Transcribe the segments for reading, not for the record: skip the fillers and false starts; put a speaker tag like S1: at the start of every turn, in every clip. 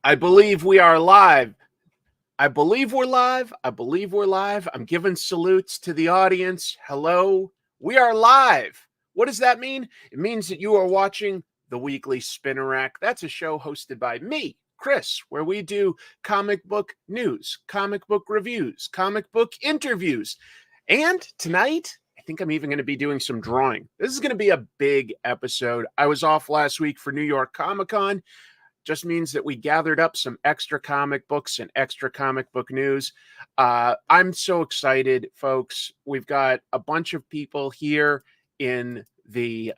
S1: I believe we are live. I believe we're live. I believe we're live. I'm giving salutes to the audience. Hello. We are live. What does that mean? It means that you are watching the weekly Spinner Rack. That's a show hosted by me, Chris, where we do comic book news, comic book reviews, comic book interviews. And tonight, I think I'm even going to be doing some drawing. This is going to be a big episode. I was off last week for New York Comic Con. Just means that we gathered up some extra comic books and extra comic book news. I'm so excited, folks. We've got a bunch of people here in the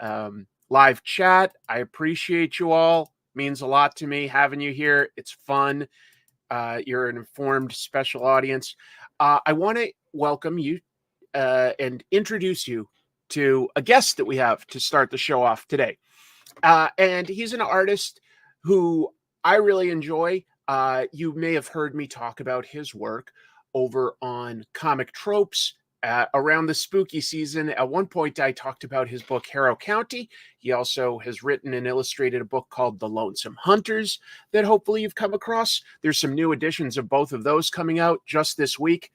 S1: live chat. I appreciate you all. Means a lot to me having you here. It's fun. You're an informed special audience. I want to welcome you and introduce you to a guest that we have to start the show off today. And he's an artist who I really enjoy. You may have heard me talk about his work over on Comic Tropes around the spooky season. At one point, I talked about his book, Harrow County. He also has written and illustrated a book called The Lonesome Hunters that hopefully you've come across. There's some new editions of both of those coming out just this week.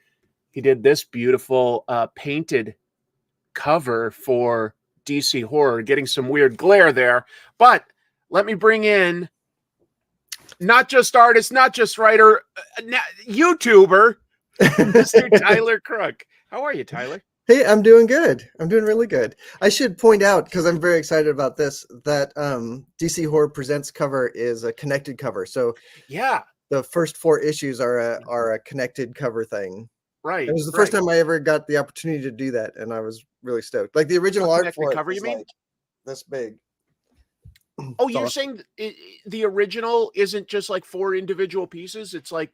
S1: He did this beautiful painted cover for DC Horror, getting some weird glare there. But let me bring in not just artist, not just writer, YouTuber, Mr. Tyler Crook. How are you, Tyler?
S2: Hey, I'm doing good. I'm doing really good. I should point out, because I'm very excited about this, that DC Horror Presents cover is a connected cover. So
S1: yeah,
S2: the first 4 issues are a connected cover thing.
S1: Right.
S2: It was the first time I ever got the opportunity to do that, and I was really stoked. Like the original art for
S1: cover,
S2: it
S1: you mean?
S2: like this big.
S1: Oh, you're saying the original isn't just like 4 individual pieces? It's like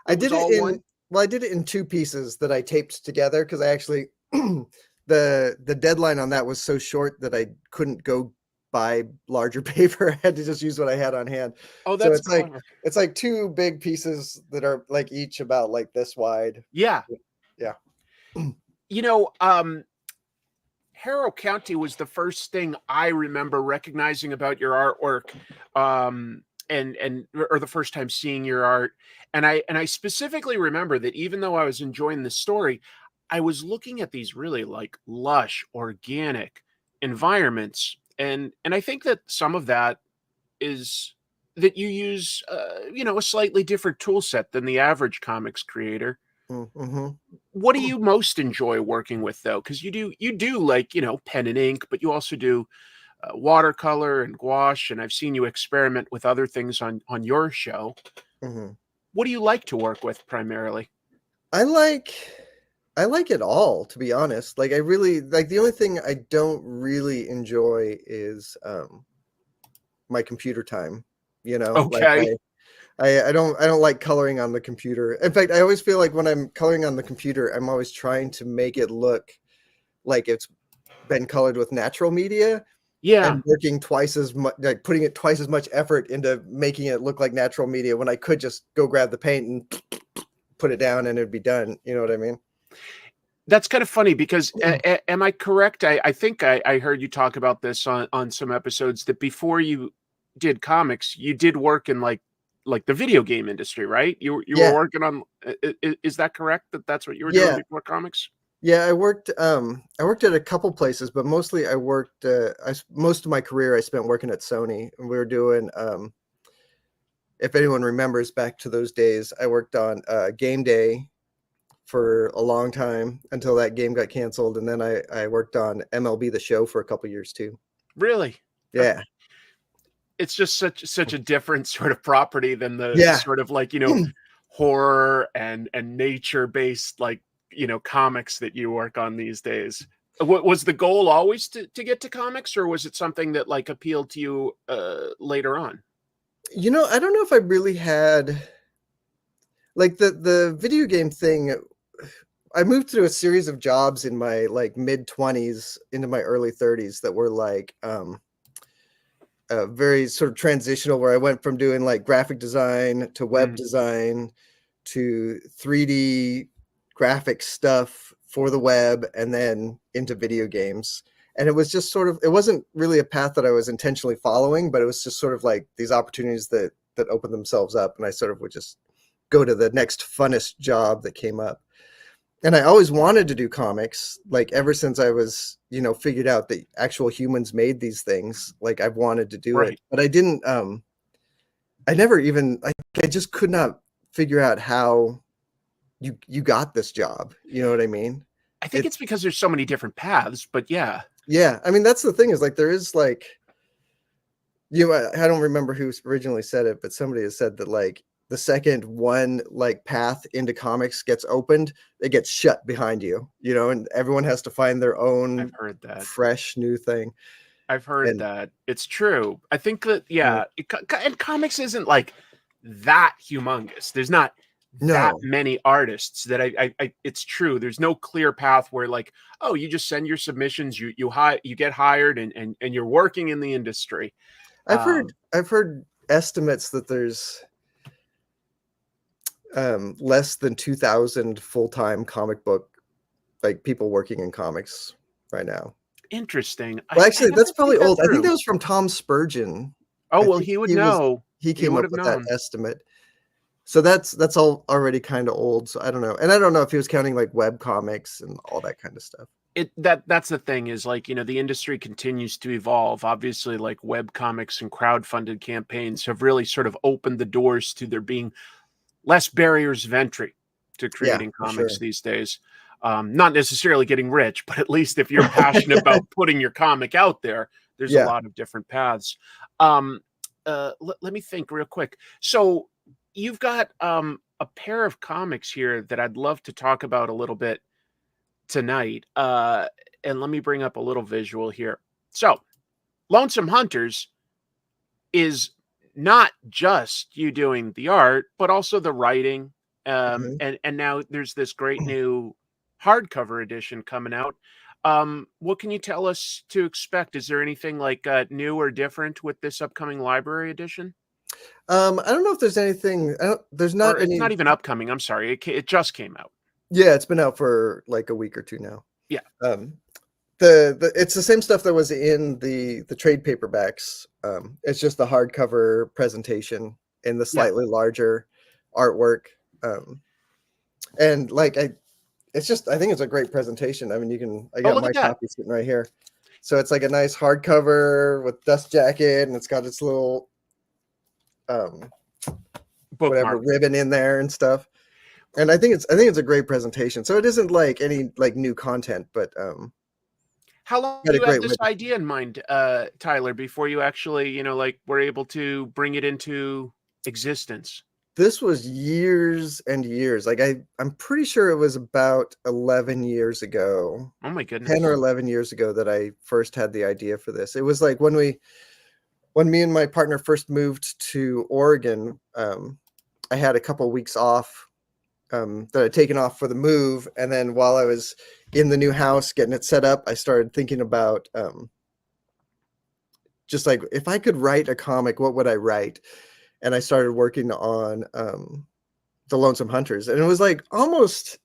S2: I did it in 2 pieces that I taped together because I actually the deadline on that was so short that I couldn't go buy larger paper. I had to just use what I had on hand.
S1: Oh, that's
S2: so it's like 2 big pieces that are like each about like this wide.
S1: Yeah.
S2: Yeah.
S1: You know, Harrow County was the first thing I remember recognizing about your artwork, or the first time seeing your art. And I specifically remember that even though I was enjoying the story, I was looking at these really like lush, organic environments. And I think that some of that is that you use, a slightly different tool set than the average comics creator.
S2: Mm-hmm.
S1: What do you most enjoy working with, though? Because you do like, pen and ink, but you also do watercolor and gouache, and I've seen you experiment with other things on your show.
S2: Mm-hmm.
S1: What do you like to work with primarily?
S2: I like it all, to be honest. Like I really like the only thing I don't really enjoy is my computer time.
S1: Okay.
S2: Like I don't like coloring on the computer. In fact, I always feel like when I'm coloring on the computer, I'm always trying to make it look like it's been colored with natural media.
S1: Yeah.
S2: And working twice as much, like putting twice as much effort into making it look like natural media when I could just go grab the paint and put it down and it'd be done. You know what I mean?
S1: That's kind of funny because am I correct? I think I heard you talk about this on some episodes that before you did comics, you did work in like the video game industry, right? You were working on, is that correct? That's what you were doing before comics?
S2: Yeah, I worked at a couple places, but mostly I worked, most of my career I spent working at Sony, and we were doing, if anyone remembers back to those days, I worked on Game Day for a long time until that game got canceled. And then I worked on MLB The Show for a couple years too.
S1: Really?
S2: Yeah.
S1: It's just such a different sort of property than the sort of like, horror and nature based, like, comics that you work on these days. What was the goal always to get to comics, or was it something that like appealed to you later on?
S2: I don't know if I really had like the video game thing. I moved through a series of jobs in my like mid-20s into my early 30s that were like very sort of transitional, where I went from doing like graphic design to web design to 3D graphic stuff for the web and then into video games. And it was just sort of, it wasn't really a path that I was intentionally following, but it was just sort of like these opportunities that that opened themselves up, and I sort of would just go to the next funnest job that came up. And I always wanted to do comics, like ever since I was, figured out that actual humans made these things. Like I've wanted to do it, but I didn't. I never even. I just could not figure out how you got this job. You know what I mean?
S1: I think it's because there's so many different paths. But yeah.
S2: I mean, that's the thing is like there is like. I don't remember who originally said it, but somebody has said that like the second one like path into comics gets opened, it gets shut behind you, and everyone has to find their own
S1: I've heard that
S2: fresh new thing.
S1: I've heard that. It's true. I think that, and comics isn't like that humongous. There's not that many artists that I it's true. There's no clear path where like, oh, you just send your submissions, you get hired and you're working in the industry.
S2: I've heard estimates that there's less than 2,000 full-time comic book like people working in comics right now.
S1: Interesting.
S2: Well, actually, that's probably old. I think that was from Tom Spurgeon.
S1: Oh, well, he would know.
S2: He came up with that estimate. So that's all already kind of old. So I don't know. And I don't know if he was counting like webcomics and all that kind of stuff.
S1: That's the thing is like, the industry continues to evolve. Obviously, like webcomics and crowdfunded campaigns have really sort of opened the doors to there being less barriers of entry to creating comics these days. Not necessarily getting rich, but at least if you're passionate about putting your comic out there, there's a lot of different paths. Let me think real quick. So you've got a pair of comics here that I'd love to talk about a little bit tonight. And let me bring up a little visual here. So Lonesome Hunters is not just you doing the art, but also the writing. And now there's this great new hardcover edition coming out. What can you tell us to expect? Is there anything like new or different with this upcoming library edition?
S2: I don't know if there's anything. There's not any.
S1: It's not even upcoming. I'm sorry. It just came out.
S2: Yeah, it's been out for like a week or two now.
S1: Yeah.
S2: It's the same stuff that was in the trade paperbacks. It's just the hardcover presentation in the slightly larger artwork. And like I think it's a great presentation. I mean, I got my copy sitting right here. So it's like a nice hardcover with dust jacket, and it's got its little whatever ribbon in there and stuff. And I think it's a great presentation. So it isn't like any like new content, but
S1: how long did you have this idea in mind, Tyler, before you actually, were able to bring it into existence?
S2: This was years and years. Like I'm pretty sure it was about 11 years ago.
S1: Oh my goodness.
S2: 10 or 11 years ago that I first had the idea for this. It was like when me and my partner first moved to Oregon, I had a couple weeks off that I'd taken off for the move. And then while I was in the new house getting it set up, I started thinking about just like, if I could write a comic, what would I write? And I started working on the Lonesome Hunters. And it was like almost,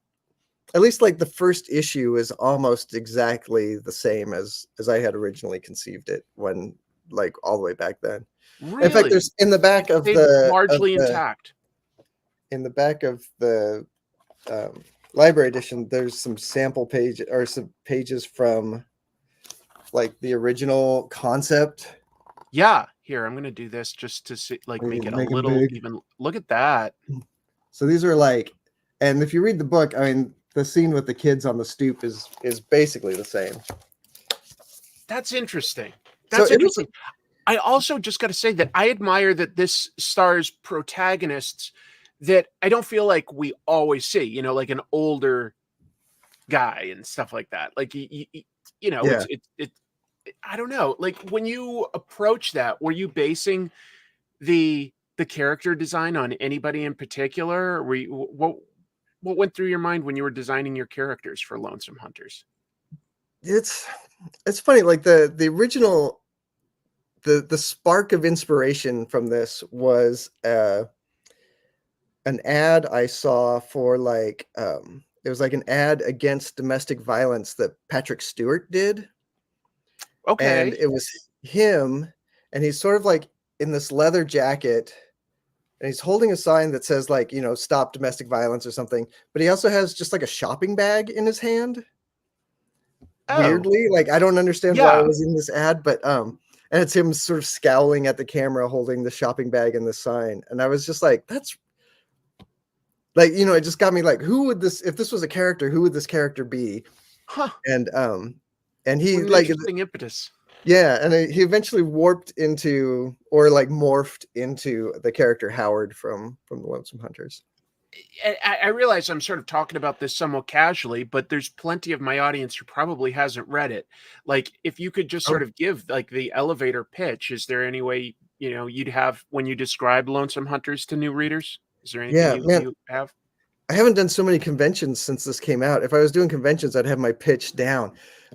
S2: at least like the first issue is almost exactly the same as I had originally conceived it when like all the way back then.
S1: Really?
S2: In fact, there's in the back of
S1: largely intact.
S2: In the back of the library edition, there's some sample page or some pages from like the original concept.
S1: Yeah, here I'm going to do this just to see, like, make it a little even. Look at that.
S2: So these are like, and if you read the book, I mean, the scene with the kids on the stoop is basically the same.
S1: That's interesting. That's interesting. I also just got to say that I admire that this stars protagonists that I don't feel like we always see, like an older guy and stuff like that. Like, I don't know. Like when you approach that, were you basing the character design on anybody in particular? What went through your mind when you were designing your characters for Lonesome Hunters?
S2: It's funny. Like the original, the spark of inspiration from this was an ad I saw for like it was like an ad against domestic violence that Patrick Stewart did.
S1: Okay.
S2: And it was him, and he's sort of like in this leather jacket and he's holding a sign that says like, stop domestic violence or something. But he also has just like a shopping bag in his hand.
S1: Oh,
S2: Weirdly, like I don't understand why it
S1: yeah.
S2: was in this ad, but and it's him sort of scowling at the camera holding the shopping bag and the sign. And I was just like, that's like, it just got me like, if this was a character, who would this character be?
S1: Huh.
S2: And he
S1: What an
S2: like,
S1: interesting impetus.
S2: yeah, and he eventually warped into, or like morphed into the character Howard from the Lonesome Hunters.
S1: I realize I'm sort of talking about this somewhat casually, but there's plenty of my audience who probably hasn't read it. Like, if you could just sort of give like the elevator pitch, is there any way, you'd have when you describe Lonesome Hunters to new readers? Is there anything
S2: Yeah, man,
S1: you have?
S2: I haven't done so many conventions since this came out. If I was doing conventions, I'd have my pitch down.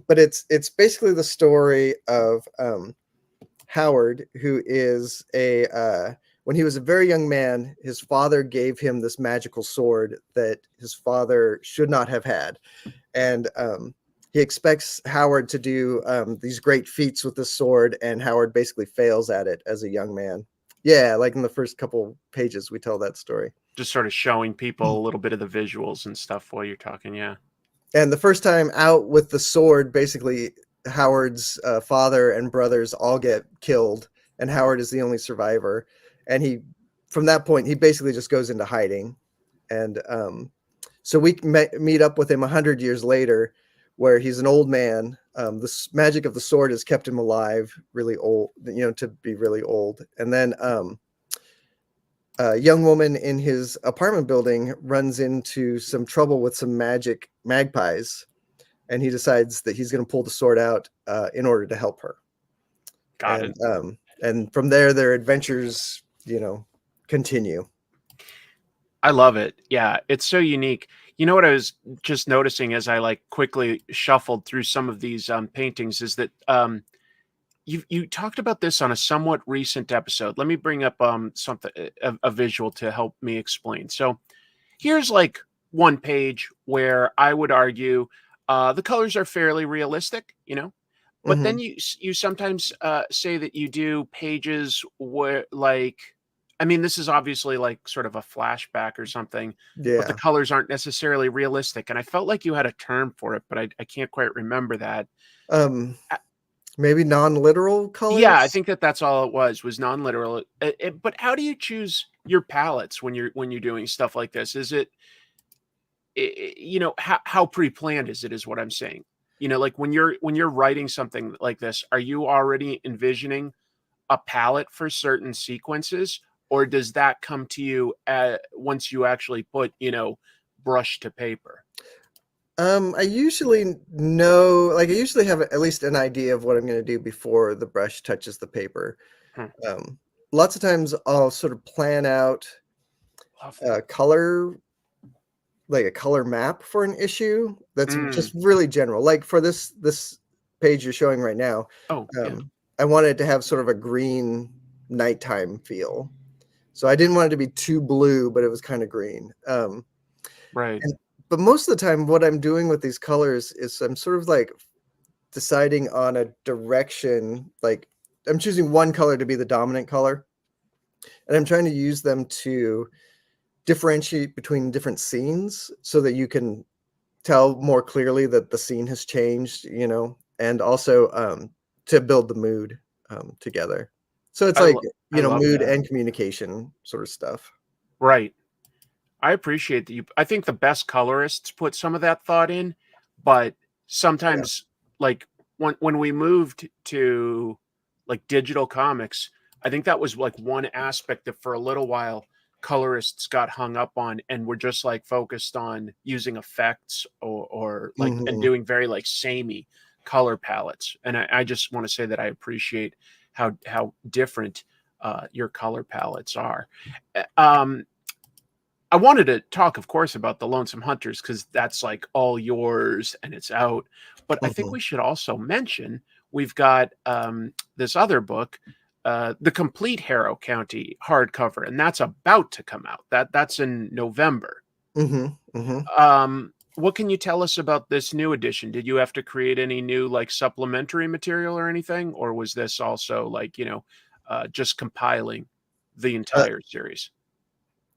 S2: But it's basically the story of Howard, who is when he was a very young man, his father gave him this magical sword that his father should not have had. And he expects Howard to do these great feats with the sword, and Howard basically fails at it as a young man. Yeah, like in the first couple pages, we tell that story.
S1: Just sort of showing people a little bit of the visuals and stuff while you're talking, yeah.
S2: And the first time out with the sword, basically Howard's father and brothers all get killed, and Howard is the only survivor. And from that point, he basically just goes into hiding. And so we meet up with him 100 years later, where he's an old man. The magic of the sword has kept him alive, really old, to be really old. And then a young woman in his apartment building runs into some trouble with some magic magpies, and he decides that he's going to pull the sword out in order to help her.
S1: Got it.
S2: And from there, their adventures, continue.
S1: I love it. Yeah, it's so unique. You know what I was just noticing as I like quickly shuffled through some of these paintings is that you talked about this on a somewhat recent episode. Let me bring up something a visual to help me explain. So here's like one page where I would argue the colors are fairly realistic, but then you sometimes say that you do pages where like, I mean, this is obviously like sort of a flashback or something, but the colors aren't necessarily realistic. And I felt like you had a term for it, but I can't quite remember that.
S2: Maybe non-literal colors.
S1: Yeah, I think that's all it was non-literal. But how do you choose your palettes when you're doing stuff like this? Is it how pre-planned is it? Is what I'm saying. Like when you're writing something like this, are you already envisioning a palette for certain sequences, or does that come to you once you actually put brush to paper?
S2: I usually know, like I usually have at least an idea of what I'm going to do before the brush touches the paper. Lots of times I'll sort of plan out color, like a color map for an issue that's just really general. Like for this page you're showing right now, I wanted to have sort of a green nighttime feel. So I didn't want it to be too blue, but it was kind of green.
S1: Right.
S2: But most of the time, what I'm doing with these colors is I'm sort of like deciding on a direction. Like I'm choosing one color to be the dominant color, and I'm trying to use them to differentiate between different scenes so that you can tell more clearly that the scene has changed, and also to build the mood together. So it's like, mood and communication sort of stuff.
S1: Right. I appreciate that I think the best colorists put some of that thought in, but sometimes like when we moved to like digital comics, I think that was like one aspect that for a little while colorists got hung up on and were just like focused on using effects or like and doing very like samey color palettes. And I just want to say that I appreciate how different your color palettes are. I wanted to talk, of course, about the Lonesome Hunters because that's like all yours and it's out. But I think we should also mention we've got this other book, the Complete Harrow County hardcover, and that's about to come out. That's in November. What can you tell us about this new edition? Did you have to create any new like supplementary material or anything, or was this also like just compiling the entire series?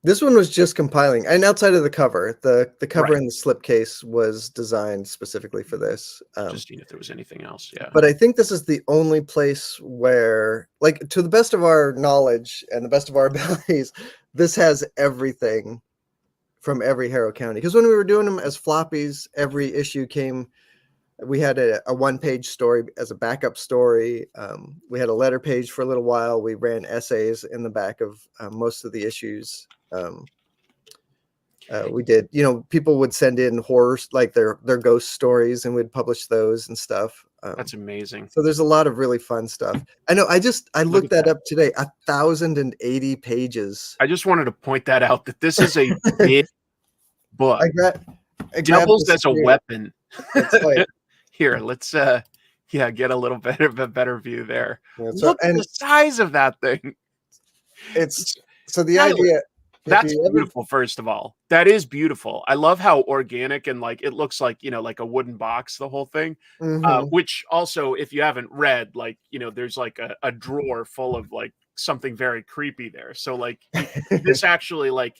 S2: This one was just compiling, and outside of the cover, the cover
S1: Right.
S2: and the slipcase was designed specifically for this.
S1: Just seeing if there was anything else. Yeah.
S2: But I think this is the only place where, like, to the best of our knowledge and the best of our abilities, this has everything from every Harrow County. Because when we were doing them as floppies, every issue came. We had a one-page story as a backup story. We had a letter page for a little while. We ran essays in the back of most of the issues. We did, people would send in horrors, like their ghost stories, and we'd publish those and stuff.
S1: That's amazing.
S2: So there's a lot of really fun stuff. I know. I looked that up today. 1,080 pages.
S1: I just wanted to point that out, that this is a big book. Devils as a weapon.
S2: Like,
S1: here, let's get a little bit of a better view there. Look at the size of that thing.
S2: It's so the idea.
S1: That's beautiful. First of all, that is beautiful. I love how organic and like it looks like, like a wooden box, the whole thing. Which also, if you haven't read, like, there's like a drawer full of like something very creepy there. So like this actually like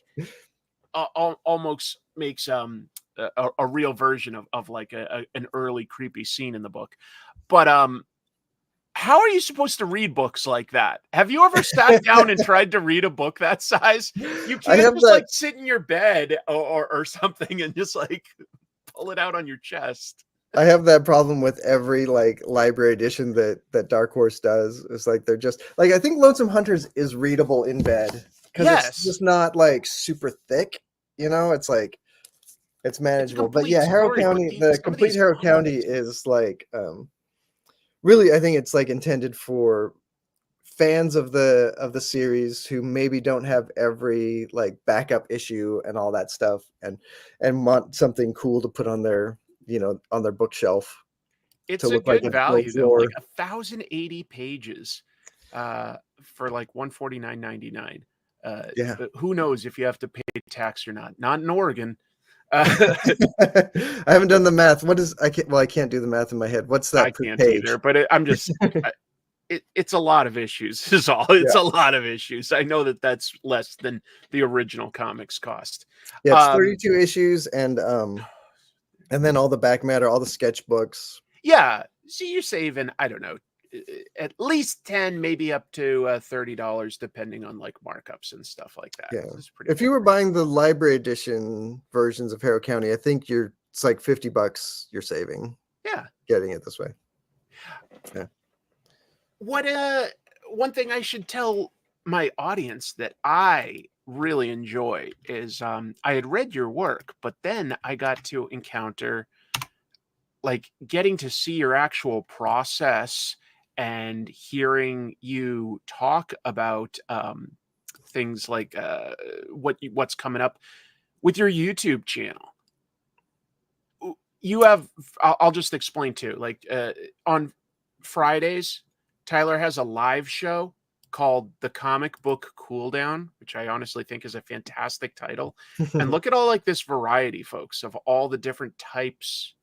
S1: almost makes a real version of like an early creepy scene in the book. But how are you supposed to read books like that? Have you ever sat down and tried to read a book that size? You can't just like sit in your bed or something and just like pull it out on your chest.
S2: I have that problem with every like library edition that Dark Horse does. It's like they're just like, I think Lonesome Hunters is readable in bed because it's just not like super thick. It's like it's manageable. But yeah, Harrow County, the complete Harrow County is like really, I think it's like intended for fans of the series who maybe don't have every like backup issue and all that stuff and want something cool to put on their on their bookshelf.
S1: It's a good value though, like 1,080 pages for like $149.99.
S2: Yeah,
S1: who knows if you have to pay tax or not in Oregon.
S2: I haven't done the math. I can't do the math in my head. What's that?
S1: I can't either, but I'm just it's a lot of issues is all. It's a lot of issues. I know that's less than the original comics cost.
S2: Yeah, it's 32 issues and then all the back matter, all the sketchbooks.
S1: Yeah, so you're saving, I don't know, at least 10, maybe up to $30, depending on like markups and stuff like that.
S2: Yeah, if you were buying the library edition versions of Harrow County, I think it's like $50 you're saving.
S1: Yeah, getting it this way.
S2: Yeah.
S1: One thing I should tell my audience that I really enjoy is I had read your work, but then I got to encounter like getting to see your actual process and hearing you talk about things like what's coming up with your YouTube channel. You have, I'll just explain too, like on Fridays, Tyler has a live show called The Comic Book Cooldown, which I honestly think is a fantastic title. And look at all like this variety, folks, of all the different types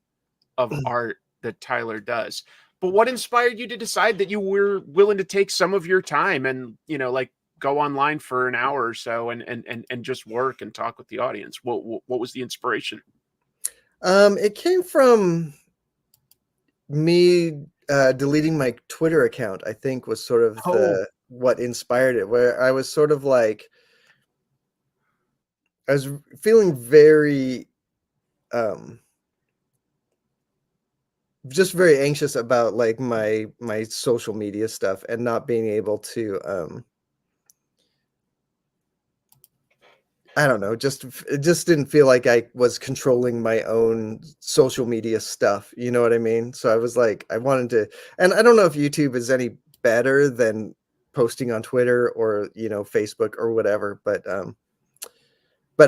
S1: of art that Tyler does. But what inspired you to decide that you were willing to take some of your time and, like go online for an hour or so and just work and talk with the audience? What was the inspiration?
S2: It came from me deleting my Twitter account, I think was sort of what inspired it, where I was sort of like, I was feeling very, just very anxious about like my social media stuff and not being able to, I don't know, it just didn't feel like I was controlling my own social media stuff. You know what I mean? So I was like, I wanted to, and I don't know if YouTube is any better than posting on Twitter or, Facebook or whatever, but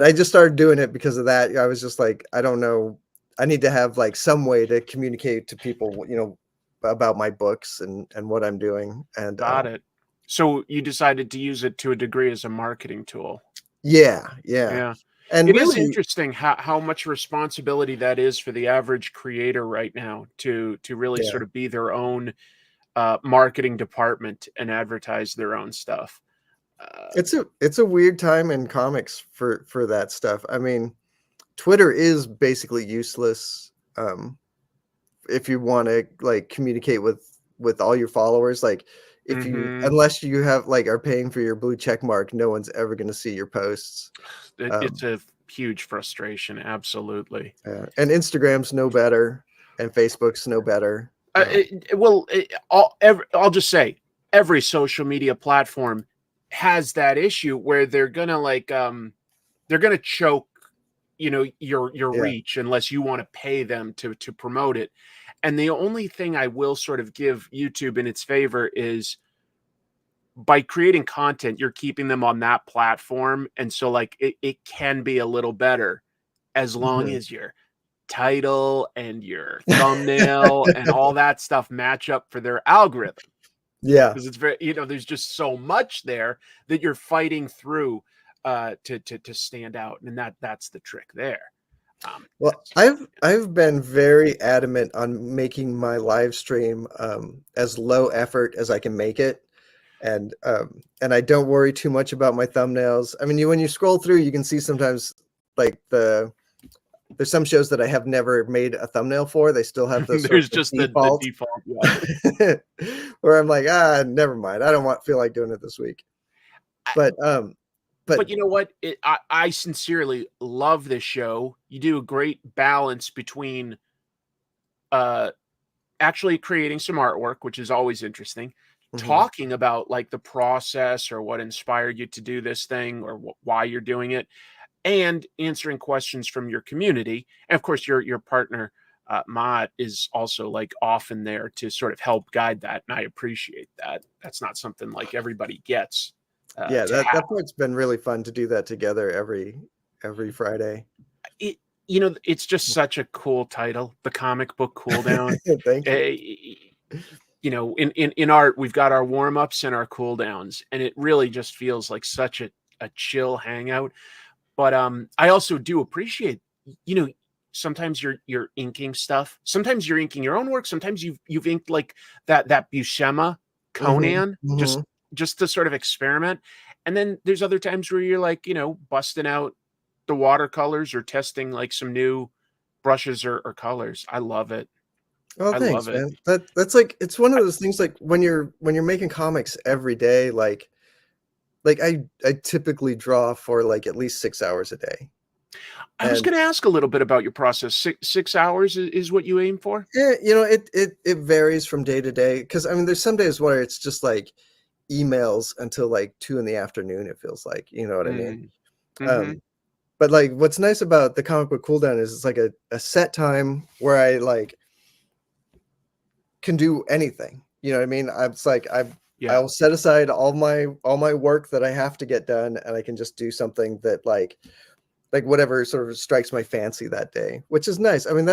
S2: I just started doing it because of that. I was just like, I don't know, I need to have like some way to communicate to people, about my books and what I'm doing. And
S1: got it. So you decided to use it to a degree as a marketing tool.
S2: Yeah.
S1: And it is interesting how much responsibility that is for the average creator right now to really sort of be their own marketing department and advertise their own stuff.
S2: It's a weird time in comics for that stuff. I mean, Twitter is basically useless if you want to like communicate with all your followers. Like if you unless you have like are paying for your blue check mark, no one's ever going to see your posts.
S1: It's a huge frustration, absolutely.
S2: And Instagram's no better, and Facebook's no better.
S1: I'll just say every social media platform has that issue where they're gonna choke, your reach unless you want to pay them to promote it. And the only thing I will sort of give YouTube in its favor is by creating content, you're keeping them on that platform. And so like it can be a little better as long as your title and your thumbnail and all that stuff match up for their algorithm.
S2: Yeah.
S1: Because it's very, there's just so much there that you're fighting through to stand out. And that's the trick there.
S2: Well, I've been very adamant on making my live stream as low effort as I can make it. And I don't worry too much about my thumbnails. I mean, when you scroll through, you can see sometimes like there's some shows that I have never made a thumbnail for. They still have those.
S1: There's just the default.
S2: Yeah. Where I'm like, never mind. I don't feel like doing it this week. But
S1: you know what? I sincerely love this show. You do a great balance between actually creating some artwork, which is always interesting, talking about like the process or what inspired you to do this thing or why you're doing it, and answering questions from your community. And of course, your partner, Matt, is also like often there to sort of help guide that. And I appreciate that. That's not something like everybody gets.
S2: That part's been really fun to do that together every Friday.
S1: It's just such a cool title, The Comic Book Cooldown.
S2: Thank you.
S1: In art, we've got our warm-ups and our cooldowns, and it really just feels like such a chill hangout. But I also do appreciate, sometimes you're inking stuff. Sometimes you're inking your own work. Sometimes you've inked like that Buscema Conan, just to sort of experiment. And then there's other times where you're like, busting out the watercolors or testing like some new brushes or colors. I love it.
S2: Oh, thanks, man. That's like, it's one of those things like when you're making comics every day, like I typically draw for like at least 6 hours a day.
S1: I was going to ask a little bit about your process. 6 hours is what you aim for?
S2: Yeah, it varies from day to day. Because I mean, there's some days where it's just like emails until like 2 PM. It feels like, you know what I mean. But like, what's nice about the Comic Book Cooldown is it's like a set time where I like can do anything. You know what I mean? I'll set aside all my work that I have to get done, and I can just do something that like whatever sort of strikes my fancy that day, which is nice. I mean,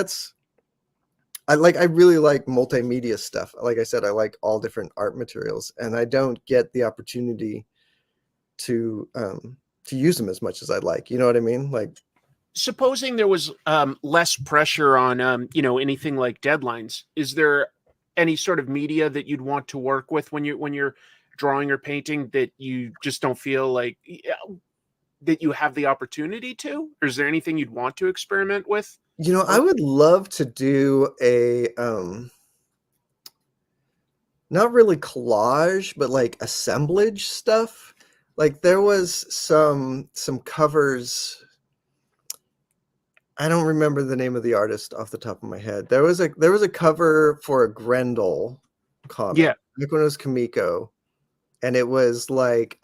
S2: I really like multimedia stuff. Like I said, I like all different art materials, and I don't get the opportunity to use them as much as I'd like. You know what I mean? Like,
S1: supposing there was less pressure on anything like deadlines, is there any sort of media that you'd want to work with when you're drawing or painting that you just don't feel like that you have the opportunity to? Or is there anything you'd want to experiment with?
S2: I would love to do a not really collage, but like assemblage stuff. Like there was some covers. I don't remember the name of the artist off the top of my head. There was a cover for a Grendel comic.
S1: Yeah.
S2: Like when it was Kamiko. And it was like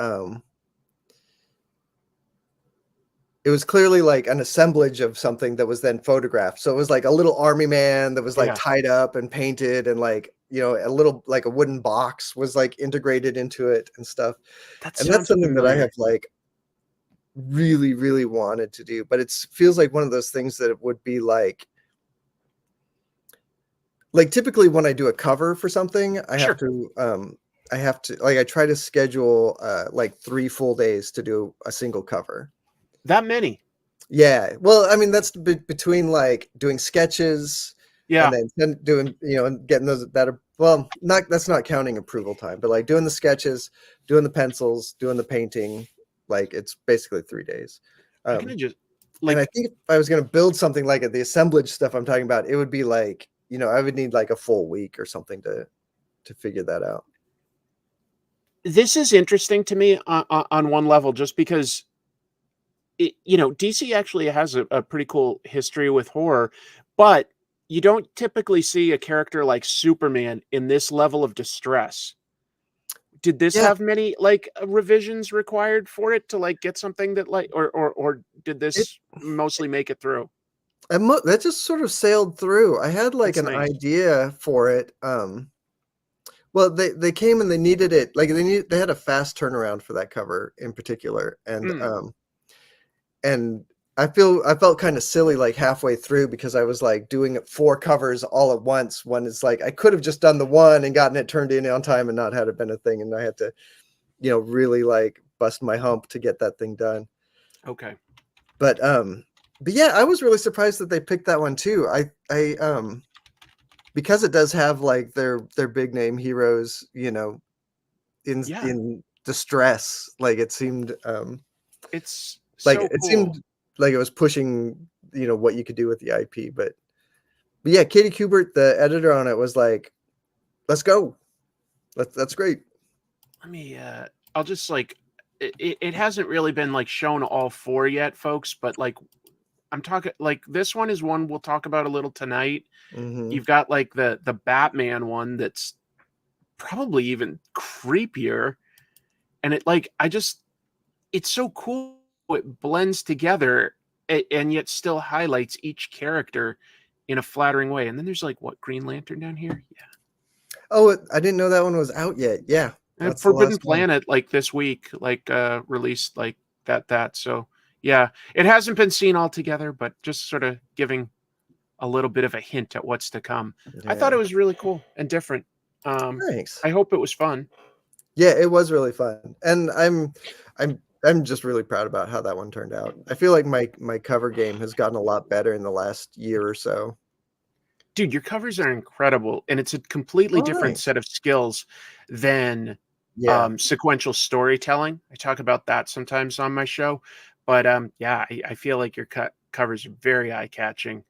S2: it was clearly like an assemblage of something that was then photographed. So it was like a little army man that was like tied up and painted, and like, a little like a wooden box was like integrated into it and stuff. That's something that I have like really, really wanted to do, but it feels like one of those things that it would be like typically when I do a cover for something, I have to like, I try to schedule like 3 full days to do a single cover.
S1: That many?
S2: Yeah. Well, I mean, that's between like doing sketches, and then doing, and getting those that Well, that's not counting approval time, but like doing the sketches, doing the pencils, doing the painting, like it's basically 3 days.
S1: I kind of just
S2: And I
S1: like
S2: think if I was going to build something like it, the assemblage stuff I'm talking about, it would be like, I would need like a full week or something to figure that out.
S1: this is interesting to me on one level, just because DC actually has a pretty cool history with horror, but you don't typically see a character like Superman in this level of distress. Did this
S2: Yeah,
S1: have many like revisions required for it to like get something that like, or did
S2: it
S1: this mostly make it through?
S2: that just sort of sailed through. I had like
S1: That's
S2: an
S1: nice.
S2: idea for it. Well, they came and they needed it. Like they had a fast turnaround for that cover in particular,
S1: Mm,
S2: and I felt kind of silly like halfway through because I was like doing 4 covers all at once. One is like I could have just done the one and gotten it turned in on time and not had it been a thing, and I had to, really like bust my hump to get that thing done.
S1: okay.
S2: But yeah, I was really surprised that they picked that one too. I because it does have like their big name heroes,
S1: Yeah,
S2: in distress. Like
S1: it's so
S2: it
S1: cool.
S2: seemed like it was pushing, what you could do with the IP. But yeah, Katie Kubert, the editor on it, was like, "Let's go. That's great."
S1: Let me I'll just like it hasn't really been like shown all 4 yet, folks, but like I'm talking like this one is one we'll talk about a little tonight.
S2: Hmm.
S1: You've got like the Batman one that's probably even creepier, and it's so cool. It blends together and yet still highlights each character in a flattering way. And then there's like what, Green Lantern down here? Yeah.
S2: Oh, I didn't know that one was out yet. Yeah,
S1: And
S2: that's the
S1: Forbidden
S2: last one.
S1: Planet like this week like released like that. So yeah, it hasn't been seen altogether, but just sort of giving a little bit of a hint at what's to come. I thought
S2: Yeah,
S1: it was really cool and different.
S2: thanks.
S1: I hope it was fun.
S2: Yeah, it was really fun, and I'm just really proud about how that one turned out. I feel like my cover game has gotten a lot better in the last year or so.
S1: Dude, your covers are incredible, and it's a completely
S2: Oh,
S1: different
S2: nice.
S1: set of skills than
S2: Yeah,
S1: sequential storytelling. I talk about that sometimes on my show, but yeah, I feel like your covers are very eye catching.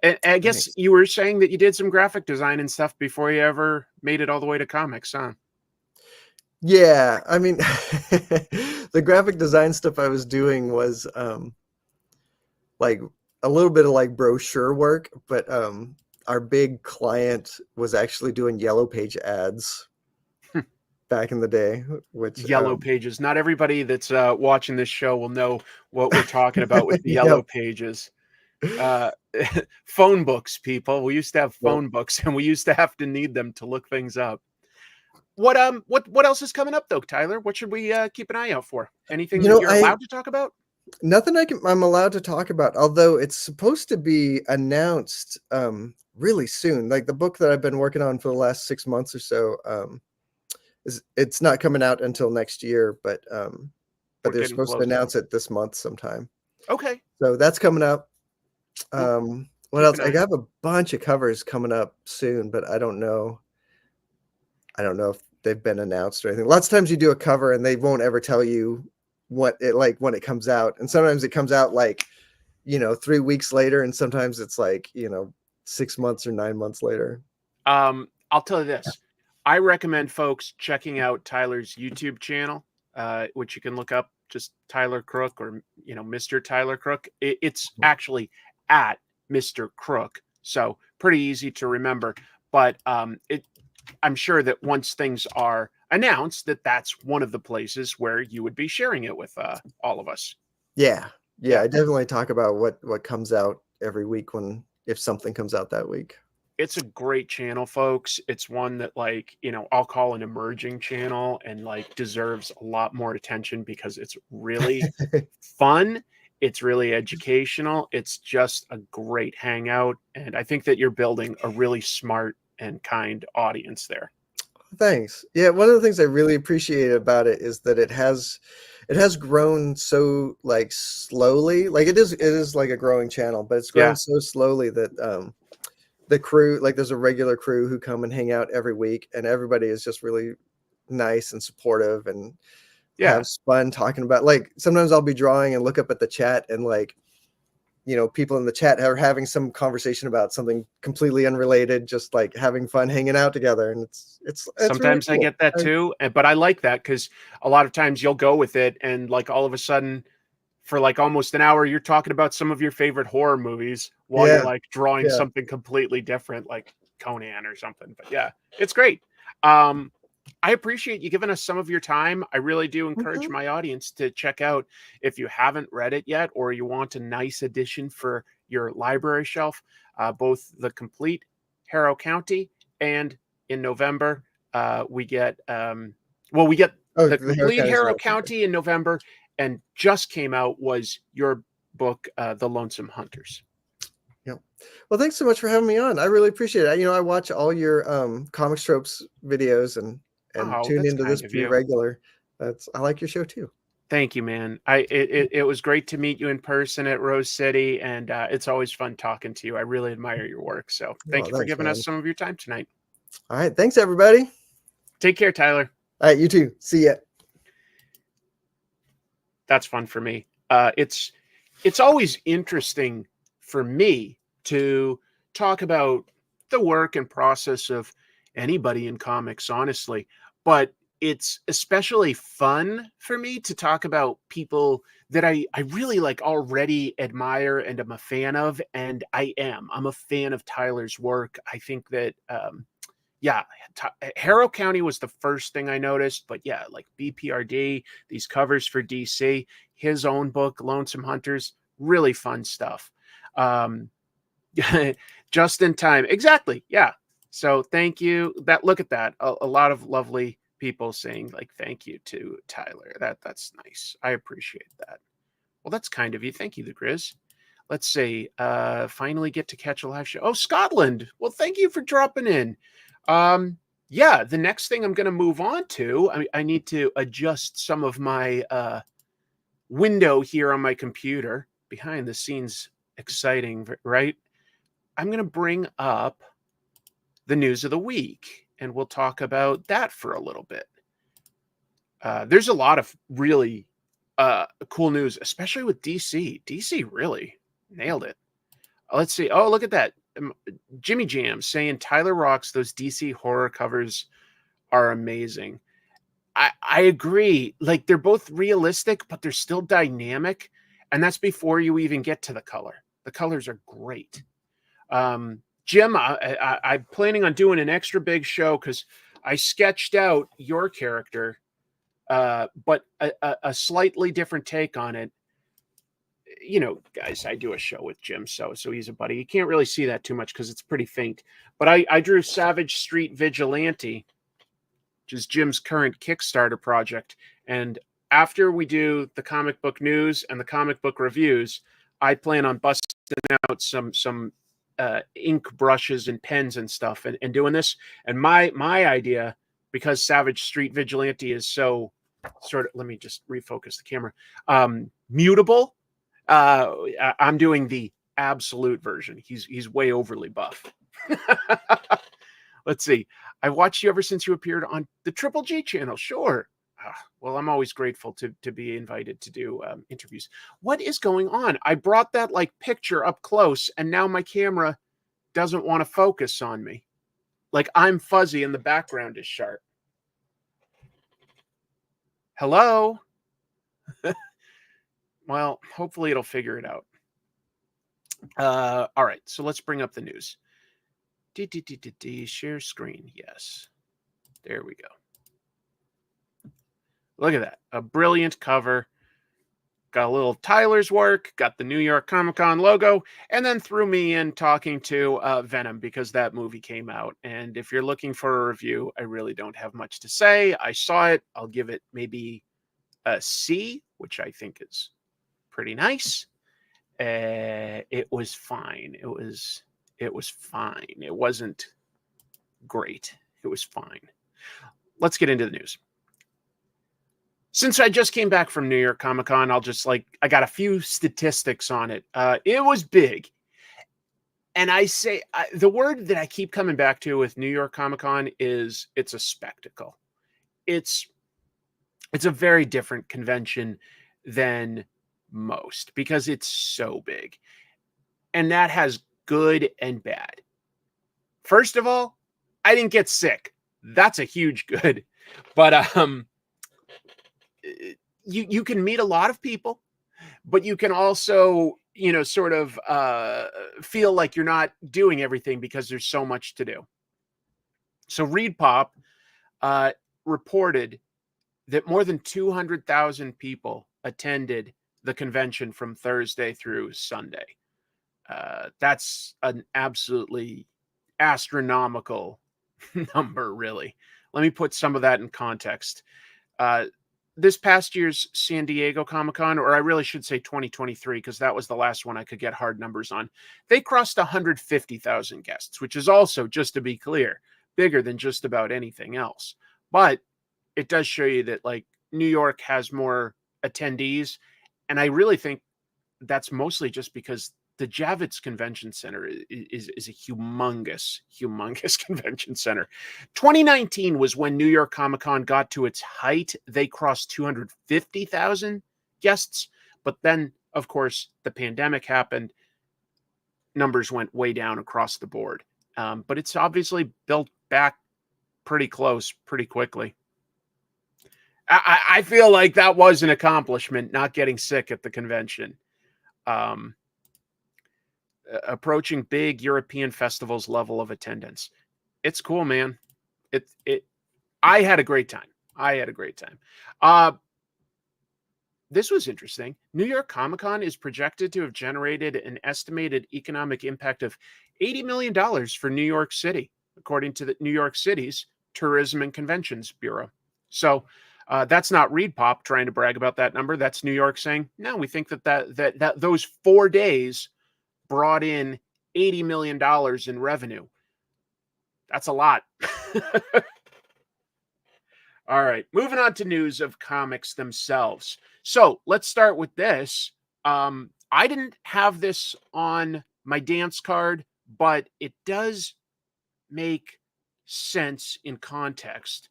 S1: I guess
S2: thanks.
S1: you were saying that you did some graphic design and stuff before you ever made it all the way to comics, huh?
S2: Yeah, I mean, the graphic design stuff I was doing was like a little bit of like brochure work, but our big client was actually doing yellow page ads back in the day, which
S1: Yellow pages. Not everybody that's watching this show will know what we're talking about with the yellow
S2: yep,
S1: pages. Uh, phone books, people. We used to have
S2: yep.
S1: phone books, and we used to have to need them to look things up. What else is coming up though, Tyler? What should we keep an eye out for? Anything that you're
S2: I
S1: allowed to talk about?
S2: nothing I'm allowed to talk about, although it's supposed to be announced really soon. Like the book that I've been working on for the last 6 months or so, it's not coming out until next year, but
S1: We're
S2: they're
S1: getting
S2: supposed to
S1: close.
S2: announce it this month sometime.
S1: Okay,
S2: So that's coming up.
S1: we'll
S2: What
S1: keep
S2: else?
S1: an
S2: I
S1: eye.
S2: have a bunch of covers coming up soon, but I don't know. I don't know if they've been announced or anything. Lots of times you do a cover and they won't ever tell you what it like when it comes out. And sometimes it comes out like, 3 weeks later, and sometimes it's like, 6 months or 9 months later.
S1: I'll tell you this. I recommend folks checking out Tyler's YouTube channel, which you can look up just Tyler Crook or Mr. Tyler Crook. It's actually at Mr. Crook, so pretty easy to remember. But I'm sure that once things are announced, that's one of the places where you would be sharing it with all of us.
S2: Yeah. Yeah,
S1: Yeah,
S2: I definitely talk about what comes out every week if something comes out that week.
S1: it's a great channel, folks. It's one that I'll call an emerging channel and like deserves a lot more attention because it's really fun. It's really educational. It's just a great hangout. And I think that you're building a really smart and kind audience there.
S2: Thanks. Yeah, one of the things I really appreciate about it is that it has grown so like slowly. Like it is like a growing channel, but it's grown
S1: Yeah.
S2: so slowly that the crew, like there's a regular crew who come and hang out every week, and everybody is just really nice and supportive and have fun talking about, like, sometimes I'll be drawing and look up at the chat and like, you know, people in the chat are having some conversation about something completely unrelated, just like having fun hanging out together. And it's
S1: sometimes
S2: really cool.
S1: I get that too. But I like that because a lot of times you'll go with it and like all of a sudden for like almost an hour, you're talking about some of your favorite horror movies while you're like drawing something completely different, like Conan or something. But yeah, it's great. I appreciate you giving us some of your time. I really do encourage my audience to check out, if you haven't read it yet, or you want a nice addition for your library shelf, both the complete Harrow County, and in November, we get the complete Harrow County in November, and just came out was your book, The Lonesome Hunters.
S2: Well, thanks so much for having me on. I really appreciate it. You know, I watch all your Comic Tropes videos and tune into this pretty regular. I like your show too.
S1: Thank you, man. It was great to meet you in person at Rose City, and it's always fun talking to you. I really admire your work. So thank you for giving us some of your time tonight.
S2: All right. Thanks, everybody.
S1: Take care, Tyler.
S2: All right. You too. See ya.
S1: That's fun for me. It's always interesting for me to talk about the work and process of anybody in comics, honestly, but it's especially fun for me to talk about people that I really like already admire and I'm a fan of. And I'm a fan of Tyler's work. I think that, Harrow County was the first thing I noticed, but yeah, like BPRD, these covers for DC, his own book, Lonesome Hunters, really fun stuff. Just in time. Exactly. Yeah. So thank you. Look at that. A lot of lovely people saying like, thank you to Tyler. That's nice. I appreciate that. Well, that's kind of you. Thank you, the Grizz. Let's see. Finally get to catch a live show. Oh, Scotland. Well, thank you for dropping in. The next thing I'm going to move on to, I need to adjust some of my window here on my computer. Behind the scenes, exciting, right? I'm going to bring up the news of the week, and we'll talk about that for a little bit. There's a lot of really cool news, especially with DC. DC really nailed it. Let's see. Oh, look at that. Jimmy Jam saying Tyler rocks. Those DC horror covers are amazing. I agree. Like, they're both realistic, but they're still dynamic. And that's before you even get to the color. The colors are great. Jim, I'm planning on doing an extra big show because I sketched out your character, but a slightly different take on it. You know, guys, I do a show with Jim, so he's a buddy. You can't really see that too much because it's pretty faint. But I drew Savage Street Vigilante, which is Jim's current Kickstarter project. And after we do the comic book news and the comic book reviews, I plan on busting out some ink brushes and pens and stuff and doing this. And my idea, because Savage Street Vigilante is so sort of, let me just refocus the camera, mutable. I'm doing the absolute version. He's way overly buff. Let's see. I've watched you ever since you appeared on the Triple G channel. Sure. Well, I'm always grateful to be invited to do interviews. What is going on? I brought that like picture up close, and now my camera doesn't want to focus on me. Like, I'm fuzzy and the background is sharp. Hello? Well, hopefully it'll figure it out. All right, so let's bring up the news. Share screen. Yes. There we go. Look at that. A brilliant cover. Got a little Tyler's work, got the New York Comic Con logo, and then threw me in talking to Venom because that movie came out. And if you're looking for a review, I really don't have much to say. I saw it. I'll give it maybe a C, which I think is pretty nice. It was fine. It was fine. It wasn't great. It was fine. Let's get into the news. Since I just came back from New York Comic Con, I got a few statistics on it. It was big. And I say the word that I keep coming back to with New York Comic Con is it's a spectacle. It's a very different convention than most because it's so big. And that has good and bad. First of all, I didn't get sick. That's a huge good. But you can meet a lot of people, but you can also, sort of feel like you're not doing everything because there's so much to do. So ReedPop reported that more than 200,000 people attended the convention from Thursday through Sunday. That's an absolutely astronomical number, really. Let me put some of that in context. This past year's San Diego Comic-Con, or I really should say 2023, because that was the last one I could get hard numbers on, they crossed 150,000 guests, which is also, just to be clear, bigger than just about anything else. But it does show you that, like, New York has more attendees, and I really think that's mostly just because the Javits Convention Center is a humongous convention center. 2019 was when New York Comic Con got to its height. They crossed 250,000 guests. But then, of course, the pandemic happened. Numbers went way down across the board. But it's obviously built back pretty close, pretty quickly. I feel like that was an accomplishment, not getting sick at the convention. Approaching big European festivals level of attendance. It's cool, man. I had a great time. This was interesting. New York Comic Con is projected to have generated an estimated economic impact of $80 million for New York City, according to the New York City's Tourism and Conventions Bureau. So that's not ReedPop trying to brag about that number. That's New York saying, no, we think that those 4 days brought in $80 million in revenue. That's a lot. All right, moving on to news of comics themselves. So let's start with this. I didn't have this on my dance card, but it does make sense in context.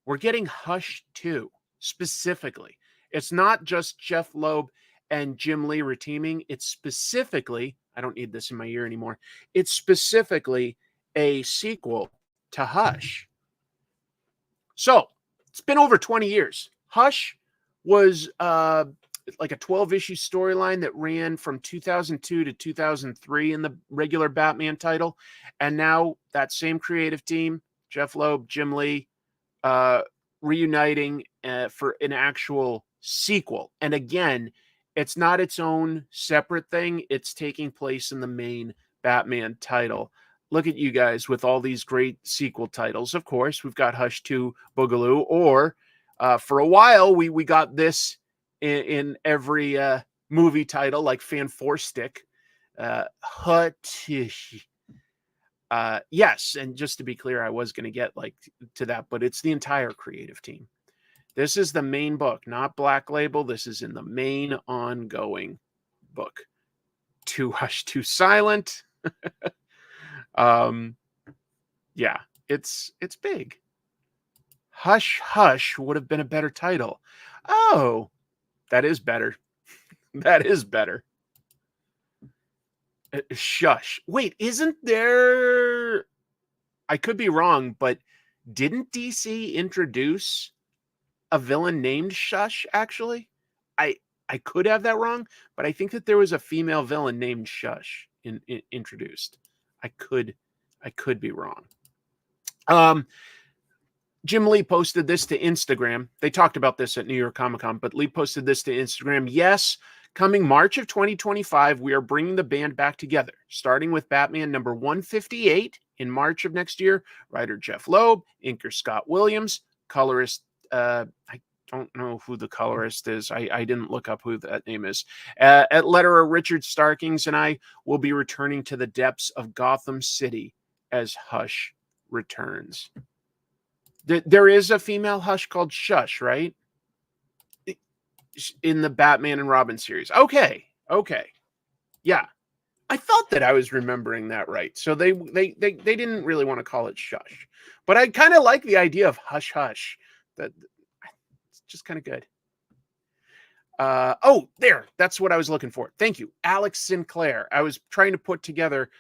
S1: We're getting Hush 2 specifically. It's not just Jeph Loeb and Jim Lee reteaming. It's specifically, I don't need this in my ear anymore, it's specifically a sequel to Hush. So it's been over 20 years. Hush was like a 12-issue storyline that ran from 2002 to 2003 in the regular Batman title. And now that same creative team, Jeph Loeb, Jim Lee, reuniting for an actual sequel. And again, it's not its own separate thing. It's taking place in the main Batman title. Look at you guys with all these great sequel titles. Of course, we've got Hush 2 Boogaloo, or for a while, we got this in every movie title, like Fan 4 Stick. Yes, and just to be clear, I was going to get to that, but it's the entire creative team. This is the main book, not Black Label. This is in the main ongoing book. 2 Hush 2 Silent. Yeah, it's big. Hush Hush would have been a better title. Oh, that is better. That is better. Shush. Wait, isn't there... I could be wrong, but didn't DC introduce a villain named Shush, actually? I could have that wrong, but I think that there was a female villain named Shush introduced. I could be wrong. Jim Lee posted this to Instagram. They talked about this at New York Comic Con, but Lee posted this to Instagram. Yes, coming March of 2025, we are bringing the band back together, starting with Batman number 158 in March of next year. Writer Jeph Loeb, inker Scott Williams, colorist, I don't know who the colorist is. I didn't look up who that name is. At letterer Richard Starkings and I will be returning to the depths of Gotham City as Hush returns. There is a female Hush called Shush, right? In the Batman and Robin series. Okay. Yeah. I thought that I was remembering that right. So they didn't really want to call it Shush, but I kind of like the idea of Hush Hush. That it's just kind of good. Oh, there. That's what I was looking for. Thank you, Alex Sinclair. I was trying to put together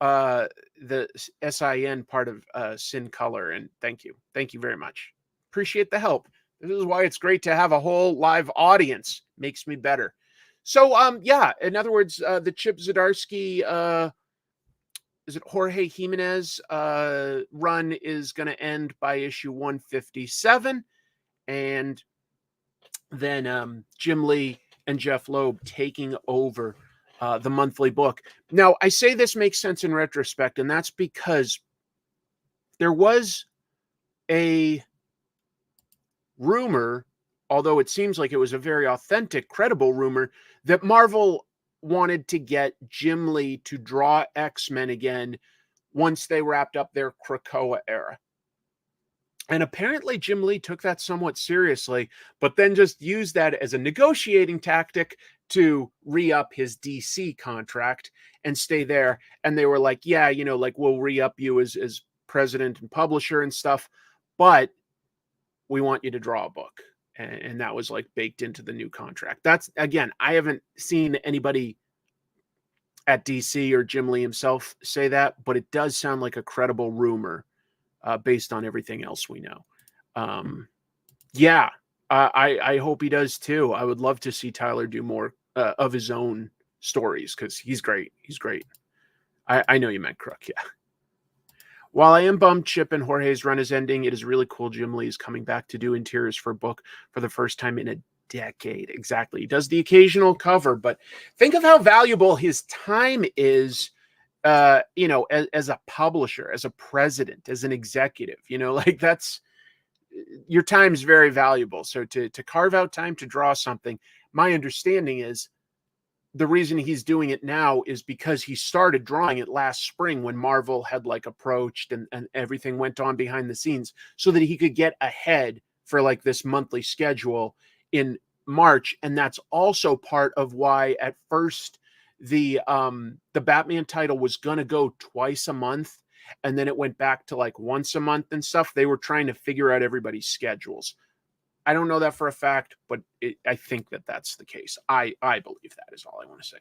S1: the SIN part of Sin Color, and thank you very much. Appreciate the help. This is why it's great to have a whole live audience. Makes me better. So yeah, in other words, the Chip Zdarsky is it Jorge Jimenez run is going to end by issue 157, and then Jim Lee and Jeph Loeb taking over the monthly book. Now, I say this makes sense in retrospect, and that's because there was a rumor, although it seems like it was a very authentic, credible rumor, that Marvel wanted to get Jim Lee to draw X-Men again once they wrapped up their Krakoa era. And apparently Jim Lee took that somewhat seriously, but then just used that as a negotiating tactic to re-up his DC contract and stay there. And they were like, yeah, you know, like we'll re-up you as president and publisher and stuff, but we want you to draw a book. And that was like baked into the new contract. That's, again, I haven't seen anybody at DC or Jim Lee himself say that, but it does sound like a credible rumor based on everything else we know. Yeah, I hope he does too. I would love to see Tyler do more of his own stories because he's great. He's great. I know you meant Crook, yeah. While I am bummed Chip and Jorge's run is ending, it is really cool Jim Lee is coming back to do interiors for a book for the first time in a decade. Exactly. He does the occasional cover, but think of how valuable his time is, you know, as a publisher, as a president, as an executive, you know, like that's, your time is very valuable. So to carve out time to draw something, my understanding is the reason he's doing it now is because he started drawing it last spring when Marvel had like approached and everything went on behind the scenes so that he could get ahead for like this monthly schedule in March. And that's also part of why at first the Batman title was going to go twice a month. And then it went back to like once a month and stuff. They were trying to figure out everybody's schedules. I don't know that for a fact, but I think that that's the case. I believe that is all I want to say.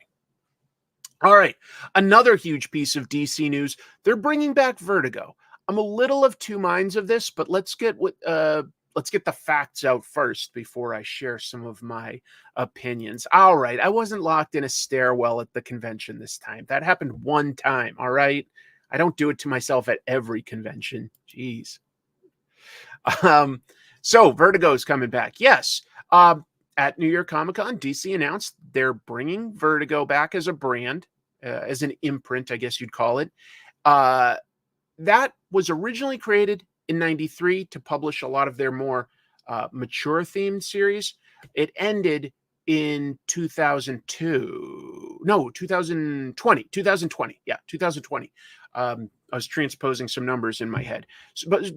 S1: All right. Another huge piece of DC news. They're bringing back Vertigo. I'm a little of two minds of this, but let's get the facts out first before I share some of my opinions. All right. I wasn't locked in a stairwell at the convention this time. That happened one time. All right. I don't do it to myself at every convention. Jeez. So Vertigo is coming back. Yes. At New York Comic Con, DC announced they're bringing Vertigo back as a brand, as an imprint, I guess you'd call it. That was originally created in '93 to publish a lot of their more mature themed series. It ended in 2020. Yeah, 2020. I was transposing some numbers in my head. So, but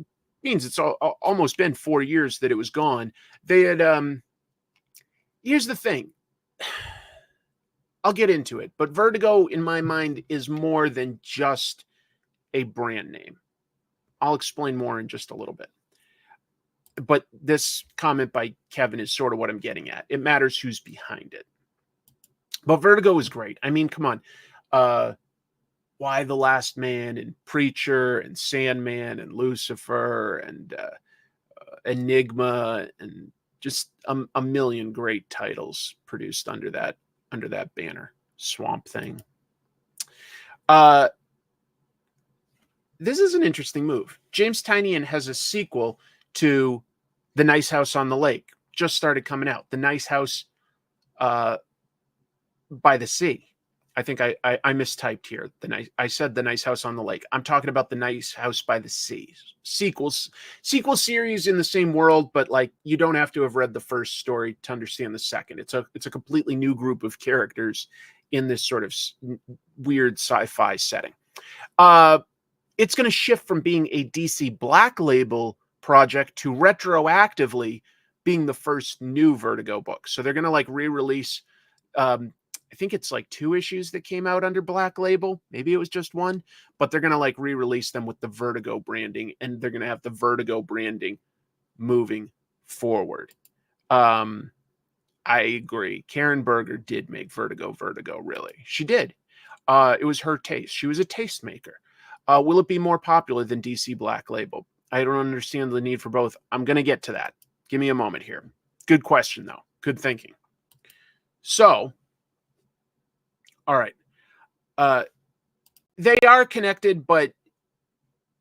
S1: means it's almost been 4 years that it was gone. They had here's the thing. I'll get into it, but Vertigo in my mind is more than just a brand name. I'll explain more in just a little bit. But this comment by Kevin is sort of what I'm getting at. It matters who's behind it. But Vertigo is great. I mean, come on. Why the Last Man and Preacher and Sandman and Lucifer and Enigma and just a million great titles produced under that banner. Swamp Thing. This is an interesting move. James Tynion has a sequel to The Nice House on the Lake. Just started coming out. The Nice House by the Sea. I think I mistyped here. I said The Nice House on the Lake. I'm talking about The Nice House by the Sea. Sequel series in the same world, but like you don't have to have read the first story to understand the second. It's a completely new group of characters in this sort of weird sci-fi setting. It's going to shift from being a DC Black Label project to retroactively being the first new Vertigo book. So they're going to like re-release I think it's like 2 issues that came out under Black Label. Maybe it was just 1, but they're going to like re-release them with the Vertigo branding, and they're going to have the Vertigo branding moving forward. I agree. Karen Berger did make Vertigo, really. She did. It was her taste. She was a tastemaker. Will it be more popular than DC Black Label? I don't understand the need for both. I'm going to get to that. Give me a moment here. Good question, though. Good thinking. So, all right. They are connected, but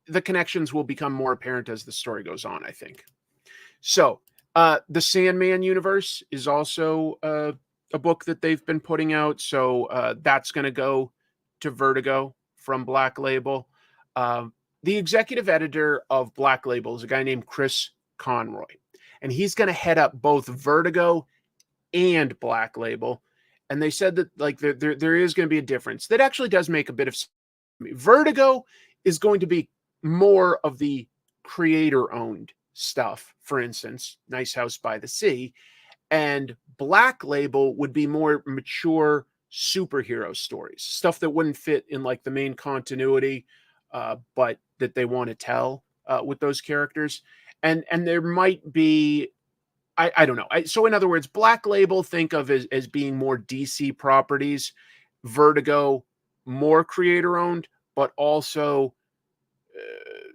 S1: the connections will become more apparent as the story goes on, I think. So, the Sandman universe is also a book that they've been putting out. So that's going to go to Vertigo from Black Label. The executive editor of Black Label is a guy named Chris Conroy, and he's going to head up both Vertigo and Black Label. And they said that like there is going to be a difference. That actually does make a bit of sense. Vertigo is going to be more of the creator-owned stuff, for instance, Nice House by the Sea, and Black Label would be more mature superhero stories, stuff that wouldn't fit in like the main continuity, but that they want to tell with those characters. And there might be, I don't know. So in other words, Black Label think of as being more DC properties, Vertigo more creator owned, but also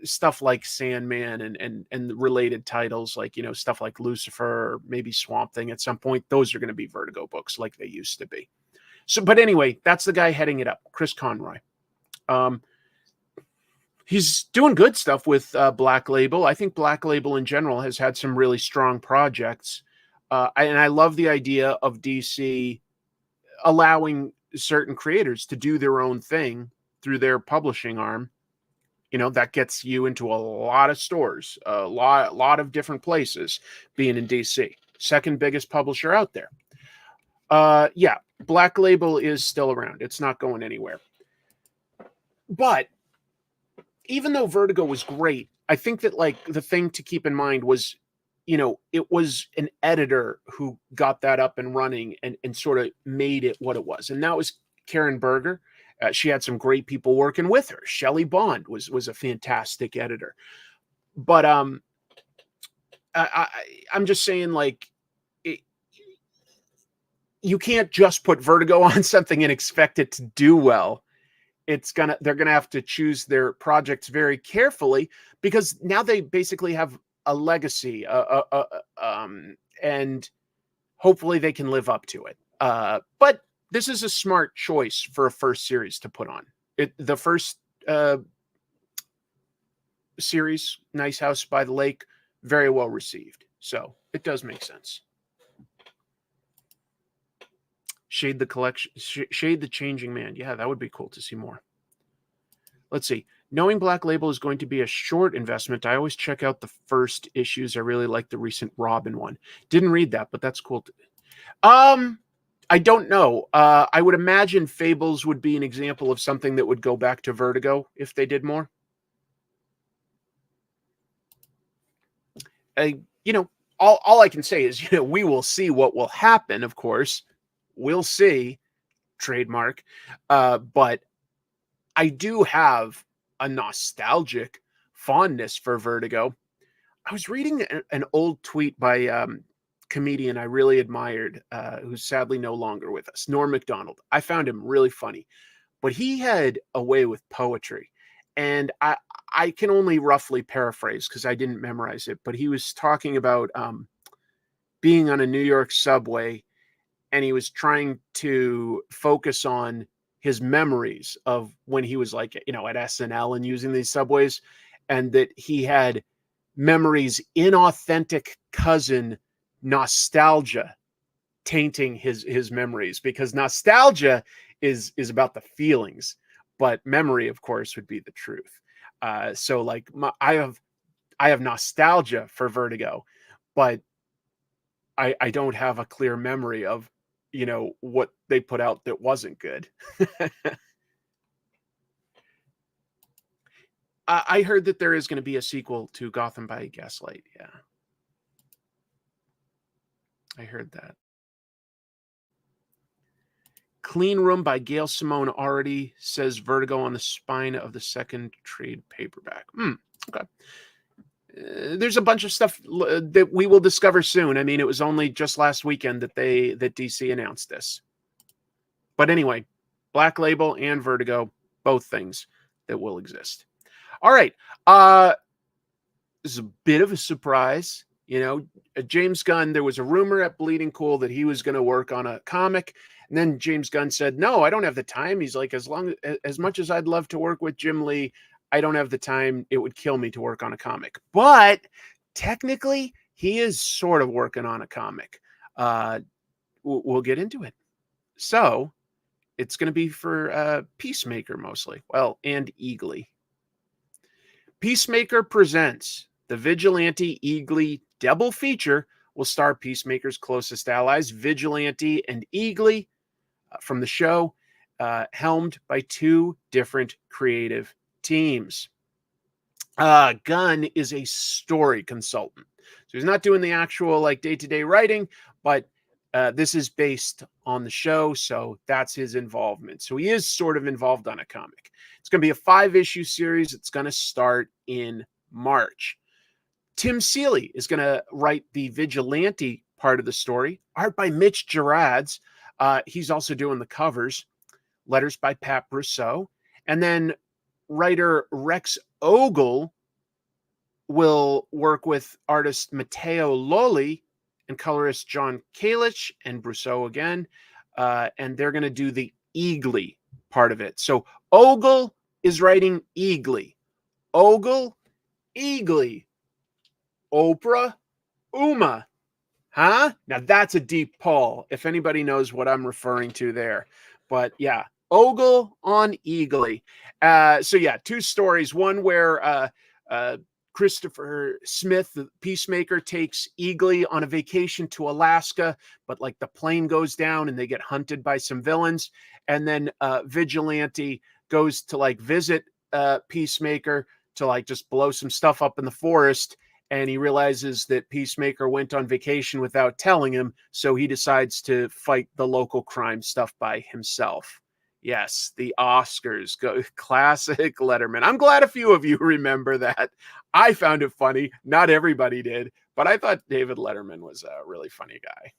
S1: stuff like Sandman and related titles, like, you know, stuff like Lucifer or maybe Swamp Thing at some point. Those are going to be Vertigo books like they used to be. So, but anyway, that's the guy heading it up, Chris Conroy. He's doing good stuff with Black Label. I think Black Label in general has had some really strong projects. And I love the idea of DC allowing certain creators to do their own thing through their publishing arm. You know, that gets you into a lot of stores, a lot of different places, being in DC. Second biggest publisher out there. Yeah, Black Label is still around. It's not going anywhere. But even though Vertigo was great, I think that like the thing to keep in mind was, you know, it was an editor who got that up and running and sort of made it what it was. And that was Karen Berger. She had some great people working with her. Shelley Bond was a fantastic editor. But I'm just saying, like, you can't just put Vertigo on something and expect it to do well. They're gonna have to choose their projects very carefully, because now they basically have a legacy, and hopefully they can live up to it. But this is a smart choice for a first series to put on. The first series, Nice House by the Lake, very well received. So it does make sense. Shade the collection, Shade the Changing Man. Yeah, that would be cool to see more. Let's see. Knowing Black Label is going to be a short investment, I always check out the first issues. I really like the recent Robin one. Didn't read that, but that's cool. I don't know. I would imagine Fables would be an example of something that would go back to Vertigo if they did more. You know, all I can say is, you know, we will see what will happen, of course. We'll see. Trademark. But I do have a nostalgic fondness for Vertigo. I was reading an old tweet by comedian I really admired, who's sadly no longer with us, Norm Macdonald. I found him really funny, but he had a way with poetry. And I can only roughly paraphrase because I didn't memorize it, but he was talking about being on a New York subway, and he was trying to focus on his memories of when he was, like, you know, at SNL and using these subways, and that he had memories, inauthentic cousin nostalgia tainting his memories, because nostalgia is about the feelings, but memory, of course, would be the truth. So like I have nostalgia for Vertigo, but I don't have a clear memory of, you know, what they put out that wasn't good. I heard that there is going to be a sequel to Gotham by Gaslight. Yeah. I heard that. Clean Room by Gail Simone already says Vertigo on the spine of the second trade paperback. Okay. There's a bunch of stuff that we will discover soon. I mean, it was only just last weekend that DC announced this. But anyway, Black Label and Vertigo, both things that will exist. All right. This is a bit of a surprise. You know, James Gunn, there was a rumor at Bleeding Cool that he was going to work on a comic. And then James Gunn said, no, I don't have the time. He's like, as much as I'd love to work with Jim Lee, I don't have the time. It would kill me to work on a comic. But technically, he is sort of working on a comic. We'll get into it. So it's going to be for Peacemaker mostly. Well, and Eagly. Peacemaker presents the Vigilante Eagly double feature. Will star Peacemaker's closest allies, Vigilante and Eagly, from the show, helmed by two different creative teams. Gunn is a story consultant, so he's not doing the actual like day-to-day writing, but this is based on the show, so that's his involvement. So he is sort of involved on a comic. It's going to be a 5-issue series. It's going to start in March. Tim Seeley is going to write the Vigilante part of the story. Art by Mitch Gerads. He's also doing the covers. Letters by Pat Brousseau. And then writer Rex Ogle will work with artist Matteo Lolli and colorist John Kalich and Brousseau again. And they're going to do the Eagly part of it. So Ogle is writing Eagly. Ogle, Eagly. Oprah, Uma. Huh? Now that's a deep pull, if anybody knows what I'm referring to there. But yeah, Ogle on Eagly. So yeah, two stories. One where Christopher Smith, the Peacemaker, takes Eagly on a vacation to Alaska, but like the plane goes down and they get hunted by some villains. And then Vigilante goes to like visit Peacemaker to like just blow some stuff up in the forest. And he realizes that Peacemaker went on vacation without telling him, so he decides to fight the local crime stuff by himself. Yes, the Oscars go classic Letterman. I'm glad a few of you remember that. I found it funny. Not everybody did, but I thought David Letterman was a really funny guy.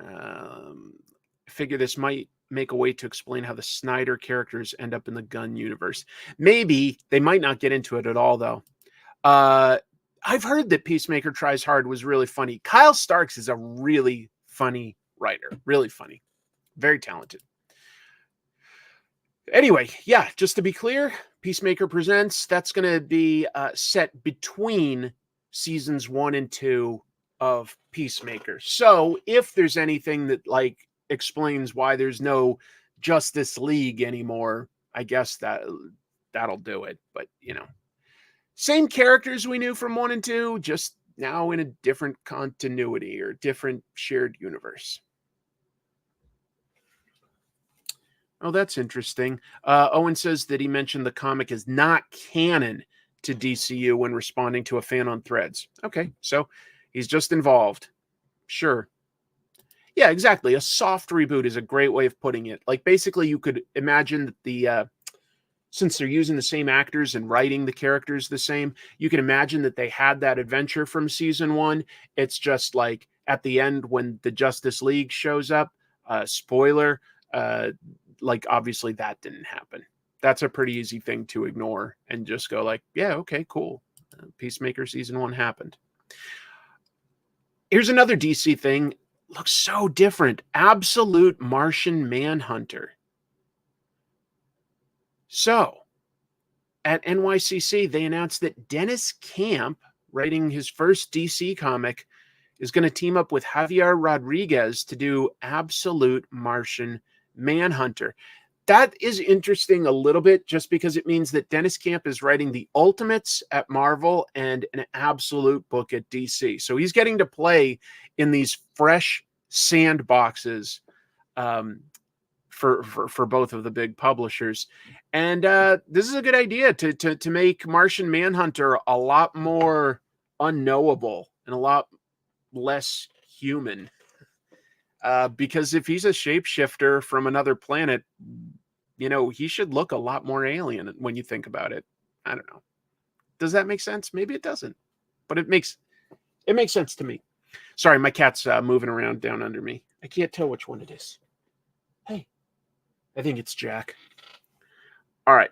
S1: I figure this might make a way to explain how the Snyder characters end up in the Gunn universe. Maybe they might not get into it at all, though. I've heard that Peacemaker Tries Hard was really funny. Kyle Starks is a really funny writer. Really funny. Very talented. Anyway, yeah, just to be clear, Peacemaker Presents, that's going to be set between seasons 1 and 2 of Peacemaker. So if there's anything that like explains why there's no Justice League anymore, I guess that'll do it. But you know, same characters we knew from 1 and 2, just now in a different continuity or different shared universe. Oh, that's interesting. Owen says that he mentioned the comic is not canon to DCU when responding to a fan on Threads. Okay, so he's just involved. Sure. Yeah, exactly. A soft reboot is a great way of putting it. Like, basically, you could imagine that the since they're using the same actors and writing the characters the same, you can imagine that they had that adventure from season 1. It's just like at the end when the Justice League shows up, spoiler, like obviously that didn't happen. That's a pretty easy thing to ignore and just go like, yeah, okay, cool. Peacemaker season 1 happened. Here's another DC thing. Looks so different. Absolute Martian Manhunter. So, at NYCC, they announced that Dennis Camp, writing his first DC comic, is going to team up with Javier Rodriguez to do Absolute Martian Manhunter. That is interesting a little bit just because it means that Dennis Camp is writing the Ultimates at Marvel and an Absolute book at DC. So he's getting to play in these fresh sandboxes for both of the big publishers. And this is a good idea to make Martian Manhunter a lot more unknowable and a lot less human. Because if he's a shapeshifter from another planet, you know, he should look a lot more alien when you think about it. I don't know. Does that make sense? Maybe it doesn't, but it makes sense to me. Sorry, my cat's moving around down under me. I can't tell which one it is. Hey, I think it's Jack. All right.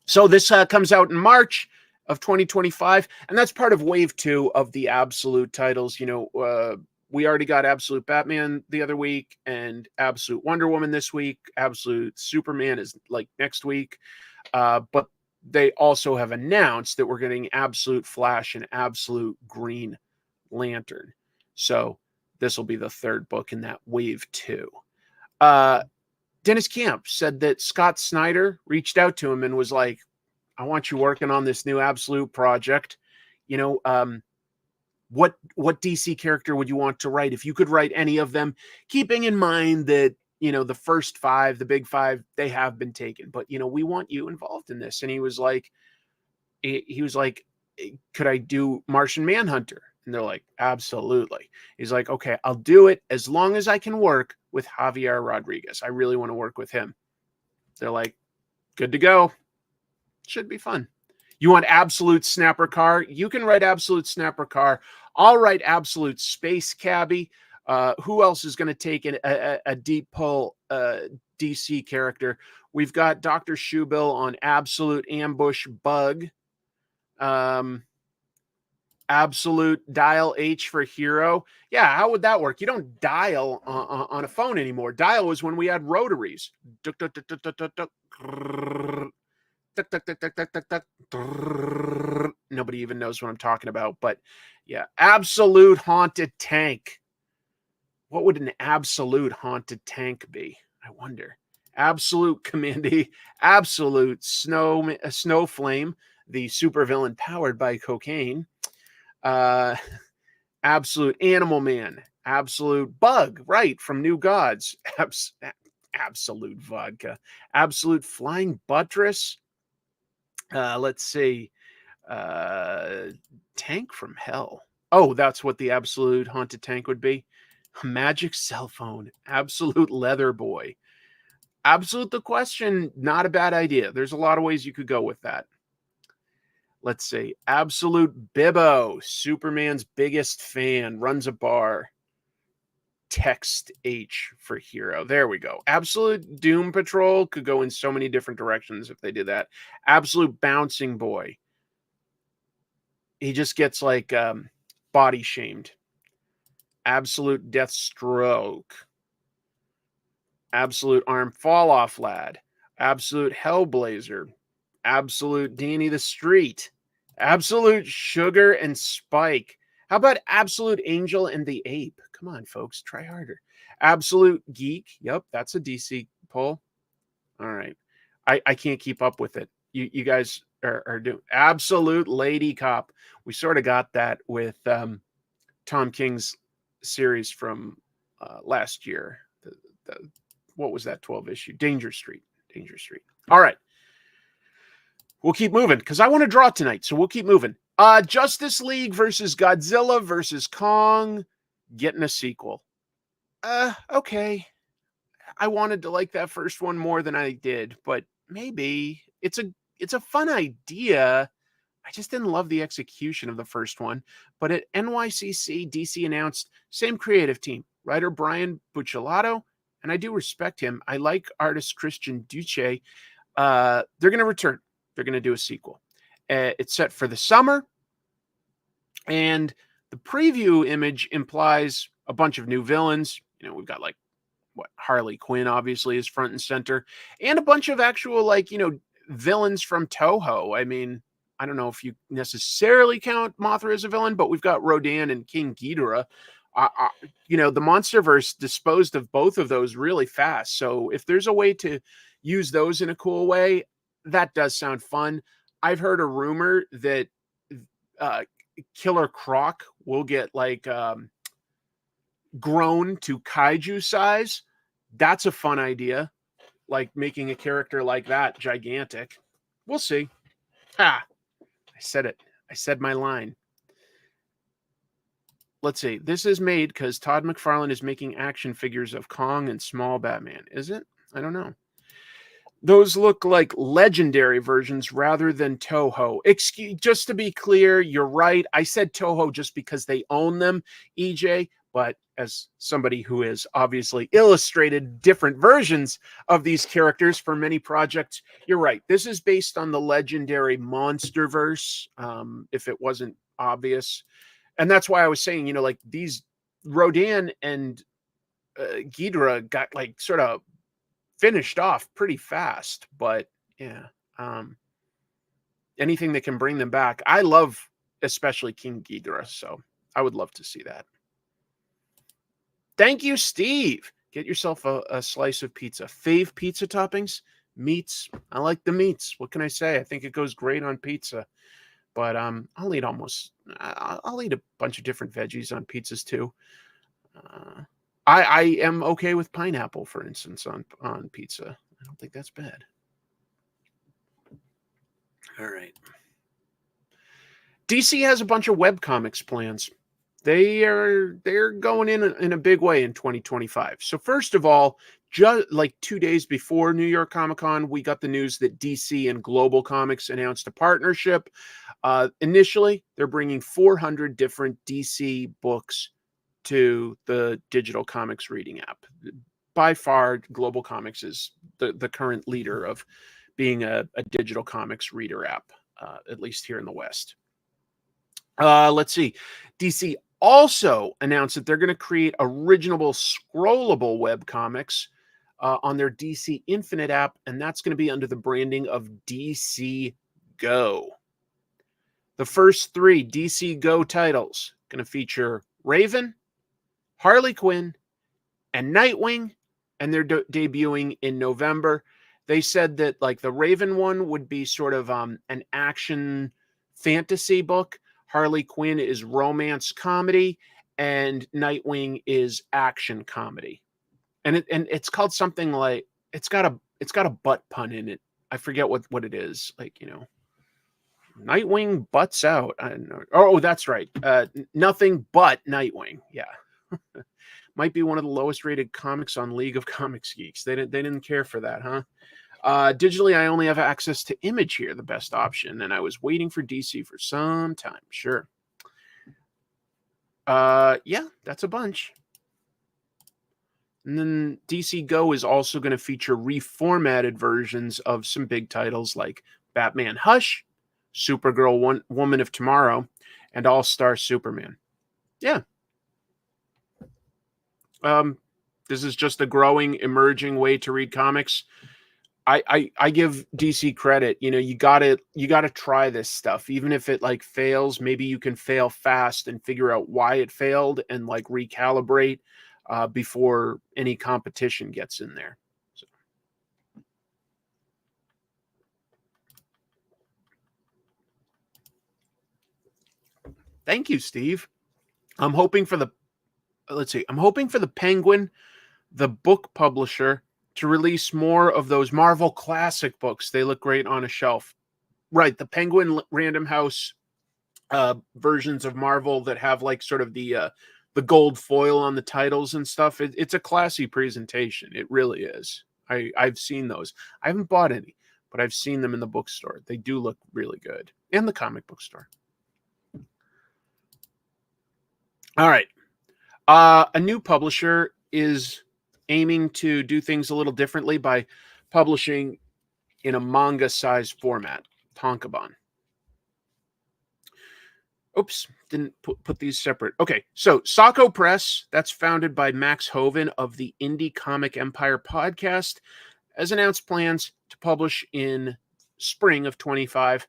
S1: So this comes out in March of 2025, and that's part of wave 2 of the Absolute titles. You know, we already got Absolute Batman the other week and Absolute Wonder Woman this week. Absolute Superman is like next week. But they also have announced that we're getting Absolute Flash and Absolute Green Lantern. So this will be the third book in that wave 2. Dennis Camp said that Scott Snyder reached out to him and was like, I want you working on this new Absolute project. You know, what DC character would you want to write? If you could write any of them, keeping in mind that, you know, the first 5, the big 5, they have been taken, but, you know, we want you involved in this. And he was like, could I do Martian Manhunter? And they're like, absolutely. He's like, okay, I'll do it as long as I can work with Javier Rodriguez. I really want to work with him. They're like, good to go. Should be fun. You want Absolute Snapper Car? You can write Absolute Snapper Car. I'll write Absolute Space Cabbie. Who else is going to take a deep pull DC character? We've got Dr. Shoebill on Absolute Ambush Bug. Absolute Dial H for Hero. Yeah, how would that work? You don't dial on a phone anymore. Dial was when we had rotaries. Nobody even knows what I'm talking about, but yeah, Absolute Haunted Tank. What would an Absolute Haunted Tank be? I wonder. Absolute Commandy, Absolute Snow Flame, the supervillain powered by cocaine. Absolute Animal Man, Absolute Bug, right, from New Gods. Absolute Vodka, Absolute Flying Buttress. Let's see. Tank from Hell. Oh, that's what the Absolute Haunted Tank would be. Magic Cell Phone, Absolute Leather Boy. Absolute the Question, not a bad idea. There's a lot of ways you could go with that. Let's see. Absolute Bibbo, Superman's biggest fan, runs a bar. Text H for Hero. There we go. Absolute Doom Patrol could go in so many different directions if they did that. Absolute Bouncing Boy. He just gets like body shamed. Absolute Deathstroke. Absolute Arm Fall Off Lad. Absolute Hellblazer. Absolute Danny the Street. Absolute Sugar and Spike. How about Absolute Angel and the Ape? Come on, folks, try harder. Absolute Geek. Yep, that's a DC poll. All right. I can't keep up with it. You guys are doing Absolute Lady Cop. We sort of got that with Tom King's series from last year. What was that 12 issue? Danger Street. All right. We'll keep moving because I want to draw tonight. So we'll keep moving. Justice League versus Godzilla versus Kong getting a sequel. Okay. I wanted to like that first one more than I did, but maybe it's a fun idea. I just didn't love the execution of the first one. But at NYCC, DC announced same creative team, writer Brian Buccellato, and I do respect him. I like artist Christian Duce. They're going to return. They're going to do a sequel. It's set for the summer, and the preview image implies a bunch of new villains. You know, we've got like Harley Quinn obviously is front and center, and a bunch of actual villains from Toho. I mean, I don't know if you necessarily count Mothra as a villain, but we've got Rodan and King Ghidorah. The Monsterverse disposed of both of those really fast. So if there's a way to use those in a cool way, that does sound fun. I've heard a rumor that Killer Croc will get grown to kaiju size. That's a fun idea. Like making a character like that gigantic. We'll see. I said it. I said my line. let's see. This is made because Todd McFarlane is making action figures of Kong and Small Batman. Is it? I don't know. Those look like legendary versions rather than Toho. Just to be clear, you're right. I said Toho just because they own them, EJ. But as somebody who has obviously illustrated different versions of these characters for many projects, you're right. This is based on the legendary Monsterverse, if it wasn't obvious. And that's why I was saying, you know, like these Rodan and Ghidra got like sort of finished off pretty fast. But yeah, anything that can bring them back. I love especially King Ghidra, so I would love to see that. Thank you, Steve. Get yourself a slice of pizza. Fave pizza toppings? Meats. I like the meats. What can I say? I think it goes great on pizza. But I'll eat a bunch of different veggies on pizzas too. I am okay with pineapple, for instance, on pizza. I don't think that's bad. All right. DC has a bunch of webcomics plans. They're going in a big way in 2025. So first of all, just like 2 days before New York Comic Con, we got the news that DC and Global Comics announced a partnership. Initially, they're bringing 400 different DC books to the digital comics reading app. By far, Global Comics is the current leader of being a digital comics reader app, at least here in the West. Let's see. DC also announced that they're going to create original scrollable webcomics on their DC Infinite app, and that's going to be under the branding of DC Go. The first 3 DC Go titles going to feature Raven, Harley Quinn, and Nightwing, and they're debuting in November. They said that like the Raven one would be sort of an action fantasy book. Harley Quinn is romance comedy, and Nightwing is action comedy. And it's called something like it's got a butt pun in it. I forget what it is. Like, you know, Nightwing butts out. I don't know. Oh, that's right. Nothing but Nightwing. Yeah. Might be one of the lowest rated comics on League of Comics Geeks. They didn't care for that, huh? Digitally, I only have access to Image here, the best option, and I was waiting for DC for some time. Sure. Yeah, that's a bunch. And then DC Go is also going to feature reformatted versions of some big titles like Batman Hush, Supergirl Woman of Tomorrow, and All-Star Superman. Yeah. This is just a growing, emerging way to read comics. I give DC credit. You know, you gotta try this stuff. Even if it like fails, maybe you can fail fast and figure out why it failed and like recalibrate before any competition gets in there. So. Thank you, Steve. I'm hoping for the Penguin, the book publisher, to release more of those Marvel classic books. They look great on a shelf. Right, the Penguin Random House versions of Marvel that have like sort of the gold foil on the titles and stuff. It's a classy presentation. It really is. I've seen those. I haven't bought any, but I've seen them in the bookstore. They do look really good. And the comic book store. All right. A new publisher is aiming to do things a little differently by publishing in a manga size format, Tankobon. Oops, didn't put these separate. Okay, so Sako Press, that's founded by Max Hoven of the Indie Comic Empire podcast, has announced plans to publish in spring of 25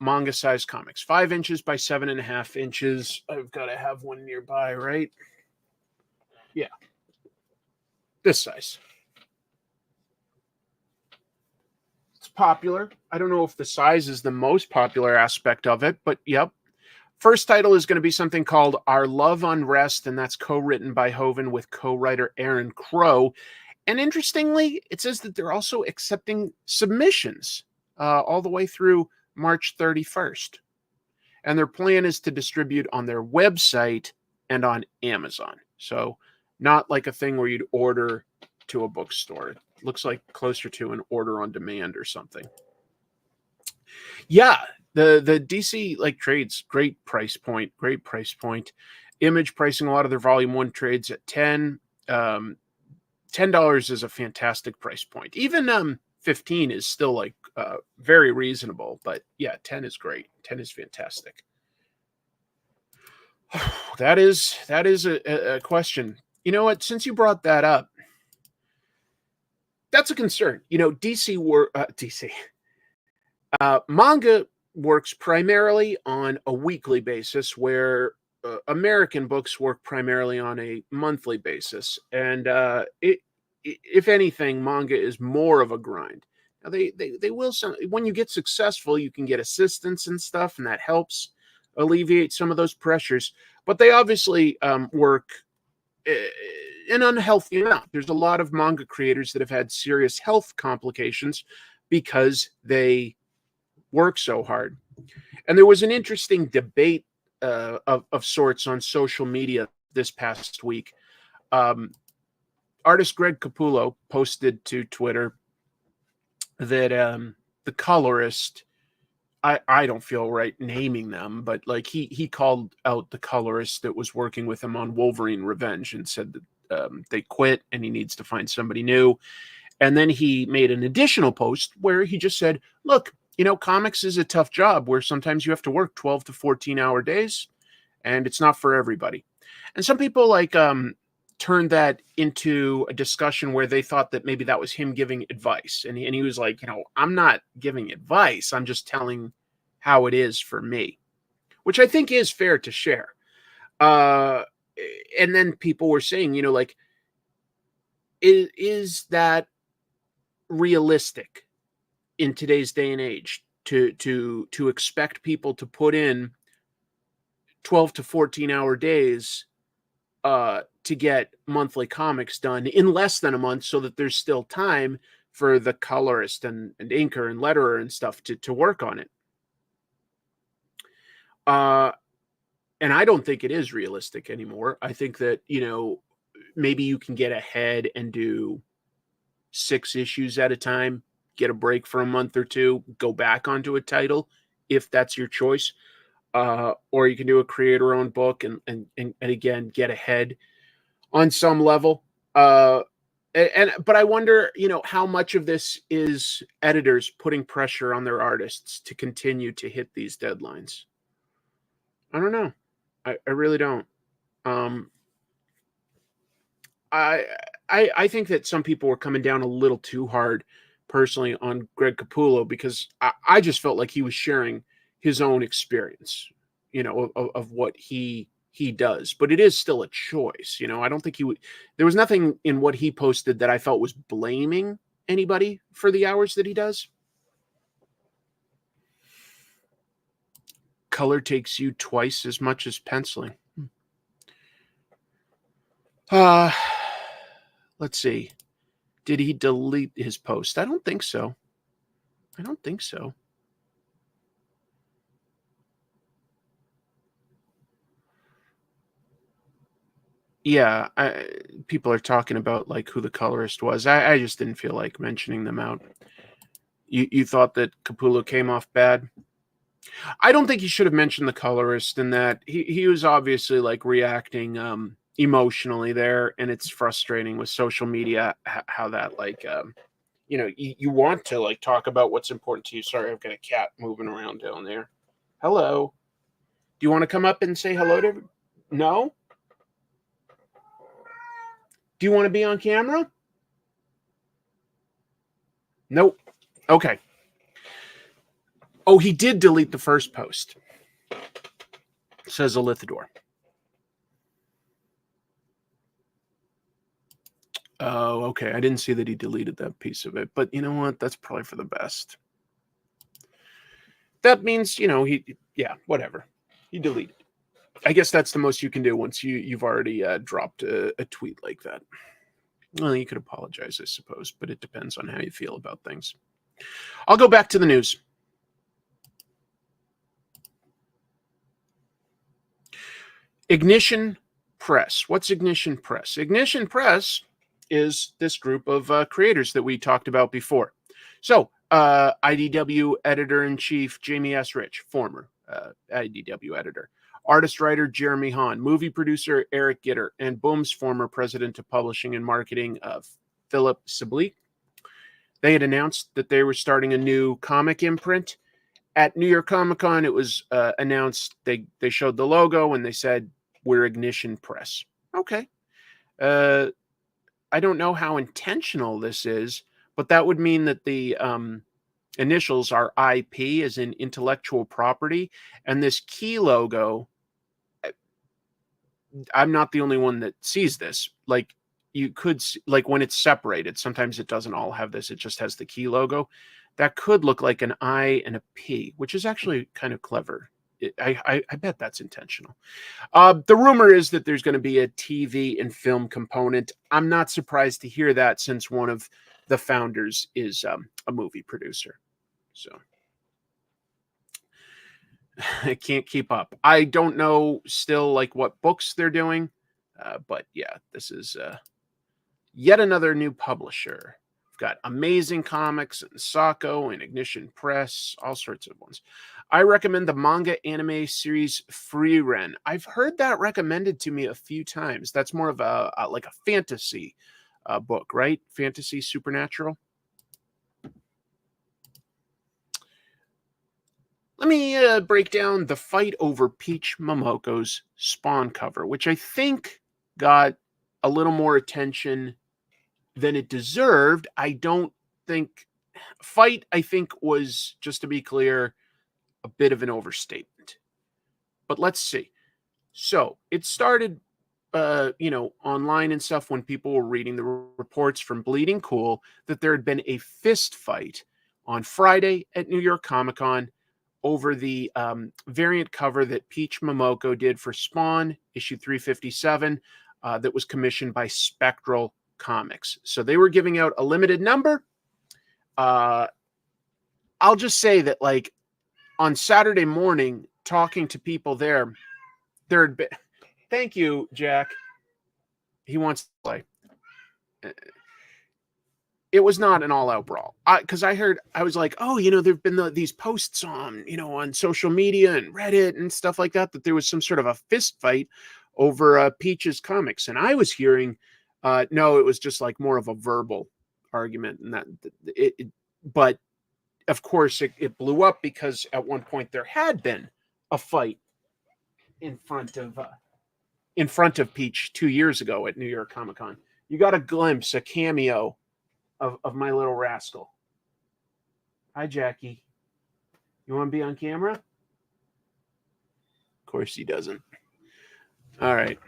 S1: manga size comics, 5 inches by 7.5 inches. I've got to have one nearby, right? Yeah. This size. It's popular. I don't know if the size is the most popular aspect of it, but yep. First title is going to be something called Our Love Unrest, and that's co-written by Hoven with co-writer Aaron Crow. And interestingly, it says that they're also accepting submissions all the way through March 31st. and their plan is to distribute on their website and on Amazon. So not like a thing where you'd order to a bookstore. It looks like closer to an order on demand or something. Yeah, the DC like trades, great price point. Image pricing a lot of their volume 1 trades at 10. $10 is a fantastic price point. Even 15 is still like very reasonable, but yeah, 10 is great. 10 is fantastic. That is a question. You know what? Since you brought that up, that's a concern. You know, manga works primarily on a weekly basis, where American books work primarily on a monthly basis. And if anything, manga is more of a grind. Now they will when you get successful, you can get assistance and stuff, and that helps alleviate some of those pressures. But they obviously work an unhealthy amount. There's a lot of manga creators that have had serious health complications because they work so hard. And there was an interesting debate of sorts on social media this past week. Artist Greg Capullo posted to Twitter that the colorist, I don't feel right naming them, but like he called out the colorist that was working with him on Wolverine Revenge and said that they quit and he needs to find somebody new. And then he made an additional post where he just said, look, you know, comics is a tough job where sometimes you have to work 12 to 14-hour days, and it's not for everybody. And some people like turned that into a discussion where they thought that maybe that was him giving advice. And he was like, you know, I'm not giving advice. I'm just telling how it is for me, which I think is fair to share. And then people were saying, you know, like, is that realistic in today's day and age to expect people to put in 12 to 14-hour days to get monthly comics done in less than a month, so that there's still time for the colorist and inker and letterer and stuff to work on it. And I don't think it is realistic anymore. I think that, you know, maybe you can get ahead and do 6 issues at a time, get a break for a month or two, go back onto a title if that's your choice. Or you can do a creator-owned book and again get ahead on some level. But I wonder, you know, how much of this is editors putting pressure on their artists to continue to hit these deadlines. I don't know. I really don't. I think that some people were coming down a little too hard personally on Greg Capullo, because I just felt like he was sharing his own experience, you know, of what he does. But it is still a choice, you know. I don't think there was nothing in what he posted that I felt was blaming anybody for the hours that he does. Color takes you twice as much as penciling. Let's see. Did he delete his post? I don't think so. Yeah, people are talking about like who the colorist was. I just didn't feel like mentioning them out. You thought that Capullo came off bad? I don't think he should have mentioned the colorist, in that he was obviously like reacting emotionally there, and it's frustrating with social media how that like you know, you want to like talk about what's important to you. Sorry, I've got a cat moving around down there. Hello. Do you want to come up and say hello to everyone? No? Do you want to be on camera? Nope. Okay. Oh, he did delete the first post, says Elithador. Oh, okay. I didn't see that he deleted that piece of it, but you know what? That's probably for the best. That means, you know, yeah, whatever. He deleted. I guess that's the most you can do once you've already dropped a tweet like that. Well, you could apologize, I suppose, but it depends on how you feel about things. I'll go back to the news. Ignition Press. What's Ignition Press? Ignition Press is this group of creators that we talked about before. So, IDW editor-in-chief Jamie S. Rich, former IDW editor. Artist-writer Jeremy Hahn. Movie producer Eric Gitter. And Boom's former president of publishing and marketing Philip Sibley. They had announced that they were starting a new comic imprint. At New York Comic Con, it was announced, they showed the logo and they said, we're Ignition Press. Okay. I don't know how intentional this is, but that would mean that the initials are IP, as in intellectual property. And this key logo, I'm not the only one that sees this. Like, you could, like when it's separated, sometimes it doesn't all have this. It just has the key logo. That could look like an I and a P, which is actually kind of clever. I bet that's intentional. The rumor is that there's going to be a TV and film component. I'm not surprised to hear that, since one of the founders is a movie producer. So I can't keep up. I don't know still like what books they're doing, but yeah, this is yet another new publisher. We've got Amazing Comics and Sako and Ignition Press, all sorts of ones. I recommend the manga anime series Free Ren. I've heard that recommended to me a few times. That's more of a like a fantasy book, right? Fantasy supernatural. Let me break down the fight over Peach Momoko's Spawn cover, which I think got a little more attention than it deserved. I don't think fight, I think, was, just to be clear, a bit of an overstatement. But let's see. So it started, online and stuff when people were reading the reports from Bleeding Cool that there had been a fist fight on Friday at New York Comic Con over the variant cover that Peach Momoko did for Spawn, issue 357, that was commissioned by Spectral Comics. So they were giving out a limited number. I'll just say that, like, on Saturday morning, talking to people there had been... Thank you, Jack. He wants to play. It was not an all-out brawl. Because I was like, oh, there've been these posts on, on social media and Reddit and stuff like that, that there was some sort of a fist fight over Peach's comics. And I was hearing, no, it was just like more of a verbal argument. And but of course it blew up because at one point there had been a fight in front of Peach 2 years ago at New York Comic Con. You got a glimpse, a cameo of my little rascal. Hi, Jackie. You want to be on camera? Of course he doesn't. All right.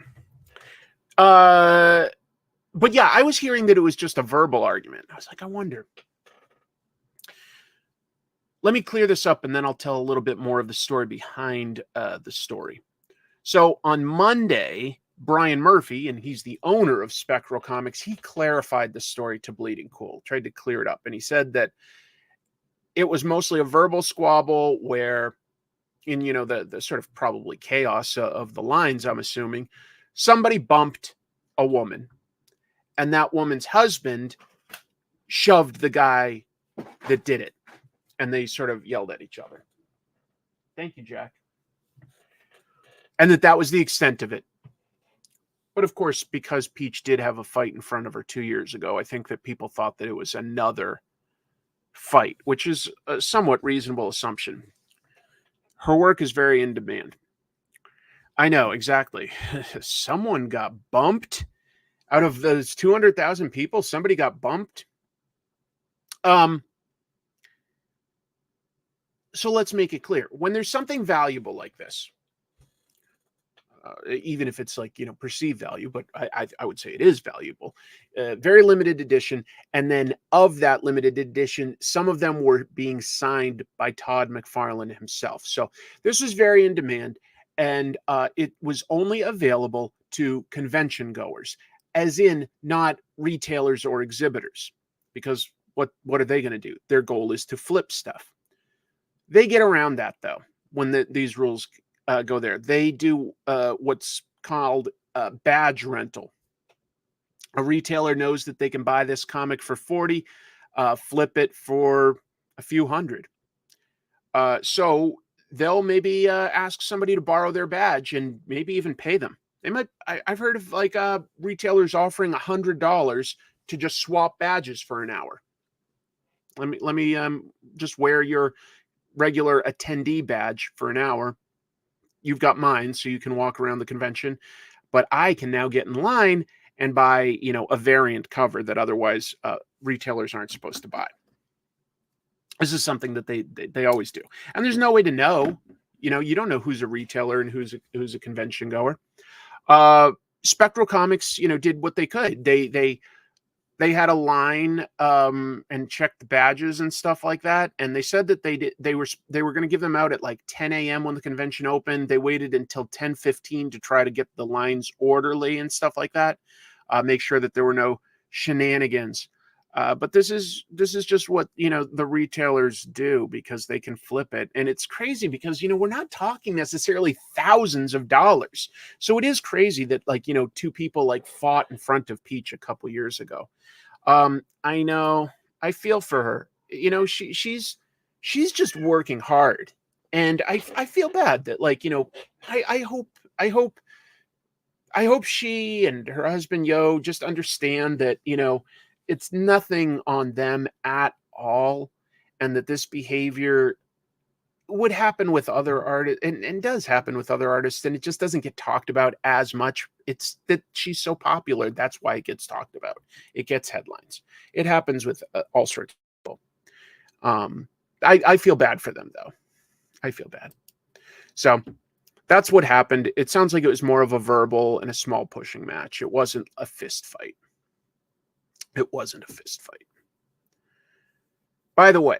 S1: But yeah, I was hearing that it was just a verbal argument. I was like, I wonder. Let me clear this up, and then I'll tell a little bit more of the story behind the story. So on Monday, Brian Murphy, and he's the owner of Spectral Comics, he clarified the story to Bleeding Cool, tried to clear it up. And he said that it was mostly a verbal squabble where, in, the sort of probably chaos of the lines, I'm assuming, somebody bumped a woman, and that woman's husband shoved the guy that did it. And they sort of yelled at each other. Thank you, Jack. And that was the extent of it. But of course, because Peach did have a fight in front of her 2 years ago, I think that people thought that it was another fight, which is a somewhat reasonable assumption. Her work is very in demand. I know, exactly. Someone got bumped. Out of those 200,000 people, somebody got bumped. So let's make it clear. When there's something valuable like this, even if it's like, perceived value, but I would say it is valuable, very limited edition. And then of that limited edition, some of them were being signed by Todd McFarlane himself. So this was very in demand, and it was only available to convention goers, as in not retailers or exhibitors, because what are they going to do? Their goal is to flip stuff. They get around that, though, when these rules go there. They do what's called badge rental. A retailer knows that they can buy this comic for 40, flip it for a few hundred. So they'll maybe ask somebody to borrow their badge and maybe even pay them. They might. I've heard of like retailers offering $100 to just swap badges for an hour. Let me just wear your regular attendee badge for an hour. You've got mine, so you can walk around the convention, but I can now get in line and buy, a variant cover that otherwise retailers aren't supposed to buy. This is something that they always do, and there's no way to know. You don't know who's a retailer and who's a convention goer. Spectral Comics, did what they could. They had a line and checked the badges and stuff like that, and they said that they were going to give them out at like 10 a.m. when the convention opened. They waited until 10:15 to try to get the lines orderly and stuff like that. Make sure that there were no shenanigans. But this is just what the retailers do because they can flip it, and it's crazy because we're not talking necessarily thousands of dollars. So it is crazy that two people fought in front of Peach a couple years ago. I know, I feel for her. She's just working hard, and I feel bad that I hope she and her husband Yo just understand that it's nothing on them at all, and that this behavior would happen with other artists and does happen with other artists, and it just doesn't get talked about as much. It's that she's so popular. That's why it gets talked about. It gets headlines. It happens with all sorts of people. I feel bad for them, though. I feel bad. So that's what happened. It sounds like it was more of a verbal and a small pushing match. It wasn't a fist fight. It wasn't a fist fight. By the way,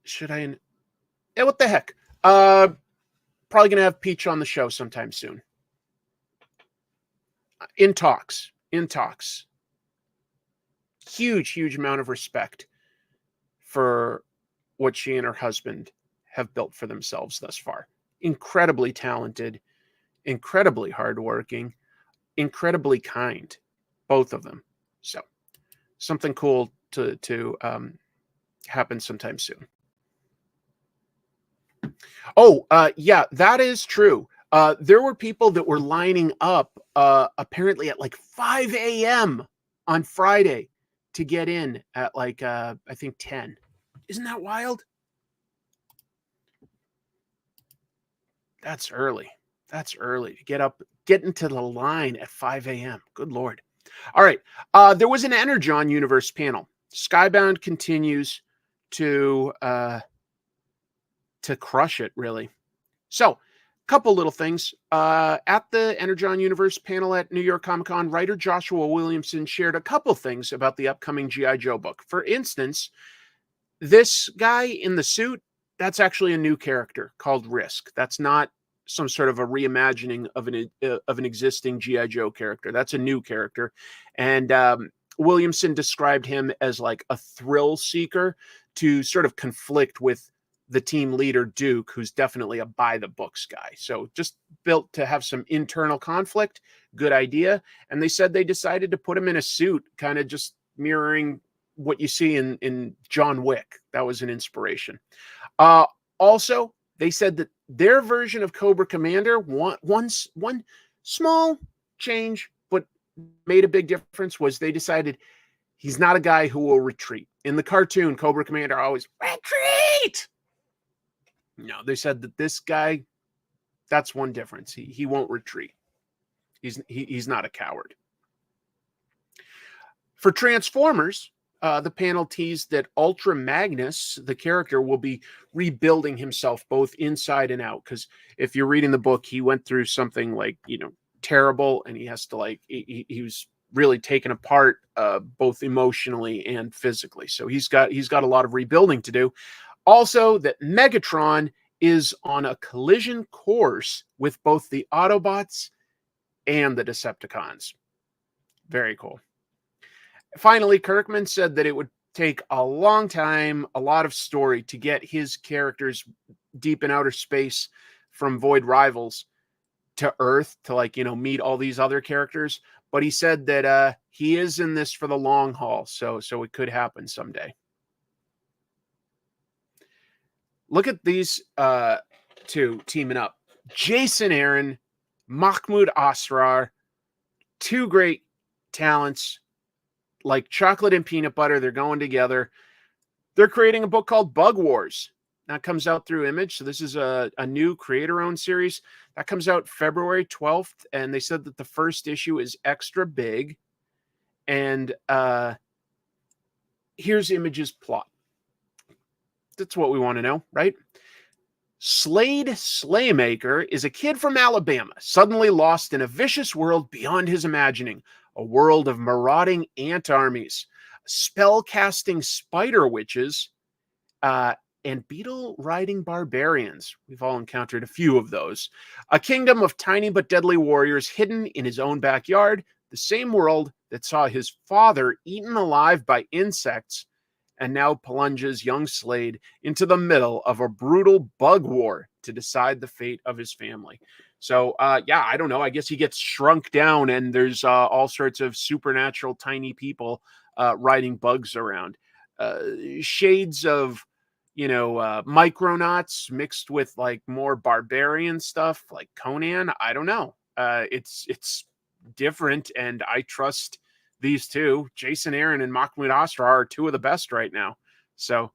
S1: should I? Yeah, what the heck? Probably going to have Peach on the show sometime soon. In talks. Huge amount of respect for what she and her husband have built for themselves thus far. Incredibly talented, incredibly hardworking, incredibly kind, both of them. So something cool to happen sometime soon. Oh, yeah, that is true. There were people that were lining up apparently at 5 a.m. on Friday to get in at I think 10. Isn't that wild? That's early. That's early to get into the line at 5 a.m. Good Lord. All right. There was an Energon universe panel. Skybound continues to crush it, really. So, couple little things. At the Energon universe panel at New York Comic Con, writer Joshua Williamson shared a couple things about the upcoming G.I. Joe book. For instance, this guy in the suit, that's actually a new character called Risk. That's not some sort of a reimagining of an existing G.I. Joe character. That's a new character. And Williamson described him as a thrill seeker to sort of conflict with the team leader, Duke, who's definitely a by-the-books guy. So just built to have some internal conflict. Good idea. And they said they decided to put him in a suit, kind of just mirroring what you see in John Wick. That was an inspiration. Also, they said that their version of Cobra Commander, one small change, but made a big difference, was they decided he's not a guy who will retreat. In the cartoon, Cobra Commander always, retreat! No, they said that this guy, that's one difference. He won't retreat. He's not a coward. For Transformers, the panel teased that Ultra Magnus, the character, will be rebuilding himself both inside and out. Because if you're reading the book, he went through something terrible, and he has to he was really taken apart both emotionally and physically. So he's got a lot of rebuilding to do. Also, that Megatron is on a collision course with both the Autobots and the Decepticons. Very cool. Finally, Kirkman said that it would take a long time, a lot of story to get his characters deep in outer space from Void Rivals to Earth to, like, you know, meet all these other characters. But he said that he is in this for the long haul, so it could happen someday. Look at these two teaming up. Jason Aaron, Mahmoud Asrar, two great talents, like chocolate and peanut butter. They're going together. They're creating a book called Bug Wars. That comes out through Image. So this is a new creator-owned series. That comes out February 12th. And they said that the first issue is extra big. And here's Image's plot. That's what we want to know, right? Slade Slaymaker is a kid from Alabama, suddenly lost in a vicious world beyond his imagining, a world of marauding ant armies, spell-casting spider witches, and beetle-riding barbarians. We've all encountered a few of those. A kingdom of tiny but deadly warriors hidden in his own backyard, the same world that saw his father eaten alive by insects, and now plunges young Slade into the middle of a brutal bug war to decide the fate of his family. So, yeah, I don't know. I guess he gets shrunk down, and there's all sorts of supernatural tiny people riding bugs around. Shades of, you know, Micronauts mixed with, like, more barbarian stuff, like Conan. I don't know. It's different, and I trust these two. Jason Aaron and Mahmoud Asrar are two of the best right now. So,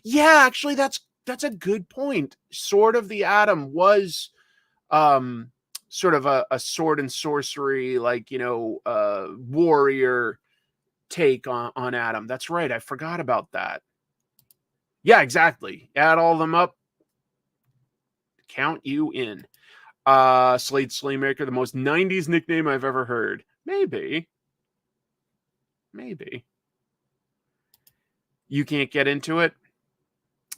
S1: yeah, actually, that's a good point. Sword of the Atom was sort of a sword and sorcery, like, you know, warrior take on Atom. That's right. I forgot about that. Yeah, exactly. Add all of them up. Count you in. Slade Slaymaker, the most 90s nickname I've ever heard. Maybe. You can't get into it.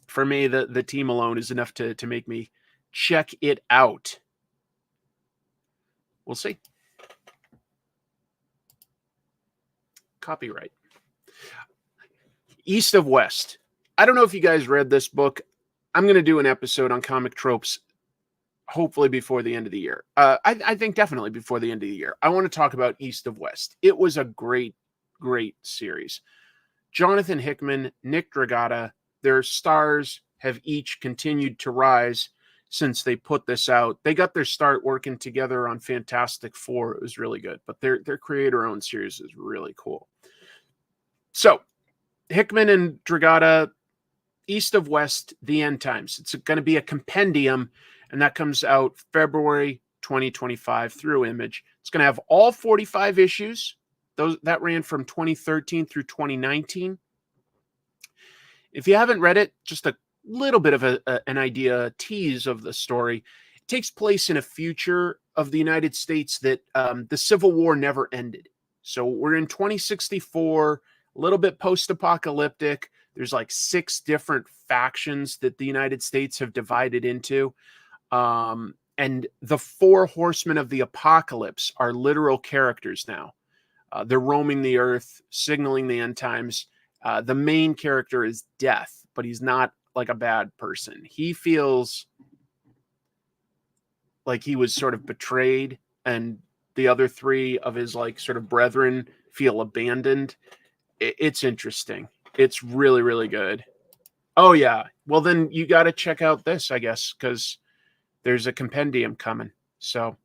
S1: For me, the team alone is enough to make me check it out. We'll see. Copyright. East of West. I don't know if you guys read this book. I'm going to do an episode on comic tropes, hopefully before the end of the year. I think definitely before the end of the year. I want to talk about East of West. It was a great series. Jonathan Hickman, Nick Dragotta, their stars have each continued to rise since they put this out. They got their start working together on Fantastic Four. It was really good, but their creator-owned series is really cool. So, Hickman and Dragotta, East of West, The End Times. It's going to be a compendium, and that comes out February 2025 through Image. It's going to have all 45 issues. That ran from 2013 through 2019. If you haven't read it, just a little bit of an idea, a tease of the story. It takes place in a future of the United States that the Civil War never ended. So we're in 2064, a little bit post-apocalyptic. There's like 6 different factions that the United States have divided into. And the 4 horsemen of the apocalypse are literal characters now. They're roaming the earth, signaling the end times. The main character is Death, but he's not like a bad person. He feels like he was sort of betrayed, and the other 3 of his, like, sort of brethren feel abandoned. It's interesting. It's really, really good. Oh, yeah. Well, then you got to check out this, I guess, because there's a compendium coming. So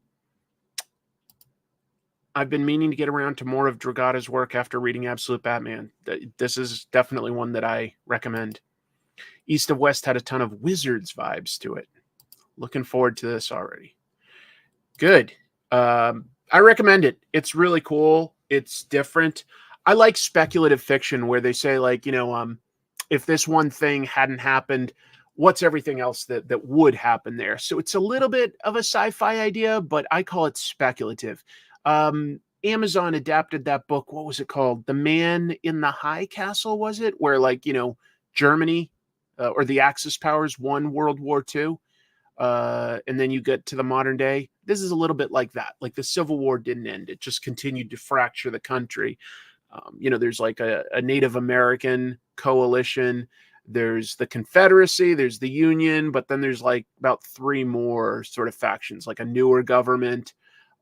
S1: I've been meaning to get around to more of Dragotta's work after reading Absolute Batman. This is definitely one that I recommend. East of West had a ton of Wizards vibes to it. Looking forward to this already. Good. I recommend it. It's really cool. It's different. I like speculative fiction where they say, like, you know, if this one thing hadn't happened, what's everything else that would happen there? So it's a little bit of a sci-fi idea, but I call it speculative. Amazon adapted that book. What was it called? The Man in the High Castle, was it? Where, like, you know, Germany or the Axis powers won World War II. And then you get to the modern day. This is a little bit like that. Like, the Civil War didn't end. It just continued to fracture the country. You know, there's like a Native American coalition. There's the Confederacy, there's the Union, but then there's like about 3 more sort of factions, like a newer government,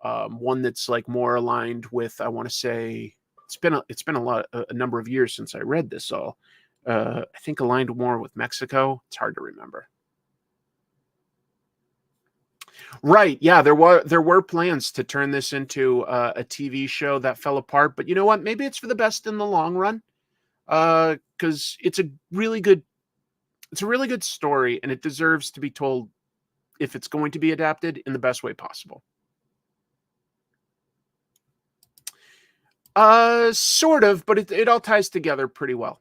S1: one that's like more aligned with, I want to say, it's been a number of years since I read this all. I think aligned more with Mexico. It's hard to remember. Right. Yeah, there were plans to turn this into a TV show that fell apart, but you know what? Maybe it's for the best in the long run. Because it's a really good story, and it deserves to be told, if it's going to be adapted, in the best way possible. Sort of, but it all ties together pretty well.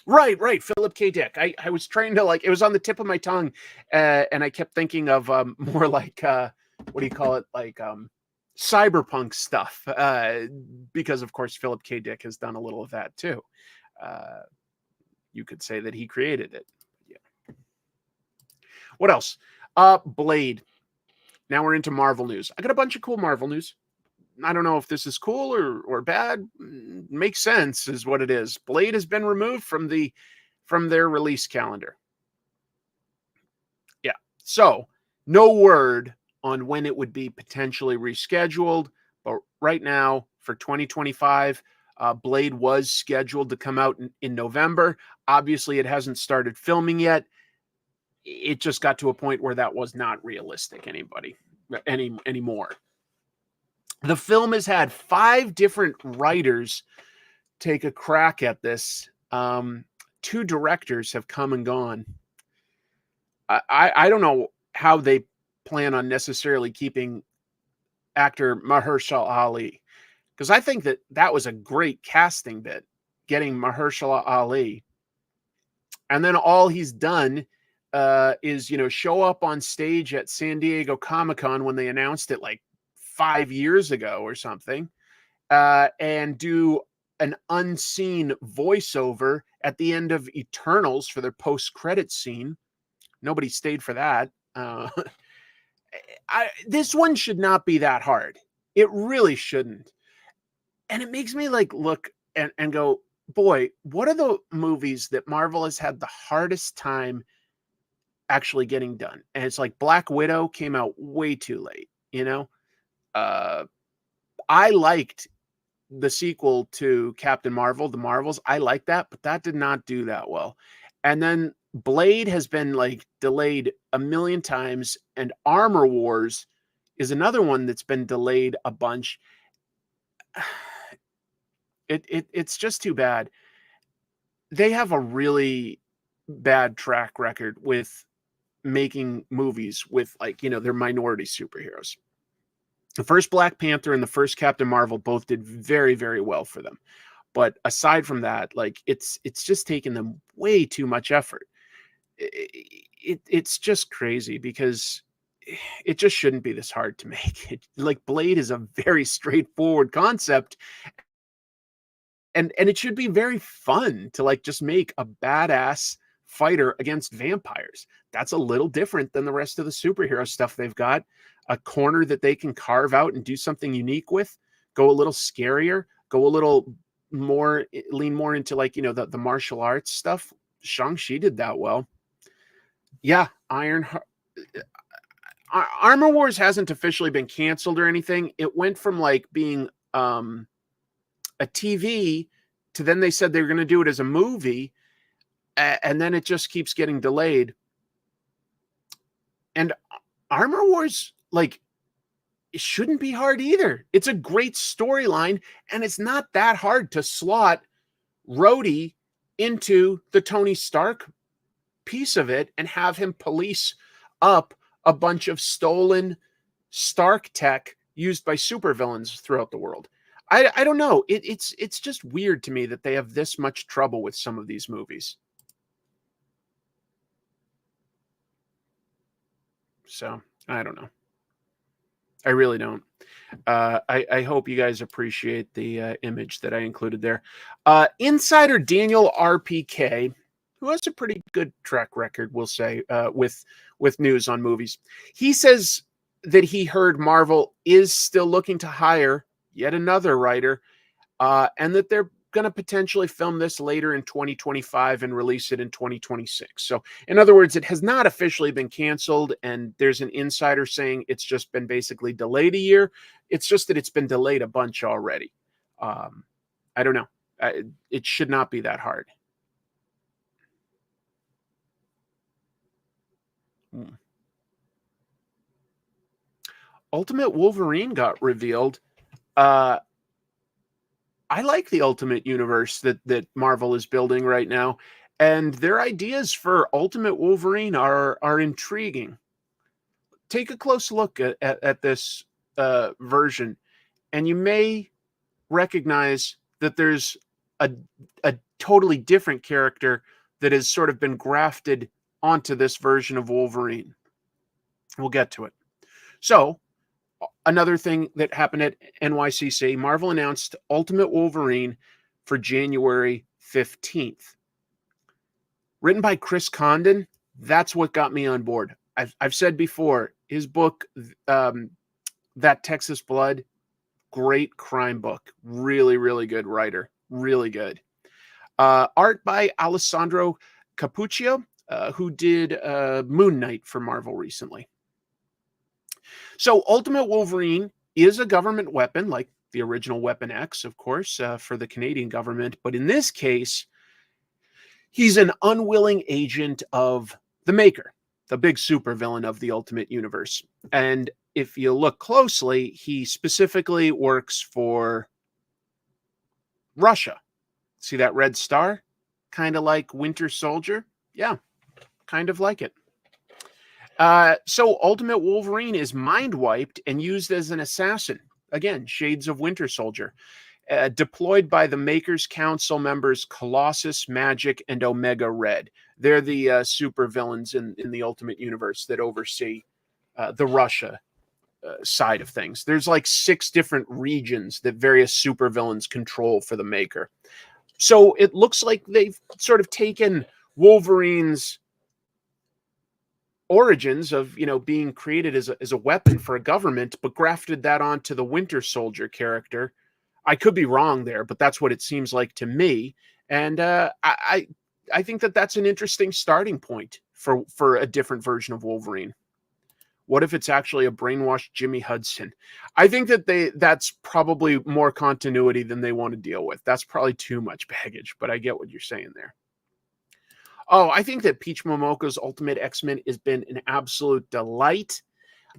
S1: Right. Philip K. Dick. I was trying to, like, it was on the tip of my tongue, and I kept thinking of more like what do you call it? Like cyberpunk stuff, because of course Philip K. Dick has done a little of that too. You could say that he created it. Yeah. What else? Blade. Now we're into Marvel news. I got a bunch of cool Marvel news. I don't know if this is cool or bad. Makes sense is what it is. Blade has been removed from their release calendar. Yeah. So no word on when it would be potentially rescheduled, but right now for 2025, Blade was scheduled to come out in November. Obviously, it hasn't started filming yet. It just got to a point where that was not realistic anymore. The film has had 5 different writers take a crack at this. 2 directors have come and gone. I don't know how they plan on necessarily keeping actor Mahershala Ali, because I think that was a great casting bit, getting Mahershala Ali, and then all he's done is show up on stage at San Diego Comic-Con when they announced it like 5 years ago or something, and do an unseen voiceover at the end of Eternals for their post-credit scene. Nobody stayed for that. This one should not be that hard. It really shouldn't. And it makes me like look and go, boy, what are the movies that Marvel has had the hardest time actually getting done? And it's like Black Widow came out way too late, I liked the sequel to Captain Marvel, The Marvels. I liked that, but that did not do that well. And then Blade has been like delayed a million times, and Armor Wars is another one that's been delayed a bunch. It's just too bad. They have a really bad track record with making movies with their minority superheroes. The first Black Panther and the first Captain Marvel both did very, very well for them. But aside from that, it's just taken them way too much effort. It's just crazy because it just shouldn't be this hard to make. Blade is a very straightforward concept, and it should be very fun to just make a badass fighter against vampires. That's a little different than the rest of the superhero stuff they've got. A corner that they can carve out and do something unique with, go a little scarier, go a little more, lean more into the martial arts stuff. Shang-Chi did that well. Yeah, Armor Wars hasn't officially been canceled or anything. It went from being a TV to then they said they were going to do it as a movie, and then it just keeps getting delayed. And Armor Wars, it shouldn't be hard either. It's a great storyline, and it's not that hard to slot Rhodey into the Tony Stark piece of it and have him police up a bunch of stolen Stark tech used by supervillains throughout the world. I don't know. It's just weird to me that they have this much trouble with some of these movies. So I don't know. I really don't. I hope you guys appreciate the image that I included there. Insider Daniel RPK, who has a pretty good track record, we'll say, with news on movies. He says that he heard Marvel is still looking to hire yet another writer, and that they're going to potentially film this later in 2025 and release it in 2026. So in other words, it has not officially been canceled, and there's an insider saying it's just been basically delayed a year. It's just that it's been delayed a bunch already. I don't know. It should not be that hard. Ultimate Wolverine got revealed. I like the Ultimate Universe that Marvel is building right now, and their ideas for Ultimate Wolverine are intriguing. Take a close look at this version, and you may recognize that there's a totally different character that has sort of been grafted onto this version of Wolverine. We'll get to it. So, another thing that happened at NYCC, Marvel announced Ultimate Wolverine for January 15th. Written by Chris Condon, that's what got me on board. I've said before, his book, That Texas Blood, great crime book. Really, really good writer. Really good. Art by Alessandro Capuccio, who did Moon Knight for Marvel recently. So Ultimate Wolverine is a government weapon, like the original Weapon X, of course, for the Canadian government. But in this case, he's an unwilling agent of the Maker, the big supervillain of the Ultimate Universe. And if you look closely, he specifically works for Russia. See that red star? Kind of like Winter Soldier? Yeah, kind of like it. So Ultimate Wolverine is mind-wiped and used as an assassin. Again, shades of Winter Soldier. Deployed by the Maker's Council members Colossus, Magic, and Omega Red. They're the supervillains in the Ultimate Universe that oversee the Russia side of things. There's like 6 different regions that various supervillains control for the Maker. So it looks like they've sort of taken Wolverine's origins of, being created as a weapon for a government, but grafted that onto the Winter Soldier character. I could be wrong there, but that's what it seems like to me. And I think that that's an interesting starting point for a different version of Wolverine. What if it's actually a brainwashed Jimmy Hudson? I think that that's probably more continuity than they want to deal with. That's probably too much baggage, but I get what you're saying there. Oh, I think that Peach Momoko's Ultimate X-Men has been an absolute delight.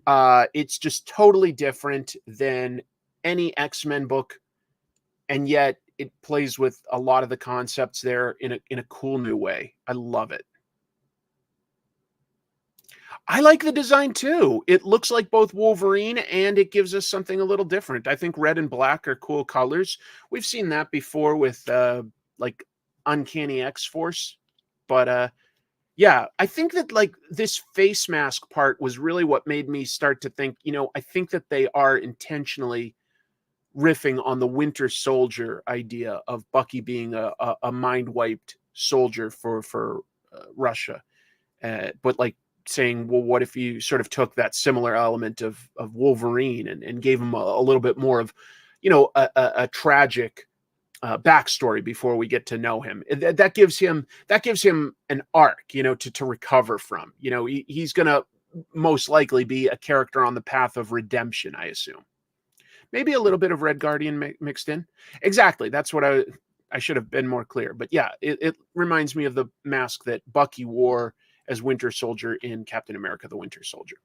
S1: It's just totally different than any X-Men book, and yet it plays with a lot of the concepts there in a cool new way. I love it. I like the design too. It looks like both Wolverine, and it gives us something a little different. I think red and black are cool colors. We've seen that before with like Uncanny X-Force. But yeah, I think that like this face mask part was really what made me start to think, I think that they are intentionally riffing on the Winter Soldier idea of Bucky being a mind-wiped soldier for Russia. But like saying, well, what if you sort of took that similar element of Wolverine and gave him a little bit more of, a tragic backstory before we get to know him. That gives him an arc, to recover from. He's going to most likely be a character on the path of redemption, I assume. Maybe a little bit of Red Guardian mixed in. Exactly. That's what I should have been more clear. But yeah, it reminds me of the mask that Bucky wore as Winter Soldier in Captain America: The Winter Soldier.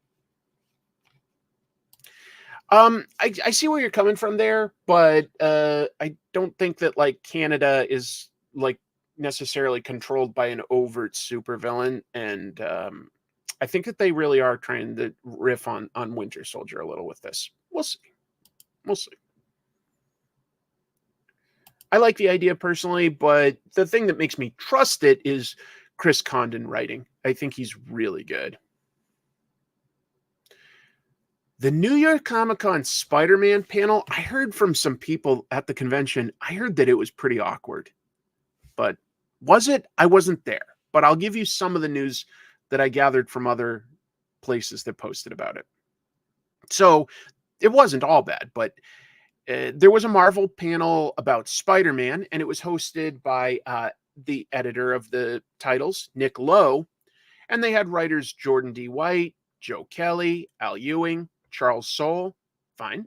S1: I see where you're coming from there, but I don't think that like Canada is like necessarily controlled by an overt supervillain, and I think that they really are trying to riff on Winter Soldier a little with this. We'll see. We'll see. I like the idea personally, but the thing that makes me trust it is Chris Condon writing. I think he's really good. The New York Comic Con Spider-Man panel, I heard from some people at the convention, I heard that it was pretty awkward. But was it? I wasn't there. But I'll give you some of the news that I gathered from other places that posted about it. So it wasn't all bad, but there was a Marvel panel about Spider-Man, and it was hosted by the editor of the titles, Nick Lowe, and they had writers Jordan D. White, Joe Kelly, Al Ewing, Charles Soule. Fine.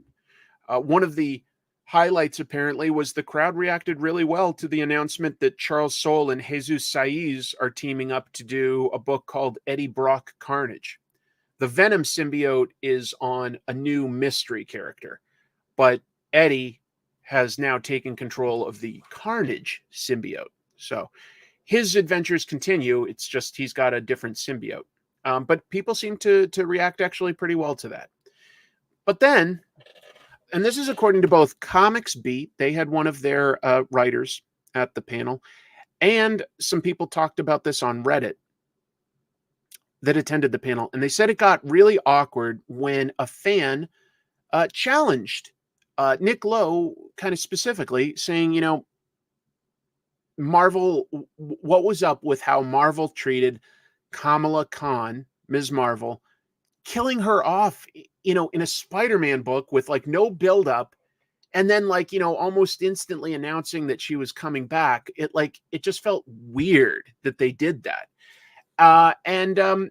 S1: One of the highlights, apparently, was the crowd reacted really well to the announcement that Charles Soule and Jesus Saiz are teaming up to do a book called Eddie Brock Carnage. The Venom symbiote is on a new mystery character, but Eddie has now taken control of the Carnage symbiote. So his adventures continue. It's just he's got a different symbiote. But people seem to react actually pretty well to that. But then, and this is according to both Comics Beat, they had one of their writers at the panel, and some people talked about this on Reddit that attended the panel, and they said it got really awkward when a fan challenged Nick Lowe kind of specifically, saying, you know, Marvel, what was up with how Marvel treated Kamala Khan, Ms. Marvel, killing her off, you know, in a Spider-Man book with like no build-up, and then like, you know, almost instantly announcing that she was coming back. It just felt weird that they did that. And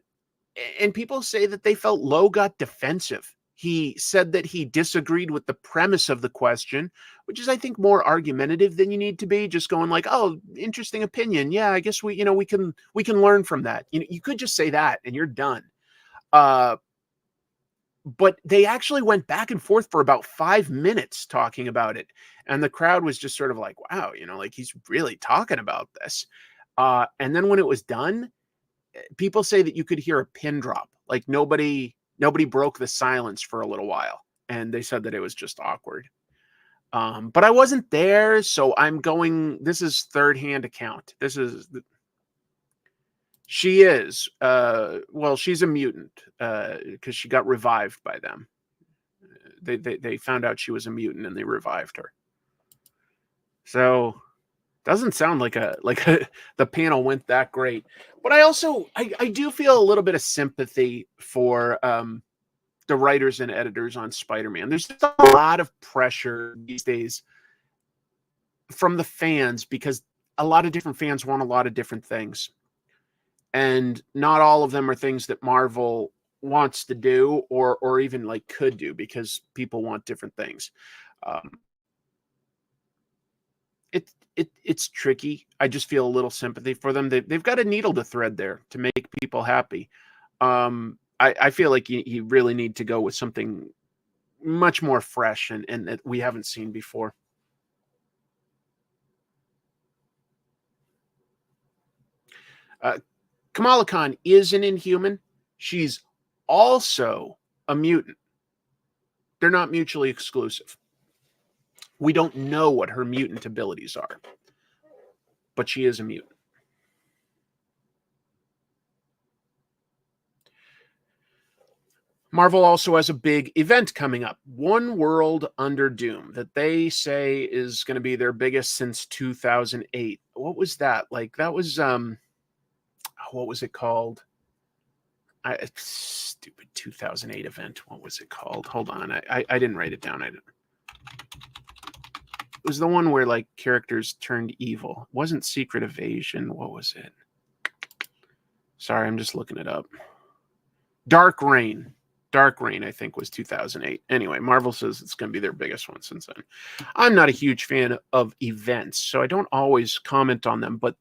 S1: people say that they felt Lowe got defensive. He said that he disagreed with the premise of the question, which is, I think, more argumentative than you need to be. Just going like, "Oh, interesting opinion. Yeah, I guess we can learn from that." You know, you could just say that and you're done. But they actually went back and forth for about 5 minutes talking about it, and the crowd was just sort of like, "Wow, you know, like he's really talking about this." And then when it was done, people say that you could hear a pin drop. Like nobody broke the silence for a little while, and they said that it was just awkward. But I wasn't there, so I'm going. This is third-hand account. She is. Well, she's a mutant because she got revived by them. They found out she was a mutant and they revived her. So doesn't sound like the panel went that great. But I do feel a little bit of sympathy for the writers and editors on Spider-Man. There's just a lot of pressure these days from the fans because a lot of different fans want a lot of different things. And not all of them are things that Marvel wants to do or even like could do because people want different things. It's tricky. I just feel a little sympathy for them. They've got a needle to thread there to make people happy. I feel like you really need to go with something much more fresh and that we haven't seen before. Kamala Khan is an Inhuman. She's also a mutant. They're not mutually exclusive. We don't know what her mutant abilities are, but she is a mutant. Marvel also has a big event coming up, One World Under Doom, that they say is going to be their biggest since 2008. What was that? Like that was what was it called? Stupid 2008 event. What was it called? Hold on. I didn't write it down. It was the one where like characters turned evil. It wasn't Secret Invasion. What was it? Sorry, I'm just looking it up. Dark Reign, I think, was 2008. Anyway, Marvel says it's going to be their biggest one since then. I'm not a huge fan of events, so I don't always comment on them, but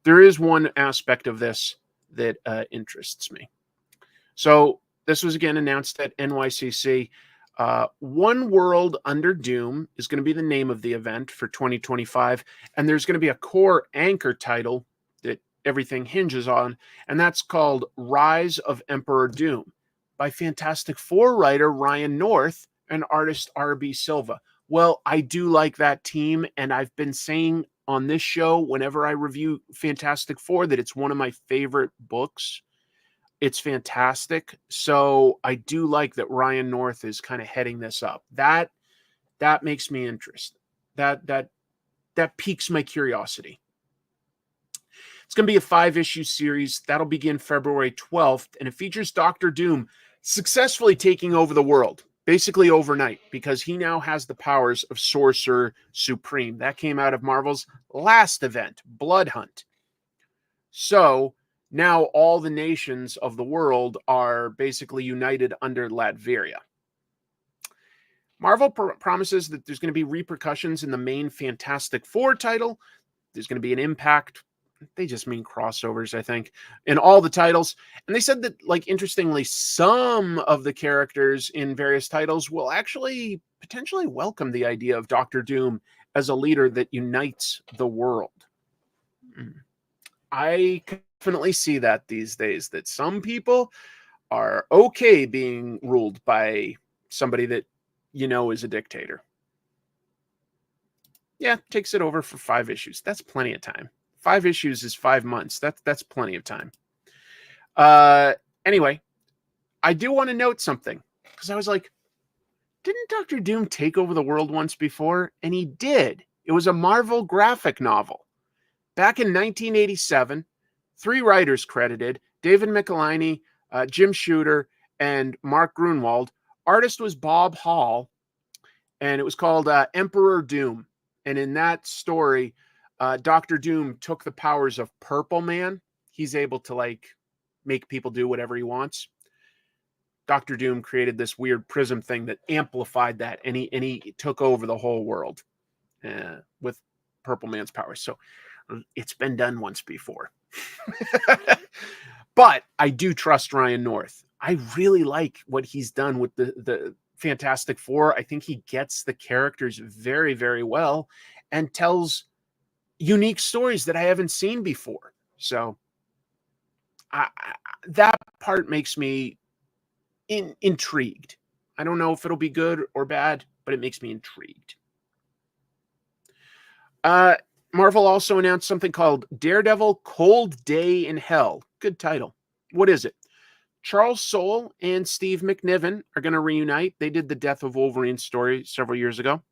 S1: there is one aspect of this that interests me. So this was again announced at NYCC. One World Under Doom is going to be the name of the event for 2025, and there's going to be a core anchor title that everything hinges on, and that's called Rise of Emperor Doom by Fantastic Four writer Ryan North and artist R.B. Silva. Well, I do like that team, and I've been saying on this show whenever I review Fantastic Four that it's one of my favorite books. It's fantastic. So I do like that Ryan North is kind of heading this up. That makes me interested. That piques my curiosity. It's going to be a 5-issue series. That'll begin February 12th, and it features Doctor Doom successfully taking over the world. basically overnight, because he now has the powers of Sorcerer Supreme. That came out of Marvel's last event, Blood Hunt. So now all the nations of the world are basically united under Latveria. Marvel promises that there's going to be repercussions in the main Fantastic Four title. There's going to be an impact. They just mean crossovers, I think, in all the titles. And they said that, like, interestingly, some of the characters in various titles will actually potentially welcome the idea of Doctor Doom as a leader that unites the world. I definitely see that these days, that some people are okay being ruled by somebody that you know is a dictator. Yeah, takes it over for 5 issues. That's plenty of time. 5 issues is 5 months. That's plenty of time. Anyway, I do want to note something, because I was like, didn't Dr. Doom take over the world once before? And he did. It was a Marvel graphic novel. Back in 1987, 3 writers credited, David Michelinie, Jim Shooter, and Mark Grunwald. Artist was Bob Hall, and it was called Emperor Doom. And in that story, Dr. Doom took the powers of Purple Man. He's able to, like, make people do whatever he wants. Dr. Doom created this weird prism thing that amplified that, and he took over the whole world with Purple Man's powers. So it's been done once before. But I do trust Ryan North. I really like what he's done with the Fantastic Four. I think he gets the characters very, very well and tells unique stories that I haven't seen before. So that part makes me intrigued. I don't know if it'll be good or bad, but it makes me intrigued. Marvel also announced something called Daredevil Cold Day in Hell. Good title. What is it? Charles Soule and Steve McNiven are going to reunite. They did the Death of Wolverine story several years ago.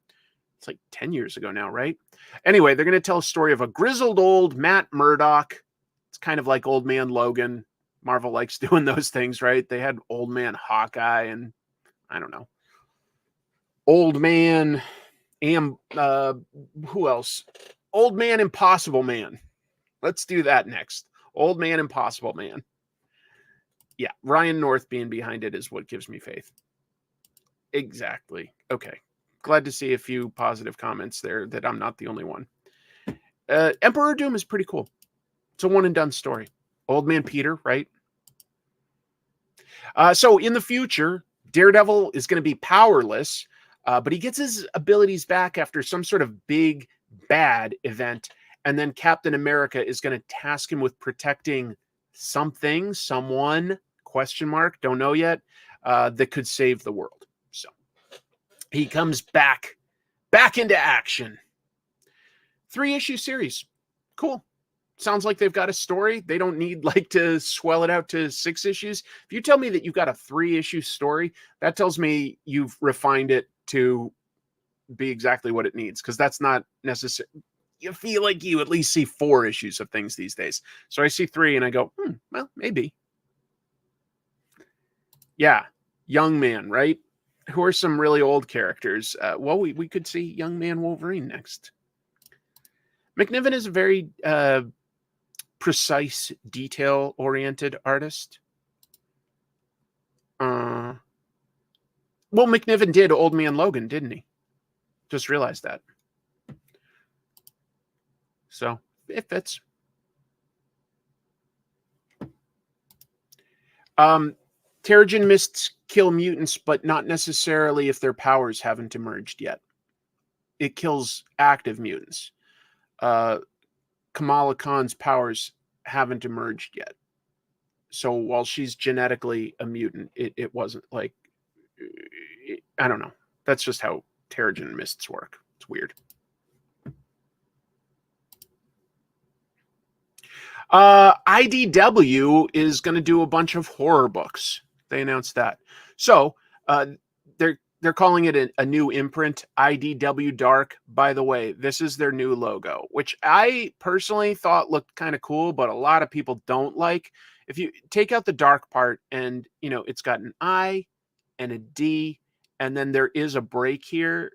S1: It's like 10 years ago now, right? Anyway, they're going to tell a story of a grizzled old Matt Murdock. It's kind of like Old Man Logan. Marvel likes doing those things, right? They had Old Man Hawkeye and, I don't know, Old Man who else? Old Man Impossible Man. Let's do that next. Old Man Impossible Man. Yeah, Ryan North being behind it is what gives me faith. Exactly. Okay. Glad to see a few positive comments there that I'm not the only one. Emperor Doom is pretty cool. It's a one and done story. Old Man Peter, right? So in the future, Daredevil is going to be powerless, but he gets his abilities back after some sort of big bad event. And then Captain America is going to task him with protecting something, someone, question mark, don't know yet, that could save the world. So he comes back into action. 3-issue series. Cool. Sounds like they've got a story. They don't need like to swell it out to 6 issues. If you tell me that you've got a 3-issue story, that tells me you've refined it to be exactly what it needs, because that's not necessary. You feel like you at least see 4 issues of things these days. So I see 3 and I go, well, maybe. Yeah. Young Man, right? Who are some really old characters? Well, we could see Young Man Wolverine next. McNiven is a very precise, detail-oriented artist. Well, McNiven did Old Man Logan, didn't he? Just realized that. So it fits. Terrigen mists kill mutants, but not necessarily if their powers haven't emerged yet. It kills active mutants. Kamala Khan's powers haven't emerged yet. So while she's genetically a mutant, it wasn't like, I don't know. That's just how Terrigen mists work. It's weird. IDW is going to do a bunch of horror books. They announced that. So they're calling it a new imprint, IDW Dark. By the way, this is their new logo, which I personally thought looked kind of cool, but a lot of people don't like. If you take out the dark part and, it's got an I and a D and then there is a break here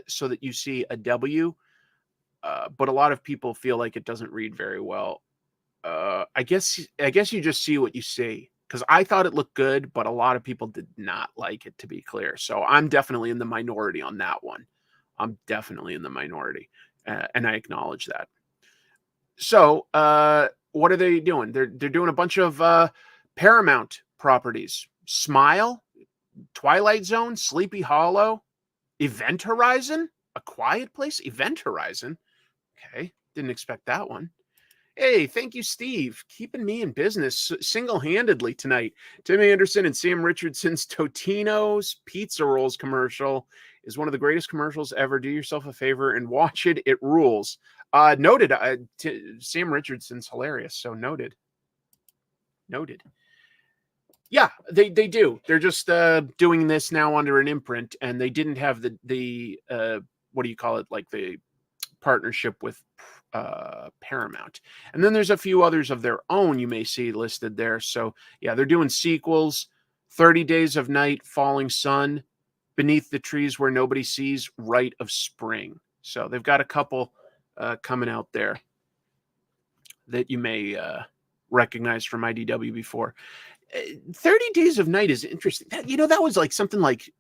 S1: so that you see a W. But a lot of people feel like it doesn't read very well. I guess you just see what you see, because I thought it looked good, but a lot of people did not like it, to be clear. So I'm definitely in the minority on that one. I'm definitely in the minority, and I acknowledge that. So what are they doing? They're doing a bunch of Paramount properties: Smile, Twilight Zone, Sleepy Hollow, Event Horizon, A Quiet Place, Event Horizon. Okay, didn't expect that one. Hey, thank you, Steve. Keeping me in business single-handedly tonight. Tim Anderson and Sam Richardson's Totino's Pizza Rolls commercial is one of the greatest commercials ever. Do yourself a favor and watch it. It rules. Noted. Sam Richardson's hilarious. So noted. Noted. Yeah, they do. They're just doing this now under an imprint, and they didn't have the what do you call it? Like the partnership with Paramount. And then there's a few others of their own you may see listed there. So yeah, they're doing sequels: 30 Days of Night, Falling Sun, Beneath the Trees Where Nobody Sees, Rite of Spring. So they've got a couple coming out there that you may recognize from IDW before. 30 Days of Night is interesting. That was like something like,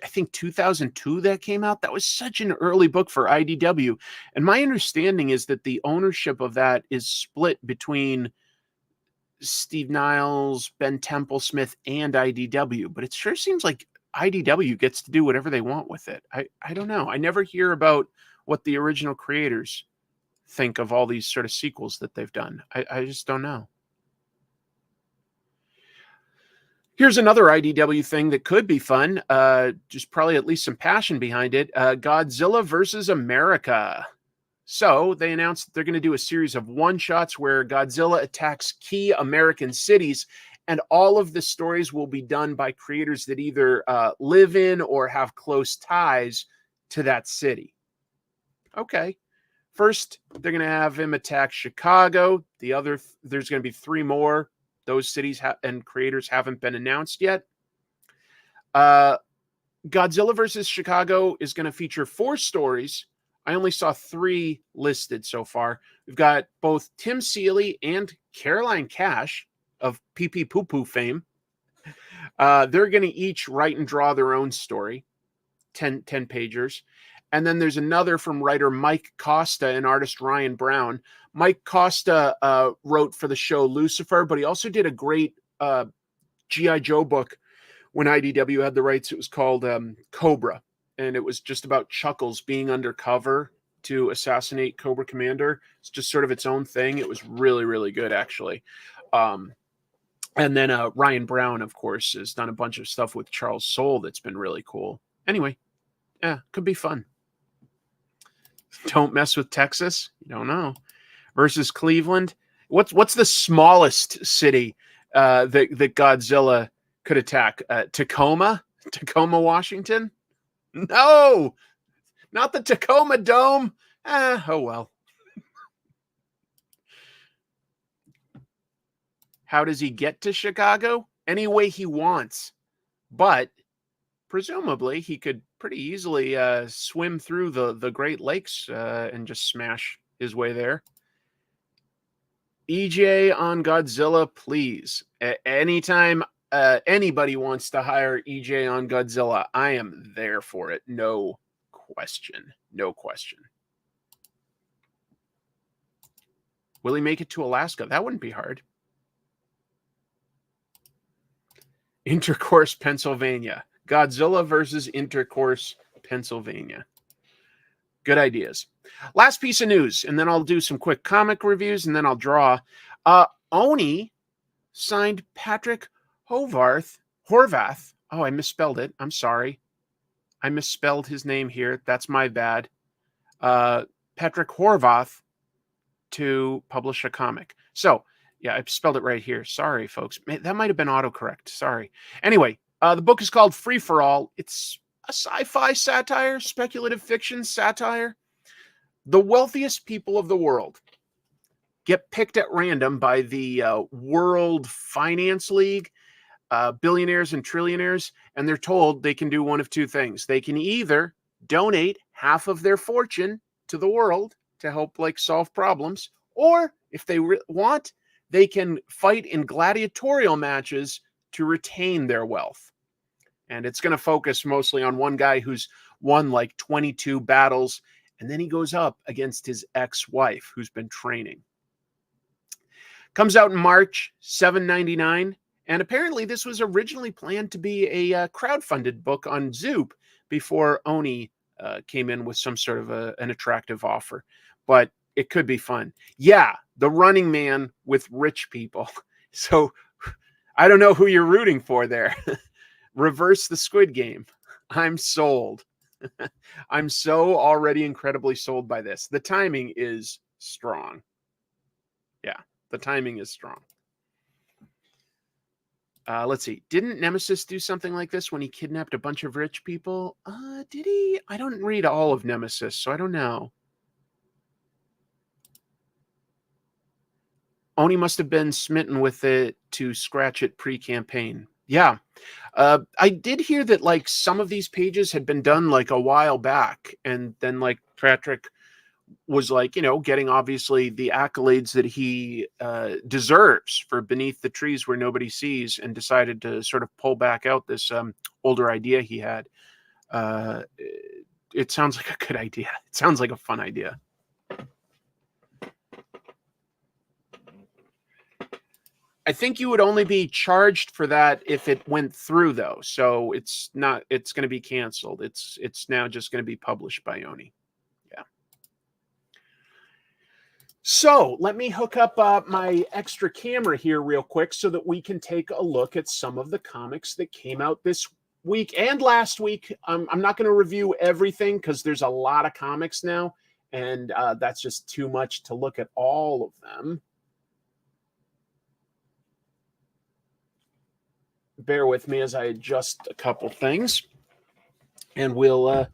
S1: I think 2002 that came out. That was such an early book for IDW. And my understanding is that the ownership of that is split between Steve Niles, Ben Templesmith, and IDW. But it sure seems like IDW gets to do whatever they want with it. I don't know. I never hear about what the original creators think of all these sort of sequels that they've done. I just don't know. Here's another IDW thing that could be fun. Just probably at least some passion behind it. Godzilla versus America. So they announced that they're going to do a series of one-shots where Godzilla attacks key American cities, and all of the stories will be done by creators that either live in or have close ties to that city. Okay. First, they're going to have him attack Chicago. There's going to be 3 more. Those cities and creators haven't been announced yet. Godzilla versus Chicago is going to feature 4 stories. I only saw 3 listed so far. We've got both Tim Seeley and Caroline Cash of Pee Pee Poo Poo fame. They're going to each write and draw their own story, 10 pagers. And then there's another from writer Mike Costa and artist Ryan Brown. Mike Costa wrote for the show Lucifer, but he also did a great G.I. Joe book when IDW had the rights. It was called Cobra, and it was just about Chuckles being undercover to assassinate Cobra Commander. It's just sort of its own thing. It was really, really good, actually. And then Ryan Brown, of course, has done a bunch of stuff with Charles Soule that's been really cool. Anyway, yeah, could be fun. Don't mess with Texas. You don't know. Versus Cleveland. What's the smallest city that Godzilla could attack? Tacoma, Washington. No, not the Tacoma Dome. Oh well. How does he get to Chicago? Any way he wants, but presumably he could pretty easily swim through the Great Lakes and just smash his way there. EJ on Godzilla, please. Anytime anybody wants to hire EJ on Godzilla, I am there for it. No question. No question. Will he make it to Alaska? That wouldn't be hard. Intercourse, Pennsylvania. Godzilla versus Intercourse, Pennsylvania. Good ideas. Last piece of news, and then I'll do some quick comic reviews, and then I'll draw. Oni signed Patrick Horvath. Oh, I misspelled it. I'm sorry. I misspelled his name here. That's my bad. Patrick Horvath to publish a comic. So, yeah, I spelled it right here. Sorry, folks. That might have been autocorrect. Sorry. Anyway, the book is called Free for All. It's a sci-fi satire, speculative fiction satire. The wealthiest people of the world get picked at random by the World Finance League billionaires and trillionaires, and they're told they can do one of two things. They can either donate half of their fortune to the world to help like solve problems, or if they want, they can fight in gladiatorial matches to retain their wealth. And it's going to focus mostly on one guy who's won like 22 battles, and then he goes up against his ex-wife who's been training. Comes out in March, $7.99. And apparently this was originally planned to be a crowdfunded book on Zoop before Oni came in with some sort of an attractive offer. But it could be fun. Yeah, the Running Man with rich people. So I don't know who you're rooting for there. Reverse the Squid Game. I'm sold. I'm so already incredibly sold by this. The timing is strong. Yeah, the timing is strong. Let's see. Didn't Nemesis do something like this when he kidnapped a bunch of rich people? Did he? I don't read all of Nemesis, so I don't know. Oni must have been smitten with it to scratch it pre-campaign. Yeah. I did hear that like some of these pages had been done like a while back, and then like Patrick was like, you know, getting obviously the accolades that he deserves for Beneath the Trees Where Nobody Sees, and decided to sort of pull back out this older idea he had. It sounds like a good idea. It sounds like a fun idea. I think you would only be charged for that if it went through, though. So it's not, it's going to be canceled. It's now just going to be published by Oni. Yeah. So let me hook up my extra camera here real quick so that we can take a look at some of the comics that came out this week and last week. I'm not going to review everything because there's a lot of comics now, and that's just too much to look at all of them. Bear with me as I adjust a couple things, and we'll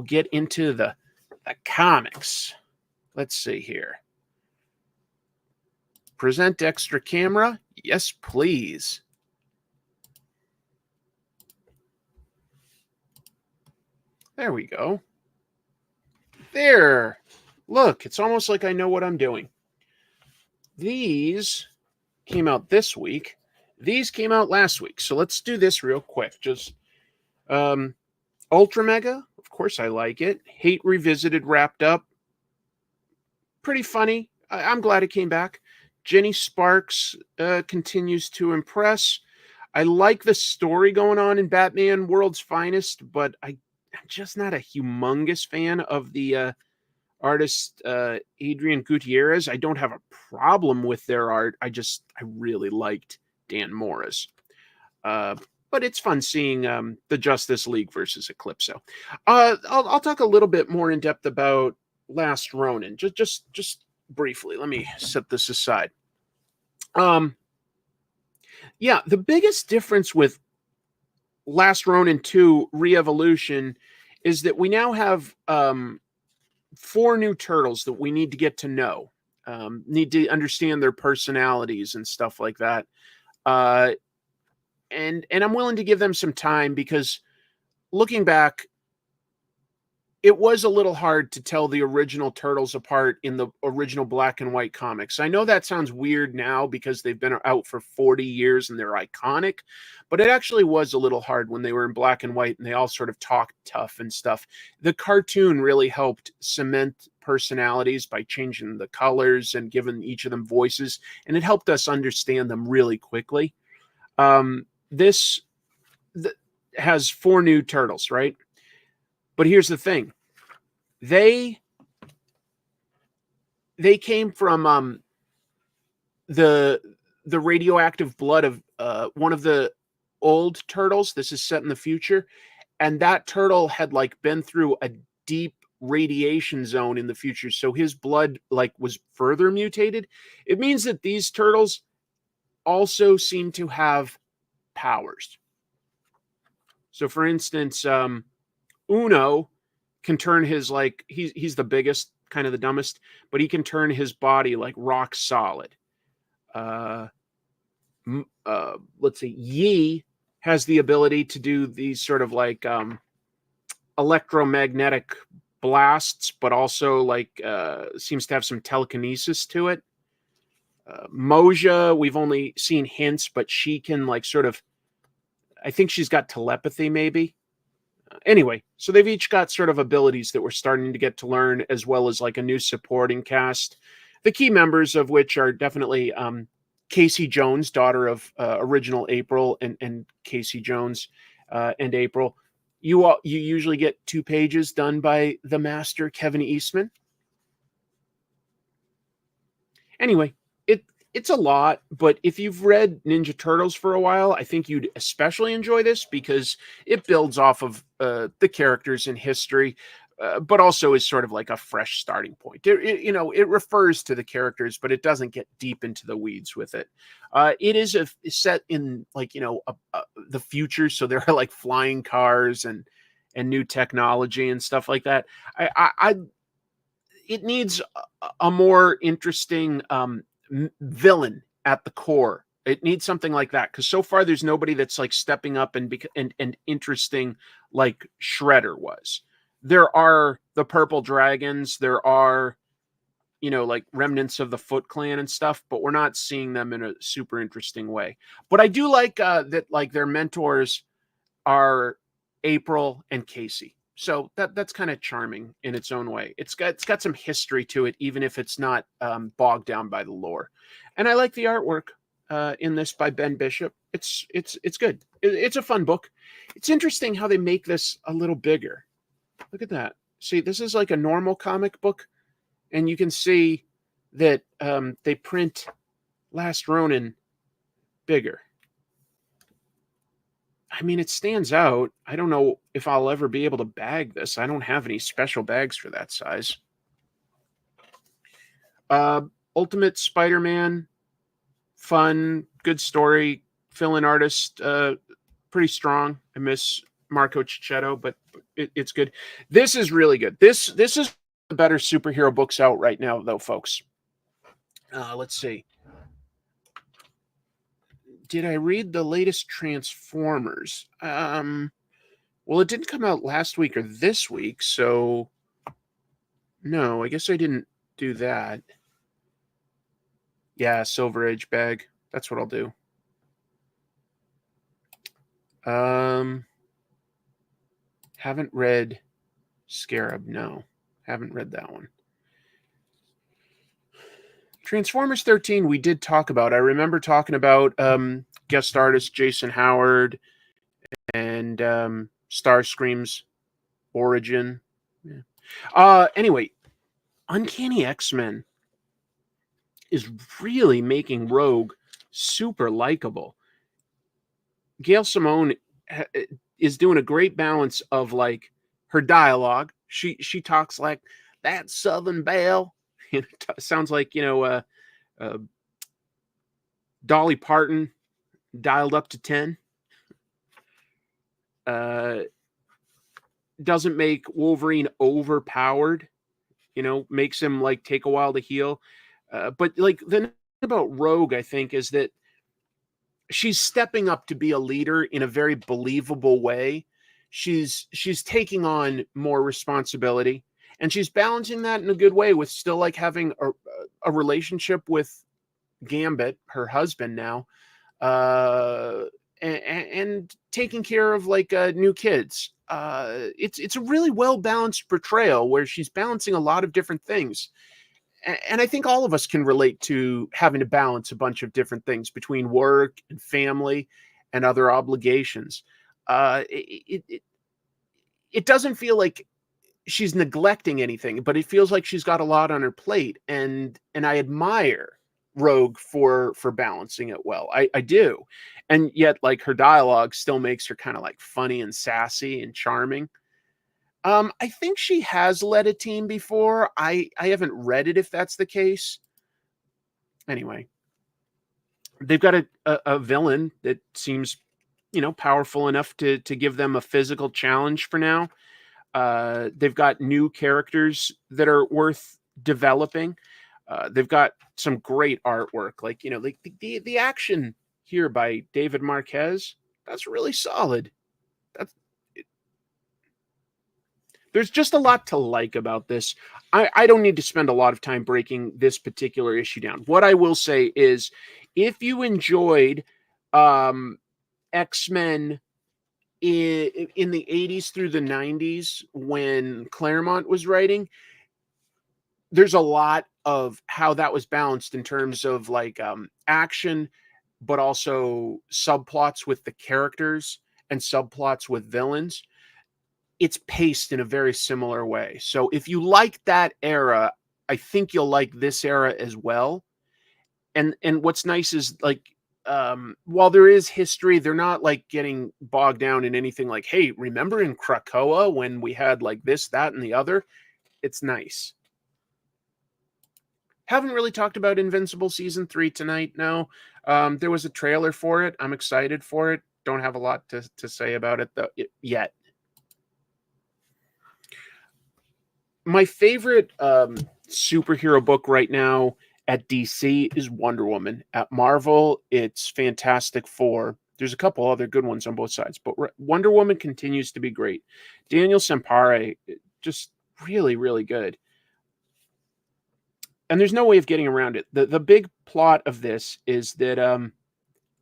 S1: get into the comics. Let's see here. Present extra camera. Yes, please. There we go. There. Look, it's almost like I know what I'm doing. These came out this week. These came out last week. So let's do this real quick. Just Ultra Mega. Of course I like it. Hate Revisited wrapped up. Pretty funny. I'm glad it came back. Jenny Sparks continues to impress. I like the story going on in Batman World's Finest, but I'm just not a humongous fan of the artist Adrian Gutierrez. I don't have a problem with their art. I really liked Dan Morris. But it's fun seeing the Justice League versus Eclipso. I'll talk a little bit more in depth about Last Ronin. Just briefly. Let me set this aside. Yeah, the biggest difference with Last Ronin 2 Re-Evolution is that we now have 4 new turtles that we need to get to know. Need to understand their personalities and stuff like that. And I'm willing to give them some time because looking back, it was a little hard to tell the original Turtles apart in the original black and white comics. I know that sounds weird now because they've been out for 40 years and they're iconic, but it actually was a little hard when they were in black and white and they all sort of talked tough and stuff. The cartoon really helped cement personalities by changing the colors and giving each of them voices, and it helped us understand them really quickly. This has 4 new turtles, right? But here's the thing. They came from the radioactive blood of one of the old turtles. This is set in the future. And that turtle had like been through a deep radiation zone in the future. So his blood like was further mutated. It means that these turtles also seem to have powers. So for instance, Uno can turn his, like, he's the biggest, kind of the dumbest, but he can turn his body like rock solid. let's see, Yi has the ability to do these sort of like electromagnetic blasts, but also like seems to have some telekinesis to it. Moja, we've only seen hints, but she can like sort of, I think she's got telepathy maybe. Anyway, so they've each got sort of abilities that we're starting to get to learn, as well as like a new supporting cast. The key members of which are definitely Casey Jones, daughter of original April and Casey Jones and April. You usually get 2 pages done by the master Kevin Eastman. Anyway, it's a lot, but if you've read Ninja Turtles for a while, I think you'd especially enjoy this because it builds off of the characters in history, but also is sort of like a fresh starting point. It refers to the characters, but it doesn't get deep into the weeds with it. It is set in like, the future. So there are like flying cars and new technology and stuff like that. It needs a more interesting villain at the core. It needs something like that, because so far there's nobody that's like stepping up and interesting like Shredder was. There are the Purple Dragons, there are like remnants of the Foot Clan and stuff, but we're not seeing them in a super interesting way. But I do like that like their mentors are April and Casey. So that's kind of charming in its own way. It's got some history to it, even if it's not bogged down by the lore. And I like the artwork in this by Ben Bishop. It's good. It's a fun book. It's interesting how they make this a little bigger. Look at that. See, this is like a normal comic book, and you can see that they print Last Ronin bigger. I mean, it stands out. I don't know if I'll ever be able to bag this. I don't have any special bags for that size. Ultimate Spider-Man, fun, good story, fill-in artist, pretty strong. I miss Marco Cicchetto, but it's good. This is really good. This is the better superhero books out right now, though, folks. Let's see. Did I read the latest Transformers? Well, it didn't come out last week or this week, so no, I guess I didn't do that. Yeah, Silver Age bag. That's what I'll do. Haven't read Scarab. No, haven't read that one. Transformers 13 we did talk about. I remember talking about guest artist Jason Howard and Starscream's origin. Yeah. Anyway, Uncanny X-Men is really making Rogue super likable. Gail Simone is doing a great balance of like her dialogue. She talks like that Southern belle. It sounds like, Dolly Parton dialed up to 10. Doesn't make Wolverine overpowered, makes him like take a while to heal. But like the thing about Rogue, I think, is that she's stepping up to be a leader in a very believable way. She's taking on more responsibility. And she's balancing that in a good way with still like having a relationship with Gambit, her husband now, and taking care of like new kids. It's a really well balanced portrayal where she's balancing a lot of different things. And I think all of us can relate to having to balance a bunch of different things between work and family and other obligations. It doesn't feel like she's neglecting anything, but it feels like she's got a lot on her plate, and I admire Rogue for balancing it well. I do. And yet like her dialogue still makes her kind of like funny and sassy and charming. I think she has led a team before. I haven't read it if that's the case. Anyway, they've got a villain that seems, powerful enough to give them a physical challenge for now. They've got new characters that are worth developing. They've got some great artwork, like the action here by David Marquez, that's really solid. There's just a lot to like about this. I don't need to spend a lot of time breaking this particular issue down. What I will say is, if you enjoyed X-Men in the 80s through the 90s when Claremont was writing, there's a lot of how that was balanced in terms of like action, but also subplots with the characters and subplots with villains. It's paced in a very similar way. So if you like that era, I think you'll like this era as well. And what's nice is like, while there is history, they're not like getting bogged down in anything like, hey, remember in Krakoa when we had like this, that, and the other? It's nice. Haven't really talked about Invincible Season 3 tonight, no. There was a trailer for it. I'm excited for it. Don't have a lot to say about it, though, yet. My favorite superhero book right now at DC is Wonder Woman. At Marvel, it's Fantastic Four. There's a couple other good ones on both sides, but Wonder Woman continues to be great. Daniel Sampere, just really, really good. And there's no way of getting around it. The big plot of this is that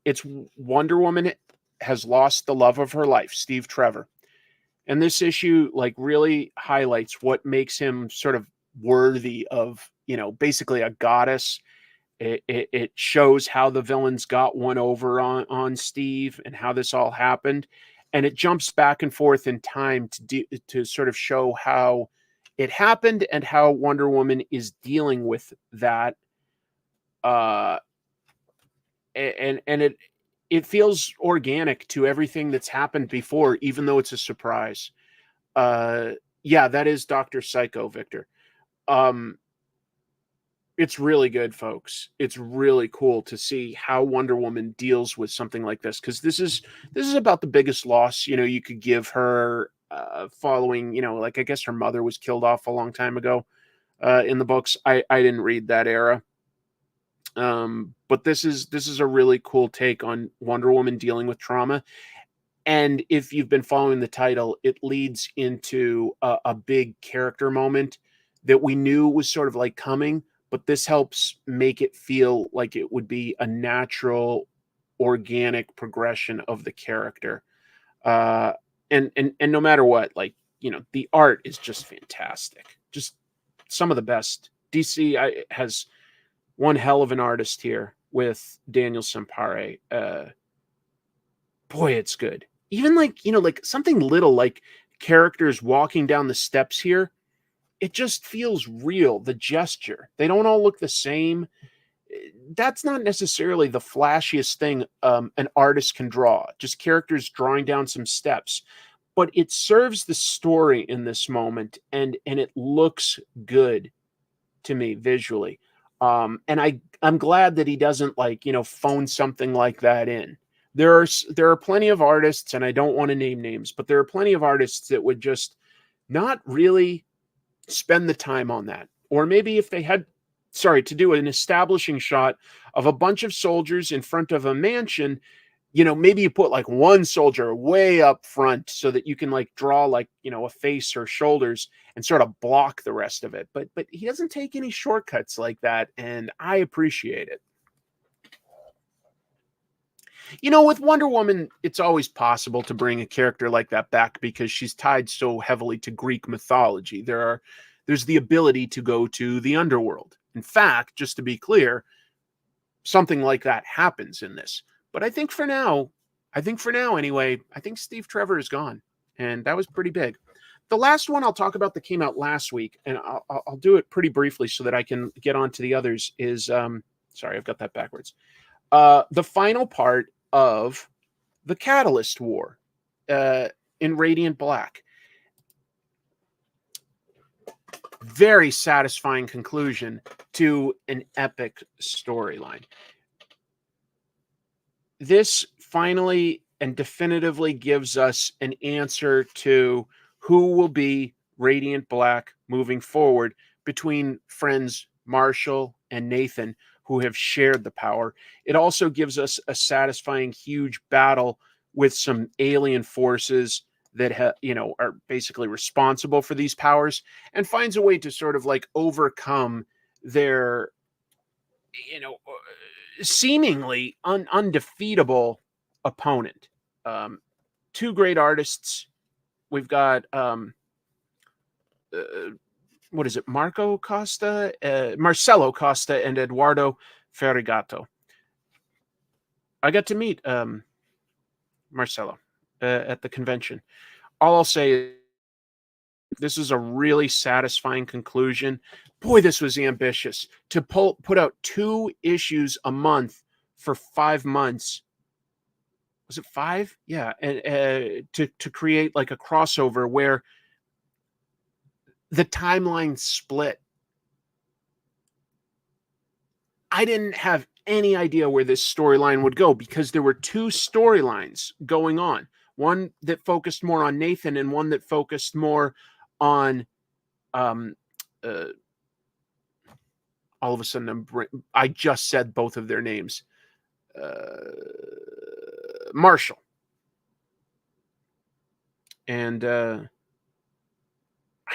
S1: it's Wonder Woman has lost the love of her life, Steve Trevor. And this issue like really highlights what makes him sort of worthy of, basically a goddess. It shows how the villains got one over on Steve and how this all happened. And it jumps back and forth in time to sort of show how it happened and how Wonder Woman is dealing with that. And it feels organic to everything that's happened before, even though it's a surprise. Yeah, that is Dr. Psycho, Victor. It's really good, folks. It's really cool to see how Wonder Woman deals with something like this, because this is about the biggest loss, you could give her, following, like I guess her mother was killed off a long time ago in the books. I didn't read that era. But this is a really cool take on Wonder Woman dealing with trauma. And if you've been following the title, it leads into a big character moment that we knew was sort of like coming, but this helps make it feel like it would be a natural, organic progression of the character. And no matter what, like, the art is just fantastic. Just some of the best. DC has one hell of an artist here with Daniel Sampere. Boy, it's good. Even like, like something little like characters walking down the steps here, it just feels real. The gesture, they don't all look the same. That's not necessarily the flashiest thing an artist can draw, just characters drawing down some steps. But it serves the story in this moment, and it looks good to me visually. And I'm glad that he doesn't like, phone something like that in. There are plenty of artists, and I don't want to name names, but there are plenty of artists that would just not really spend the time on that. Or maybe if they had, to do an establishing shot of a bunch of soldiers in front of a mansion, maybe you put like one soldier way up front so that you can like draw like, a face or shoulders and sort of block the rest of it. But he doesn't take any shortcuts like that, and I appreciate it. With Wonder Woman, it's always possible to bring a character like that back because she's tied so heavily to Greek mythology. There's the ability to go to the underworld. In fact, just to be clear, something like that happens in this. But I think for now anyway, I think Steve Trevor is gone. And that was pretty big. The last one I'll talk about that came out last week, and I'll do it pretty briefly so that I can get on to the others, is, sorry, I've got that backwards. The final part of the Catalyst War in Radiant Black. Very satisfying conclusion to an epic storyline. This finally and definitively gives us an answer to who will be Radiant Black moving forward between friends Marshall and Nathan, who have shared the power. It also gives us a satisfying, huge battle with some alien forces that are basically responsible for these powers, and finds a way to sort of like overcome their seemingly undefeatable opponent. Two great artists. We've got what is it? Marcello Costa and Eduardo Ferrigato. I got to meet Marcello at the convention. All I'll say is this is a really satisfying conclusion. Boy, this was ambitious. To put out 2 issues a month for 5 months. Was it 5? Yeah. And to create like a crossover where the timeline split. I didn't have any idea where this storyline would go because there were 2 storylines going on. One that focused more on Nathan and one that focused more on all of a sudden I just said both of their names. Marshall. And I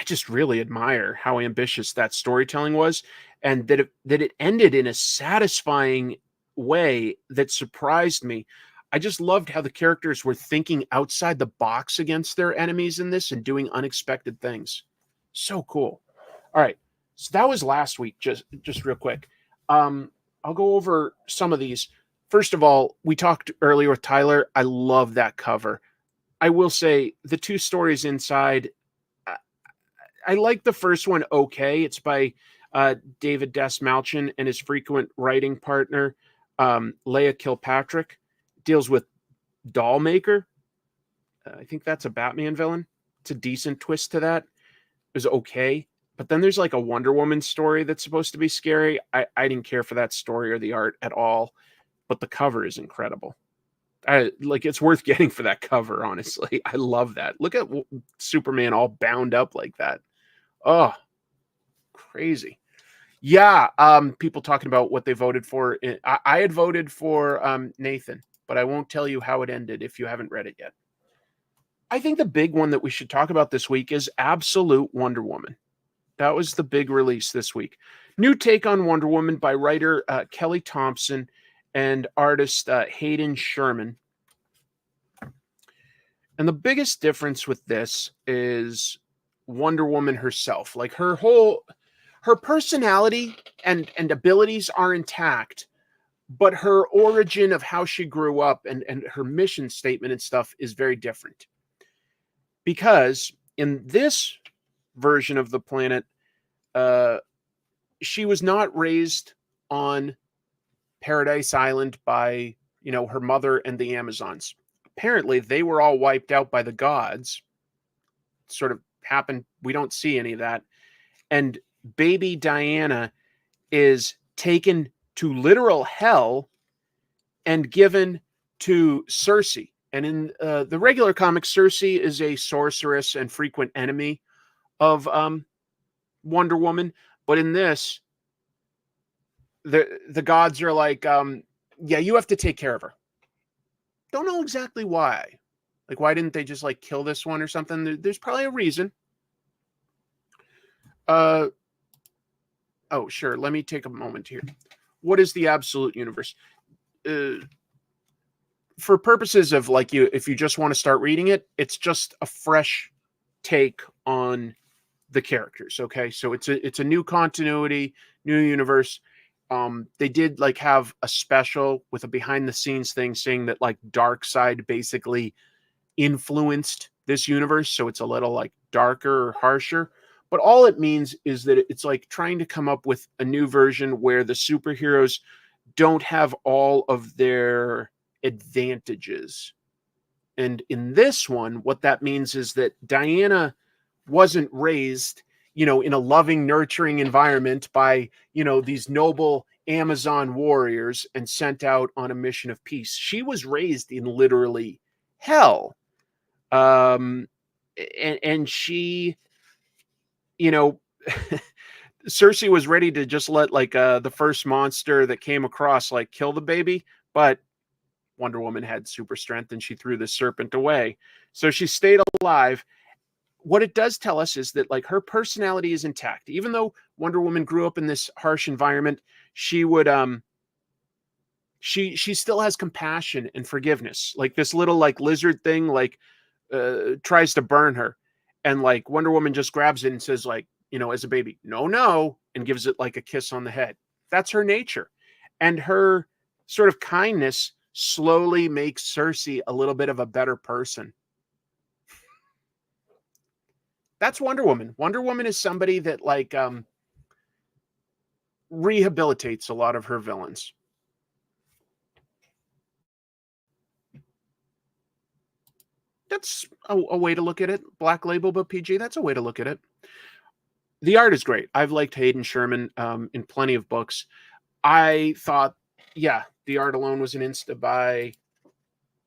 S1: just really admire how ambitious that storytelling was, and that it ended in a satisfying way that surprised me. I just loved how the characters were thinking outside the box against their enemies in this and doing unexpected things. So cool. All right. So that was last week, just real quick. I'll go over some of these. First of all, we talked earlier with Tyler. I love that cover. I will say the 2 stories inside, I like the first one okay. It's by David Desmalchin and his frequent writing partner, Leah Kilpatrick. Deals with Dollmaker. I think that's a Batman villain. It's a decent twist to that. It was okay. But then there's like a Wonder Woman story that's supposed to be scary. I didn't care for that story or the art at all. But the cover is incredible. It's worth getting for that cover, honestly. I love that. Look at Superman all bound up like that. Oh, crazy. Yeah, people talking about what they voted for. I had voted for Nathan, but I won't tell you how it ended if you haven't read it yet. I think the big one that we should talk about this week is Absolute Wonder Woman. That was the big release this week. New take on Wonder Woman by writer Kelly Thompson and artist Hayden Sherman. And the biggest difference with this is Wonder Woman herself. Like her personality and abilities are intact, but her origin of how she grew up and her mission statement and stuff is very different. Because in this version of the planet, she was not raised on Paradise Island by, her mother and the Amazons. Apparently, they were all wiped out by the gods. Sort of happened. We don't see any of that. And baby Diana is taken to literal hell and given to Circe. And in the regular comics, Circe is a sorceress and frequent enemy of Wonder Woman. But in this, the gods are like, yeah, you have to take care of her. Don't know exactly why. Like, why didn't they just like kill this one or something? There's probably a reason. Oh, sure. Let me take a moment here. What is the Absolute Universe? For purposes of like if you just want to start reading it, it's just a fresh take on the characters. Okay, so it's a new continuity, new universe. They did like have a special with a behind the scenes thing saying that like Darkseid basically influenced this universe, so it's a little like darker or harsher. But all it means is that it's like trying to come up with a new version where the superheroes don't have all of their advantages. And in this one, what that means is that Diana wasn't raised, in a loving, nurturing environment by, these noble Amazon warriors and sent out on a mission of peace. She was raised in literally hell. And she, Cersei was ready to just let like the first monster that came across like kill the baby, but Wonder Woman had super strength and she threw the serpent away. So she stayed alive. What it does tell us is that like her personality is intact. Even though Wonder Woman grew up in this harsh environment, she would she still has compassion and forgiveness. Like this little like lizard thing like tries to burn her, and like Wonder Woman just grabs it and says like, you know, as a baby, no, no, and gives it like a kiss on the head. That's her nature. And her sort of kindness slowly makes Cersei a little bit of a better person. That's Wonder Woman. Wonder Woman is somebody that like rehabilitates a lot of her villains. That's a way to look at it. Black label but PG. That's a way to look at it. The art is great. I've liked Hayden Sherman in plenty of books. I thought, yeah, the art alone was an insta buy.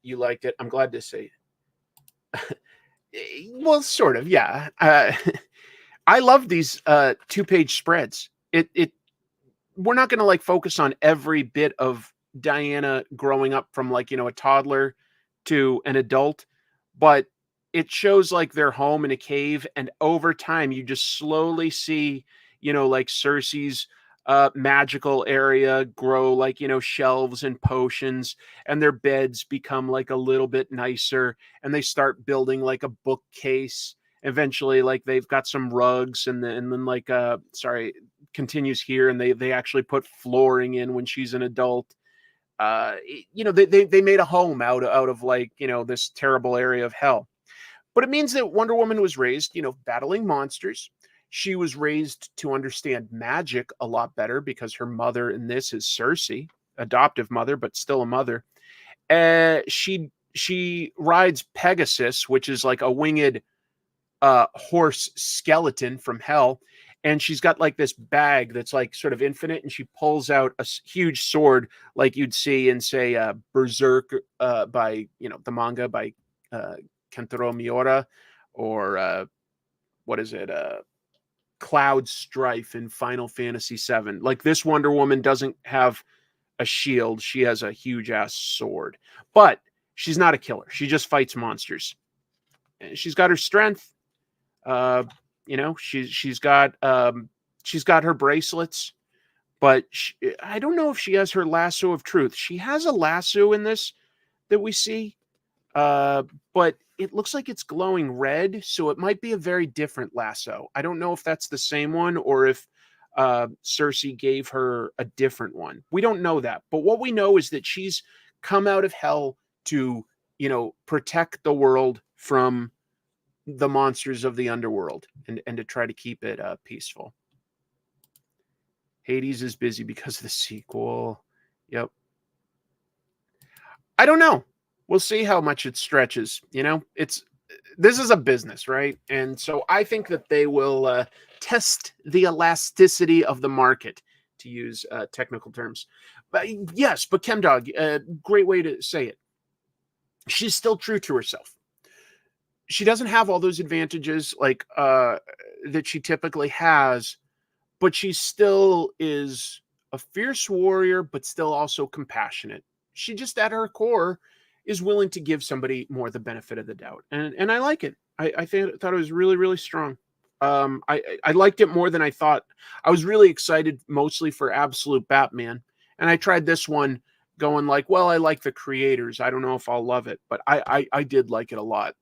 S1: You liked it. I'm glad to say. Well, sort of, yeah. I love these 2-page spreads. It we're not going to like focus on every bit of Diana growing up from like, you know, a toddler to an adult, but it shows like their home in a cave, and over time you just slowly see, you know, like Cersei's magical area grow, like, you know, shelves and potions, and their beds become like a little bit nicer, and they start building like a bookcase. Eventually, like they've got some rugs, and then like sorry, continues here, and they actually put flooring in when she's an adult. You know, they made a home out of like, you know, this terrible area of hell. But it means that Wonder Woman was raised, you know, battling monsters. She was raised to understand magic a lot better because her mother in this is Cersei, adoptive mother, but still a mother. She rides Pegasus, which is like a winged horse skeleton from hell, and she's got like this bag that's like sort of infinite, and she pulls out a huge sword like you'd see in say Berserk by, you know, the manga by Kentaro Miura, or what is it, Cloud Strife in Final Fantasy VII. Like this Wonder Woman doesn't have a shield, she has a huge ass sword, but she's not a killer, she just fights monsters. And she's got her strength. uh, you know, she's got her bracelets, but I don't know if she has her lasso of truth. She has a lasso in this that we see, uh, but it looks like it's glowing red, so it might be a very different lasso. I don't know if that's the same one or if Cersei gave her a different one. We don't know that, but what we know is that she's come out of hell to, you know, protect the world from the monsters of the underworld, and to try to keep it peaceful. Hades is busy because of the sequel. Yep. I don't know. We'll see how much it stretches. You know, this is a business, right? And so I think that they will test the elasticity of the market, to use technical terms. But yes, but ChemDog, great way to say it. She's still true to herself. She doesn't have all those advantages like that she typically has, but she still is a fierce warrior, but still also compassionate. She just at her core is willing to give somebody more the benefit of the doubt, and I like it. Thought it was really, really strong. I liked it more than I thought. I was really excited mostly for Absolute Batman, and I tried this one going like, well, I like the creators. I don't know if I'll love it, but I did like it a lot.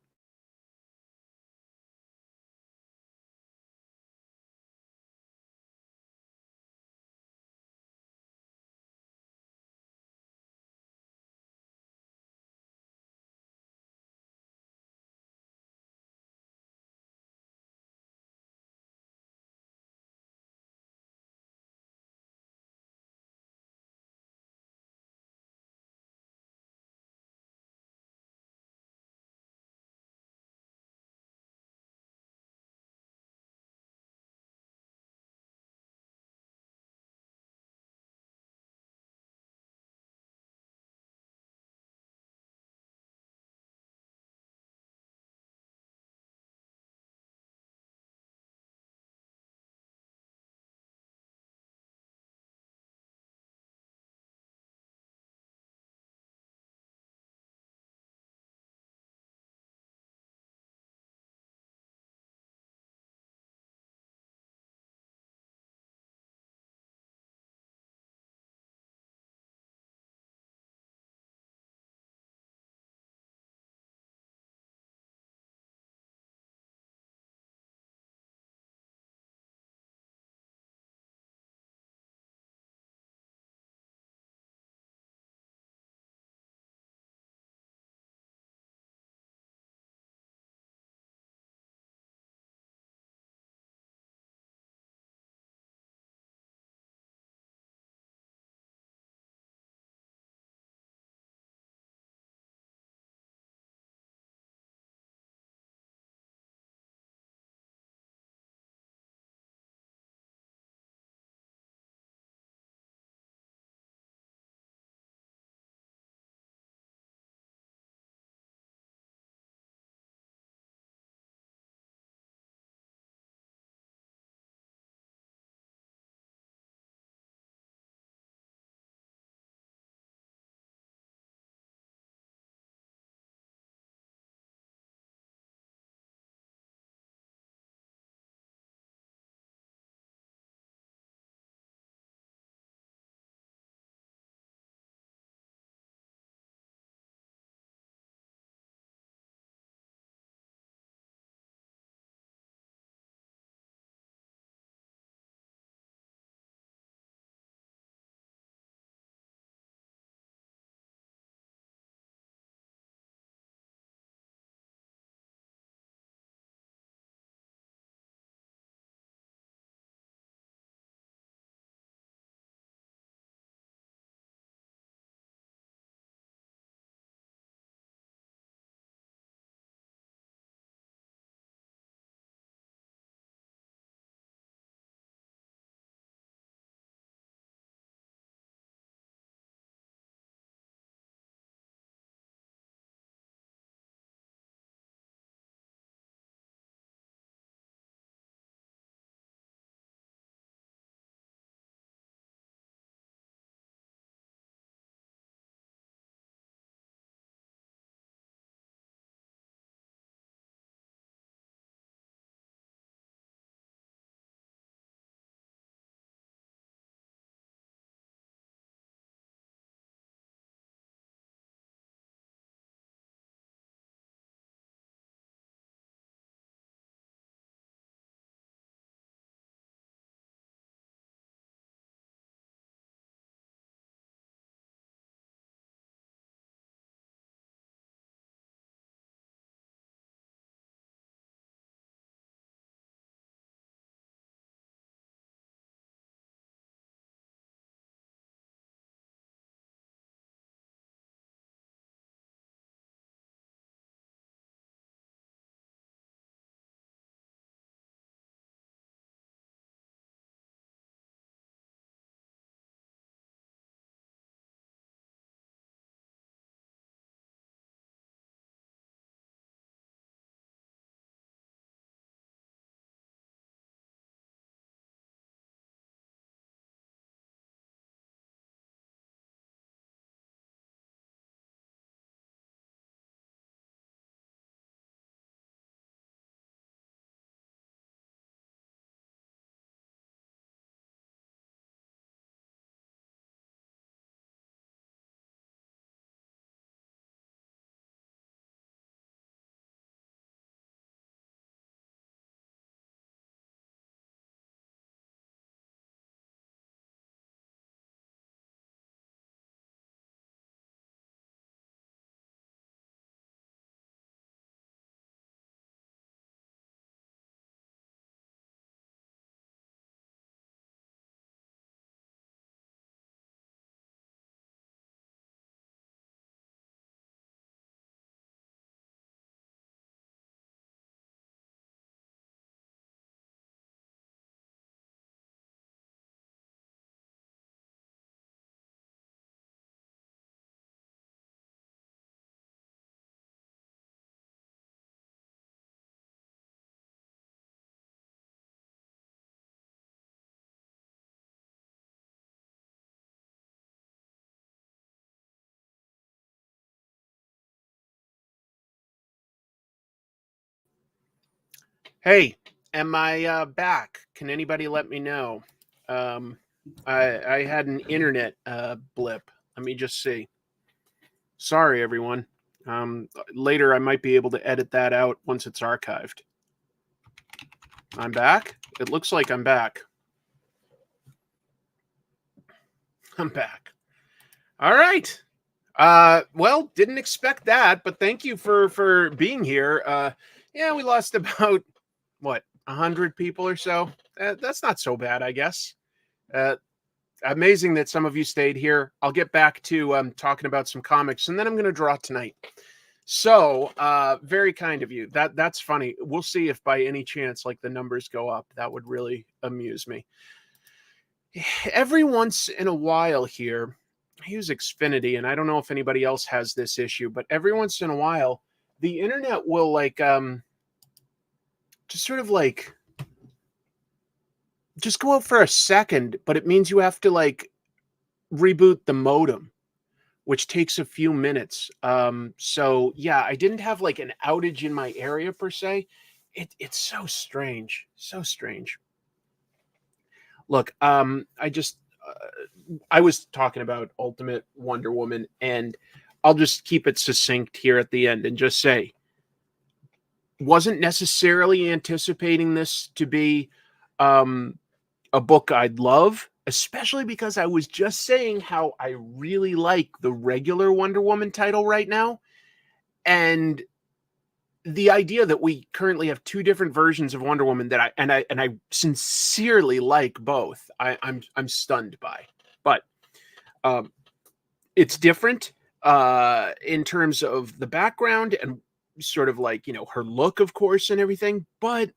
S1: Hey, am I back? Can anybody let me know? I had an internet blip. Let me just see. Sorry, everyone. Later, I might be able to edit that out once it's archived. I'm back. It looks like I'm back. I'm back. All right. Well, didn't expect that, but thank you for being here. Yeah, we lost about 100 people or so. That's not so bad, I guess. Amazing that some of you stayed here. I'll get back to talking about some comics, and then I'm going to draw tonight. So, very kind of you. That's funny. We'll see if by any chance like the numbers go up. That would really amuse me. Every once in a while here, I use Xfinity, and I don't know if anybody else has this issue, but every once in a while, the internet will like just sort of like just go out for a second, but it means you have to like reboot the modem, which takes a few minutes. So yeah, I didn't have like an outage in my area per se. It's so strange, so strange. Look, I was talking about Ultimate Wonder Woman, and I'll just keep it succinct here at the end and just say, wasn't necessarily anticipating this to be a book I'd love, especially because I was just saying how I really like the regular Wonder Woman title right now. And the idea that we currently have two different versions of Wonder Woman that I sincerely like both, I'm stunned by. But it's different in terms of the background and sort of like, her look, of course, and everything, but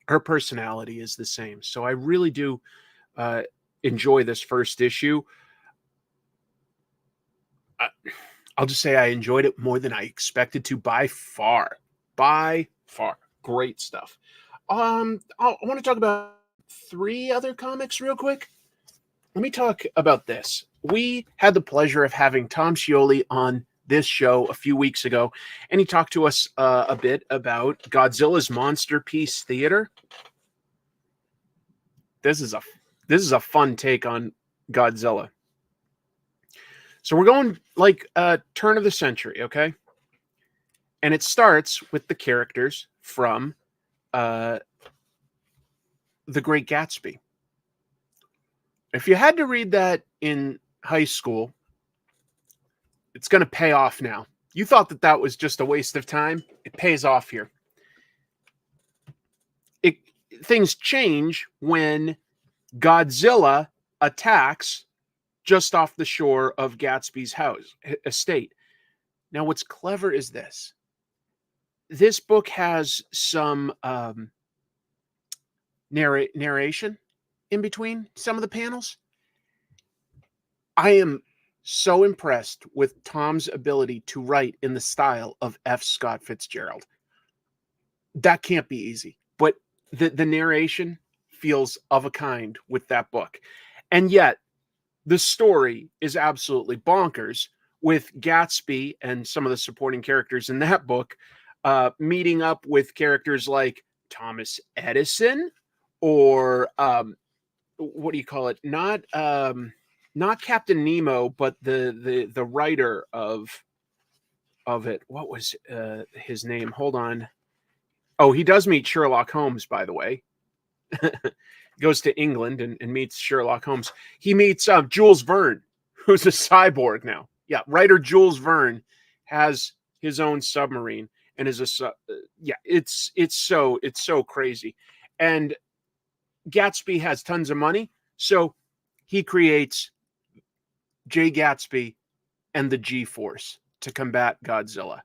S1: her personality is the same. So I really do enjoy this first issue. I'll just say I enjoyed it more than I expected to by far. Great stuff. I want to talk about 3 other comics real quick. Let me talk about this. We had the pleasure of having Tom Scioli on this show a few weeks ago, and he talked to us a bit about Godzilla's Monsterpiece Theater. This is a fun take on Godzilla. So we're going like turn of the century, okay? And it starts with the characters from The Great Gatsby. If you had to read that in high school, it's going to pay off now. You thought that was just a waste of time. It pays off here. Things change when Godzilla attacks just off the shore of Gatsby's estate. Now, what's clever is this. This book has some narration in between some of the panels. I am so impressed with Tom's ability to write in the style of F. Scott Fitzgerald. That can't be easy, but the narration feels of a kind with that book. And yet, the story is absolutely bonkers, with Gatsby and some of the supporting characters in that book meeting up with characters like Thomas Edison, or what do you call it? Not Captain Nemo, but the writer of it. What was his name? Hold on. Oh, he does meet Sherlock Holmes, by the way. Goes to England and meets Sherlock Holmes. He meets Jules Verne, who's a cyborg now. Yeah, writer Jules Verne has his own submarine and is it's so crazy. And Gatsby has tons of money, so he creates Jay Gatsby and the G-Force to combat Godzilla.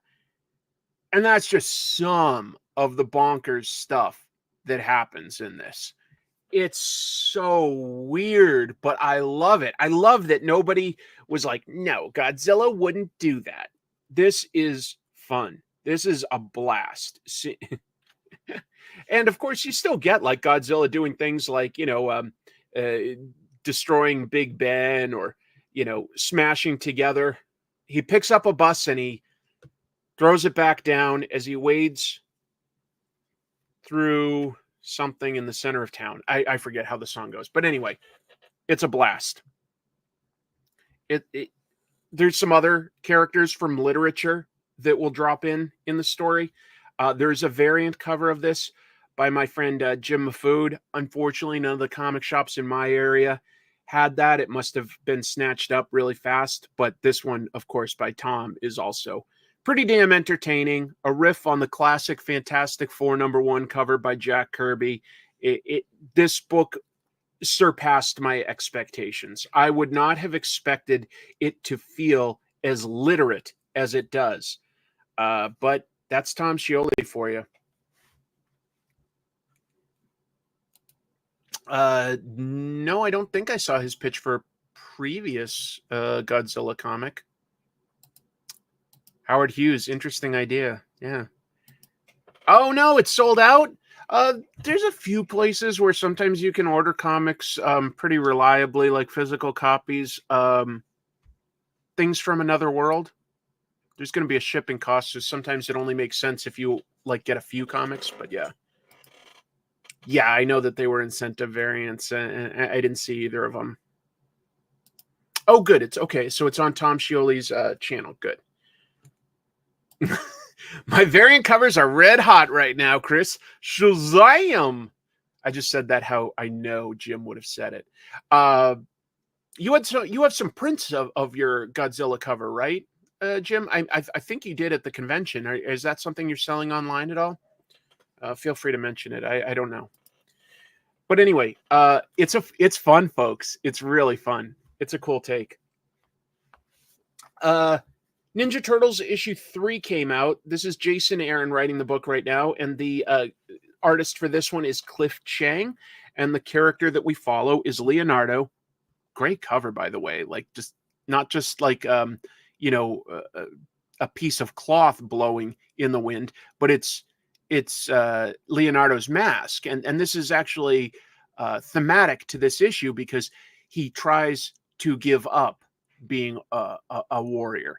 S1: And that's just some of the bonkers stuff that happens in this. It's so weird, but I love it. I love that nobody was like, no, Godzilla wouldn't do that. This is fun. This is a blast. And of course, you still get like Godzilla doing things like, destroying Big Ben, or, smashing together. He picks up a bus and he throws it back down as he wades through something in the center of town. I forget how the song goes, but anyway, it's a blast. There's some other characters from literature that will drop in the story. There's a variant cover of this by my friend Jim Mafood. Unfortunately, none of the comic shops in my area had that. It must have been snatched up really fast. But this one, of course, by Tom, is also pretty damn entertaining. A riff on the classic Fantastic Four #1 cover by Jack Kirby. This book surpassed my expectations. I would not have expected it to feel as literate as it does. But that's Tom Scioli for you. No, I don't think I saw his pitch for a previous Godzilla comic. Howard Hughes, interesting idea. Yeah. Oh no, it's sold out. There's a few places where sometimes you can order comics pretty reliably, like physical copies. Things from Another World. There's going to be a shipping cost, so sometimes it only makes sense if you like get a few comics. But yeah, I know that they were incentive variants, and I didn't see either of them. Oh, good. It's okay. So it's on Tom Scioli's channel. Good. My variant covers are red hot right now, Chris. Shazam! I just said that how I know Jim would have said it. You have some prints of your Godzilla cover, right, Jim? I think you did at the convention. Is that something you're selling online at all? Feel free to mention it. I don't know. But anyway, it's fun, folks. It's really fun. It's a cool take. Ninja Turtles issue 3 came out. This is Jason Aaron writing the book right now, and the artist for this one is Cliff Chang, and the character that we follow is Leonardo. Great cover, by the way. Like, just not just like a piece of cloth blowing in the wind, but it's Leonardo's mask, and this is actually thematic to this issue because he tries to give up being a warrior.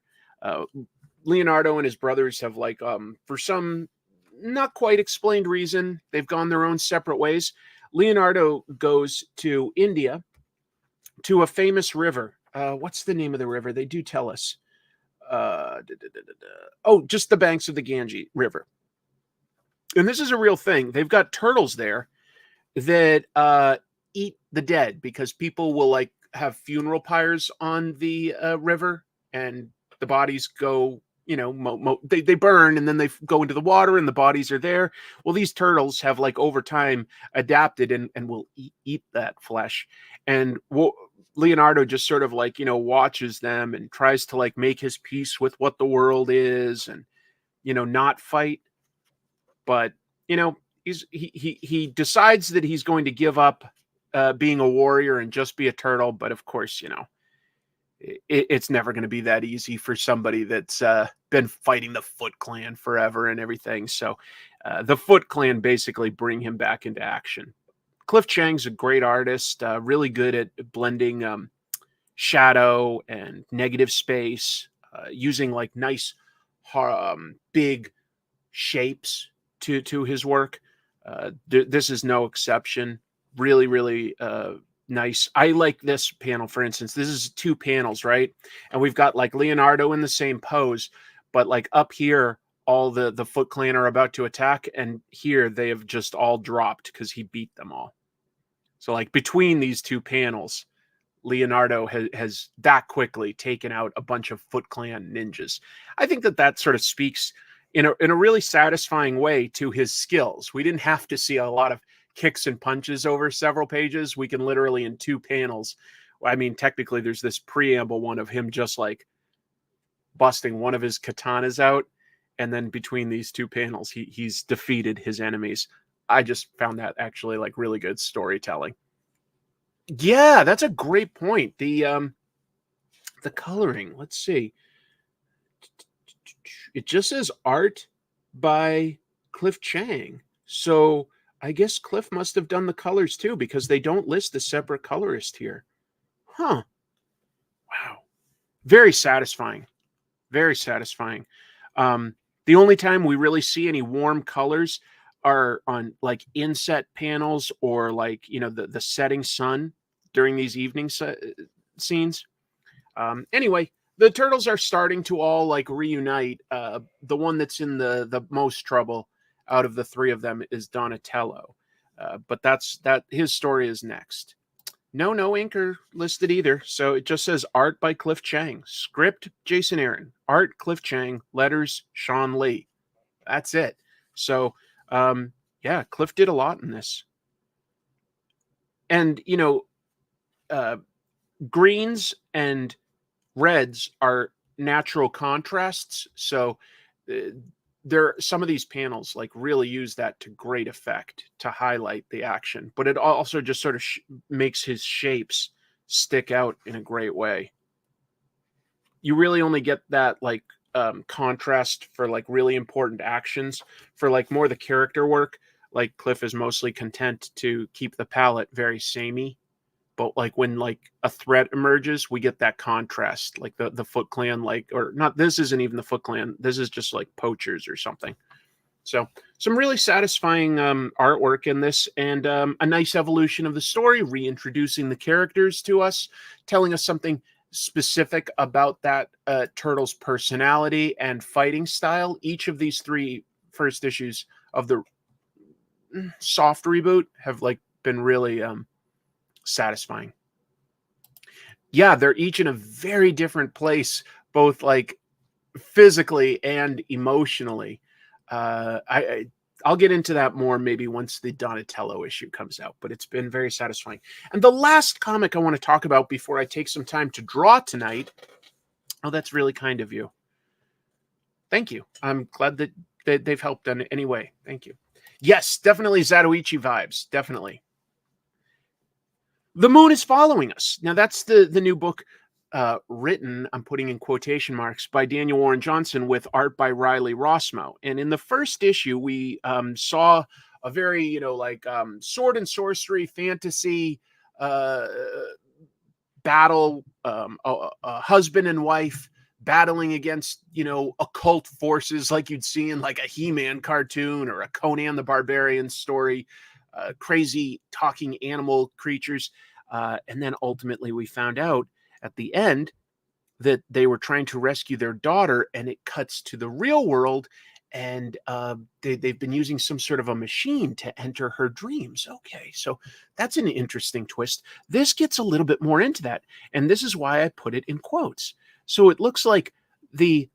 S1: Leonardo and his brothers have for some not quite explained reason, they've gone their own separate ways. Leonardo goes to India to a famous river. What's the name of the river? They do tell us. Just the banks of the Ganges River. And this is a real thing. They've got turtles there that eat the dead because people will have funeral pyres on the river, and the bodies go, they burn, and then they go into the water, and the bodies are there. Well, these turtles have over time adapted and will eat that flesh. And Leonardo just sort of watches them and tries to make his peace with what the world is, and not fight. But he decides that he's going to give up being a warrior and just be a turtle. But of course, it's never going to be that easy for somebody that's been fighting the Foot Clan forever and everything. So the Foot Clan basically bring him back into action. Cliff Chang's a great artist, really good at blending shadow and negative space, using nice big shapes to his work. This is no exception. Really, really nice. I like this panel, for instance. This is 2 panels, right? And we've got Leonardo in the same pose, but up here, all the Foot Clan are about to attack, and here they have just all dropped because he beat them all. So between these 2 panels, Leonardo has that quickly taken out a bunch of Foot Clan ninjas. I think that sort of speaks in a really satisfying way to his skills. We didn't have to see a lot of kicks and punches over several pages. We can literally in 2 panels. I mean, technically there's this preamble one of him just busting one of his katanas out. And then between these 2 panels, he's defeated his enemies. I just found that actually really good storytelling. Yeah, that's a great point. The coloring, let's see. It just says art by Cliff Chang. So I guess Cliff must have done the colors too, because they don't list a separate colorist here. Huh. Wow. Very satisfying. Very satisfying. The only time we really see any warm colors are on like inset panels or like, you know, the setting sun during these evening scenes. Anyway, the turtles are starting to all like reunite. The one that's in the most trouble out of the three of them is Donatello. But his story is next. No inker listed either. So it just says art by Cliff Chang, script Jason Aaron, art Cliff Chang, letters Sean Lee. That's it. So yeah, Cliff did a lot in this. And you know, greens and reds are natural contrasts. So some of these panels like really use that to great effect to highlight the action, but it also just sort of makes his shapes stick out in a great way. You really only get that like contrast for like really important actions. For like more the character work, like Cliff is mostly content to keep the palette very samey. But like when like a threat emerges, we get that contrast, like the Foot Clan, like, or not, this isn't even the Foot Clan. This is just like poachers or something. So some really satisfying artwork in this, and a nice evolution of the story, reintroducing the characters to us, telling us something specific about that turtle's personality and fighting style. Each of these three first issues of the soft reboot have like been really satisfying. Yeah, they're each in a very different place, both like physically and emotionally. I'll get into that more maybe once the Donatello issue comes out, but it's been very satisfying. And the last comic I want to talk about before I take some time to draw tonight. Oh, that's really kind of you. Thank you. I'm glad that they've helped in any way. Thank you. Yes, definitely Zatoichi vibes. Definitely. The Moon is Following Us. Now, that's the new book written, I'm putting in quotation marks, by Daniel Warren Johnson with art by Riley Rossmo. And in the first issue, we saw a very, you know, like sword and sorcery fantasy battle, a husband and wife battling against, you know, occult forces like you'd see in like a He-Man cartoon or a Conan the Barbarian story. Crazy talking animal creatures. And then ultimately we found out at the end that they were trying to rescue their daughter, and it cuts to the real world, and they've been using some sort of a machine to enter her dreams. Okay, so that's an interesting twist. This gets a little bit more into that, and this is why I put it in quotes. So it looks like the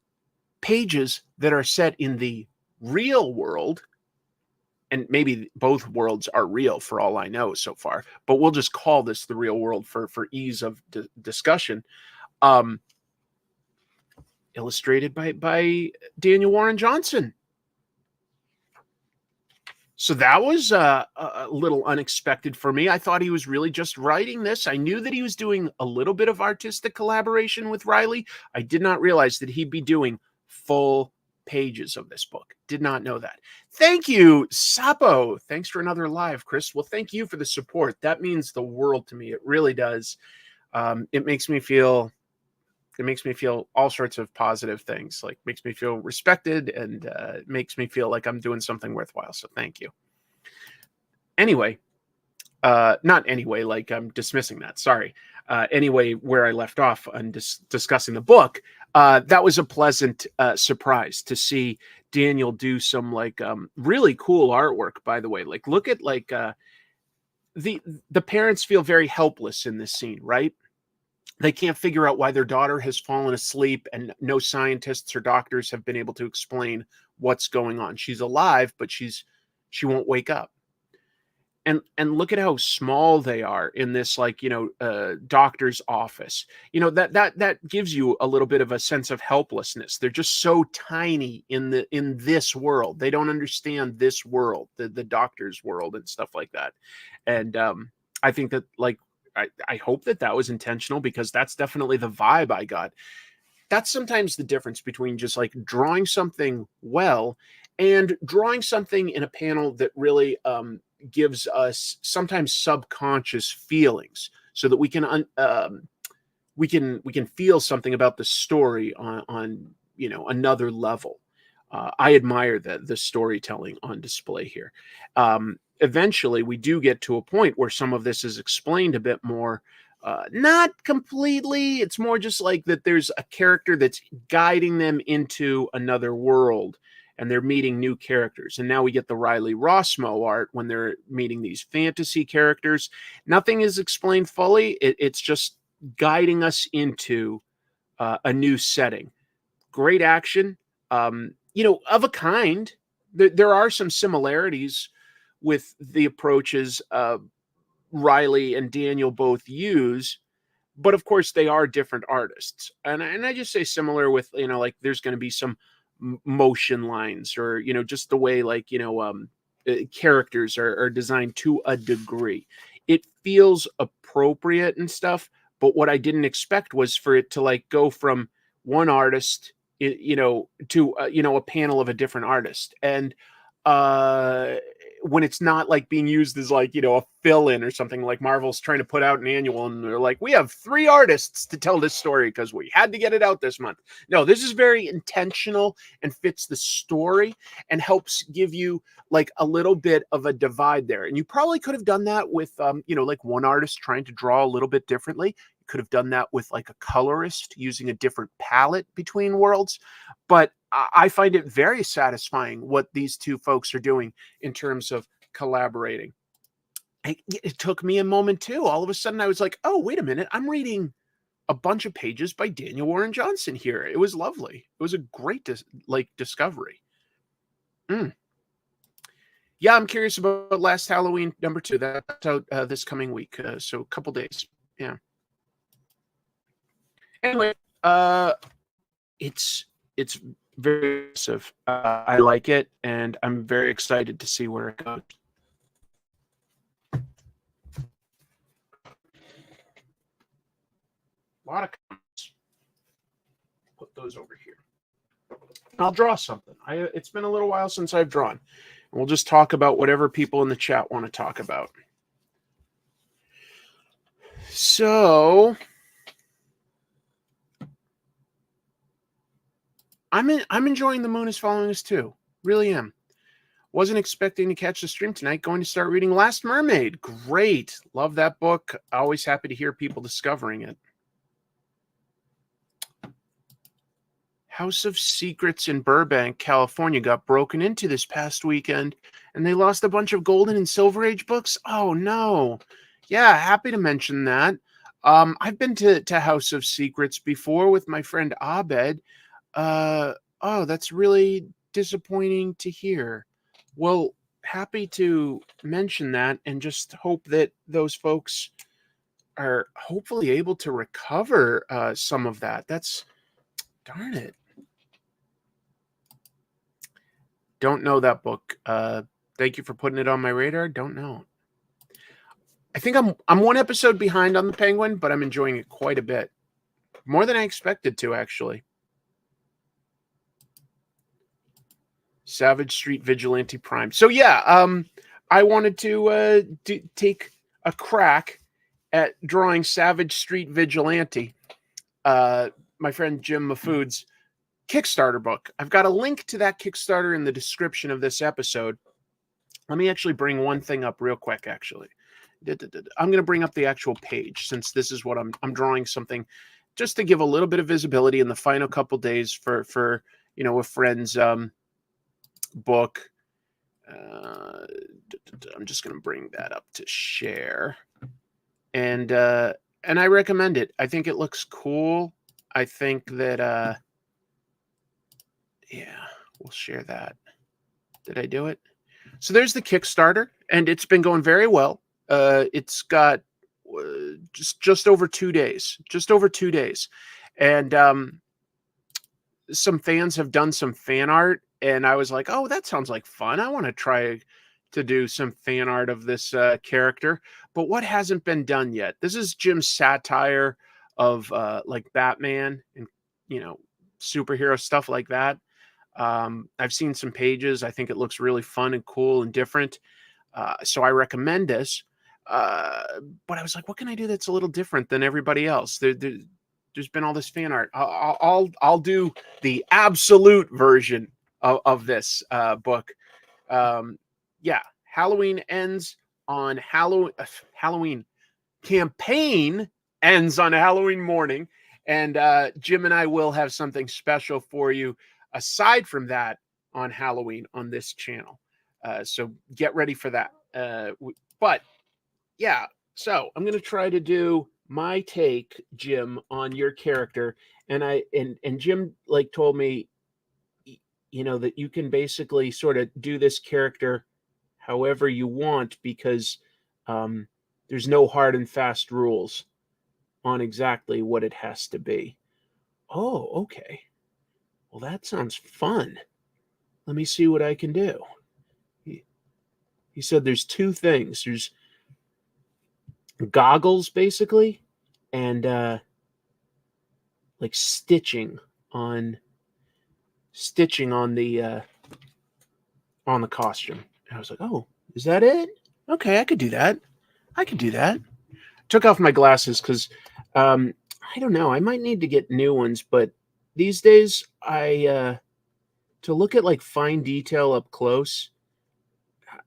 S1: pages that are set in the real world, and maybe both worlds are real for all I know so far, but we'll just call this the real world for ease of discussion. Illustrated by Daniel Warren Johnson. So that was a little unexpected for me. I thought he was really just writing this. I knew that he was doing a little bit of artistic collaboration with Riley. I did not realize that he'd be doing full pages of this book. Did not know that. Thank you, Sapo. Thanks for another live, Chris. Well, thank you for the support. That means the world to me. It really does. It makes me feel all sorts of positive things. Like makes me feel respected, and it makes me feel like I'm doing something worthwhile. So thank you. Anyway, not anyway, like I'm dismissing that. Sorry. Anyway, where I left off on discussing the book, that was a pleasant surprise to see Daniel do some like really cool artwork, by the way. Like look at like the parents feel very helpless in this scene, right? They can't figure out why their daughter has fallen asleep, and no scientists or doctors have been able to explain what's going on. She's alive, but she won't wake up. And look at how small they are in this, like, you know, doctor's office. You know, that gives you a little bit of a sense of helplessness. They're just so tiny in this world. They don't understand this world, the doctor's world and stuff like that. And I think that, like, I hope that was intentional, because that's definitely the vibe I got. That's sometimes the difference between just like drawing something well and drawing something in a panel that really gives us sometimes subconscious feelings, so that we can feel something about the story on you know, another level. I admire the storytelling on display here. Eventually, we do get to a point where some of this is explained a bit more. Not completely. It's more just like that there's a character that's guiding them into another world, and they're meeting new characters. And now we get the Riley Rossmo art when they're meeting these fantasy characters. Nothing is explained fully. It's just guiding us into a new setting. Great action. Of a kind. There are some similarities with the approaches Riley and Daniel both use, but of course they are different artists. And I just say similar with, like there's going to be some motion lines or, just the way characters are designed to a degree. It feels appropriate and stuff, but what I didn't expect was for it to go from one artist to a panel of a different artist. And when it's not being used as a fill-in or something, like Marvel's trying to put out an annual and they're like, we have 3 artists to tell this story because we had to get it out this month. No, this is very intentional and fits the story and helps give you a little bit of a divide there. And you probably could have done that with one artist trying to draw a little bit differently. Could have done that with a colorist using a different palette between worlds, but I find it very satisfying what these two folks are doing in terms of collaborating. It took me a moment too. All of a sudden I was like, oh, wait a minute. I'm reading a bunch of pages by Daniel Warren Johnson here. It was lovely. It was a great discovery. Yeah, I'm curious about Last Halloween #2. That's out this coming week. So a couple days. Yeah. Anyway, it's very impressive. I like it, and I'm very excited to see where it goes. A lot of comments. Put those over here. I'll draw something. It's been a little while since I've drawn. We'll just talk about whatever people in the chat want to talk about. So I'm enjoying The Moon Is Following Us too. Really am. Wasn't expecting to catch the stream tonight. Going to start reading Last Mermaid. Great. Love that book. Always happy to hear people discovering it. House of Secrets in Burbank, California got broken into this past weekend, and they lost a bunch of Golden and Silver Age books. Oh, no. Yeah, happy to mention that. I've been to House of Secrets before with my friend Abed. Oh, that's really disappointing to hear. Well, happy to mention that and just hope that those folks are hopefully able to recover some of that. That's, darn it. Don't know that book. Thank you for putting it on my radar. Don't know. I think I'm one episode behind on The Penguin, but I'm enjoying it quite a bit. More than I expected to, actually. Savage Street Vigilante Prime. So yeah, I wanted to take a crack at drawing Savage Street Vigilante. My friend Jim Mafood's Kickstarter book. I've got a link to that Kickstarter in the description of this episode. Let me actually bring one thing up real quick, actually. I'm going to bring up the actual page since this is what I'm drawing something just to give a little bit of visibility in the final couple days for a friend's book. I'm just going to bring that up to share. And I recommend it. I think it looks cool. I think that yeah, we'll share that. Did I do it? So there's the Kickstarter, and it's been going very well. It's got just over 2 days. Just over 2 days. And some fans have done some fan art, and I was like, oh, that sounds like fun. I want to try to do some fan art of this character. But what hasn't been done yet? This is Jim's satire of like Batman and, superhero stuff like that. I've seen some pages. I think it looks really fun and cool and different. So I recommend this. But I was like, what can I do that's a little different than everybody else? There's been all this fan art. I'll do the absolute version of this book. Yeah, Halloween ends on Halloween campaign ends on Halloween morning, and Jim and I will have something special for you aside from that on Halloween on this channel. So get ready for that. But yeah, so I'm going to try to do my take, Jim, on your character. And Jim like told me, you know, that you can basically sort of do this character however you want, because there's no hard and fast rules on exactly what it has to be. Oh, okay. Well, that sounds fun. Let me see what I can do. He said there's two things. There's goggles, basically, and like stitching on the costume. And I was like, oh, is that it? Okay, I could do that. Took off my glasses because I don't know. I might need to get new ones, but these days to look at like fine detail up close,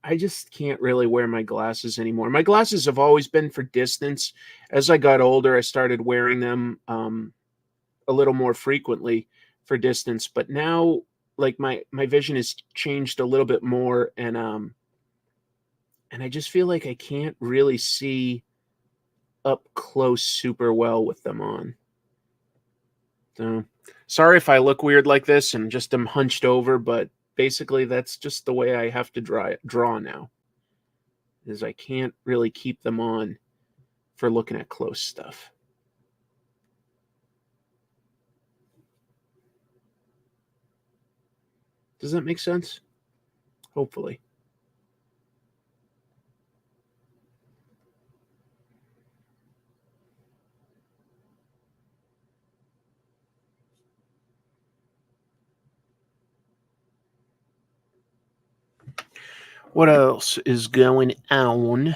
S1: I just can't really wear my glasses anymore. My glasses have always been for distance. As I got older, I started wearing them a little more frequently for distance, but now like my vision has changed a little bit more, and I just feel like I can't really see up close super well with them on. So sorry if I look weird like this and just am hunched over, but basically that's just the way I have to draw now, is I can't really keep them on for looking at close stuff. Does that make sense? Hopefully. What else is going on?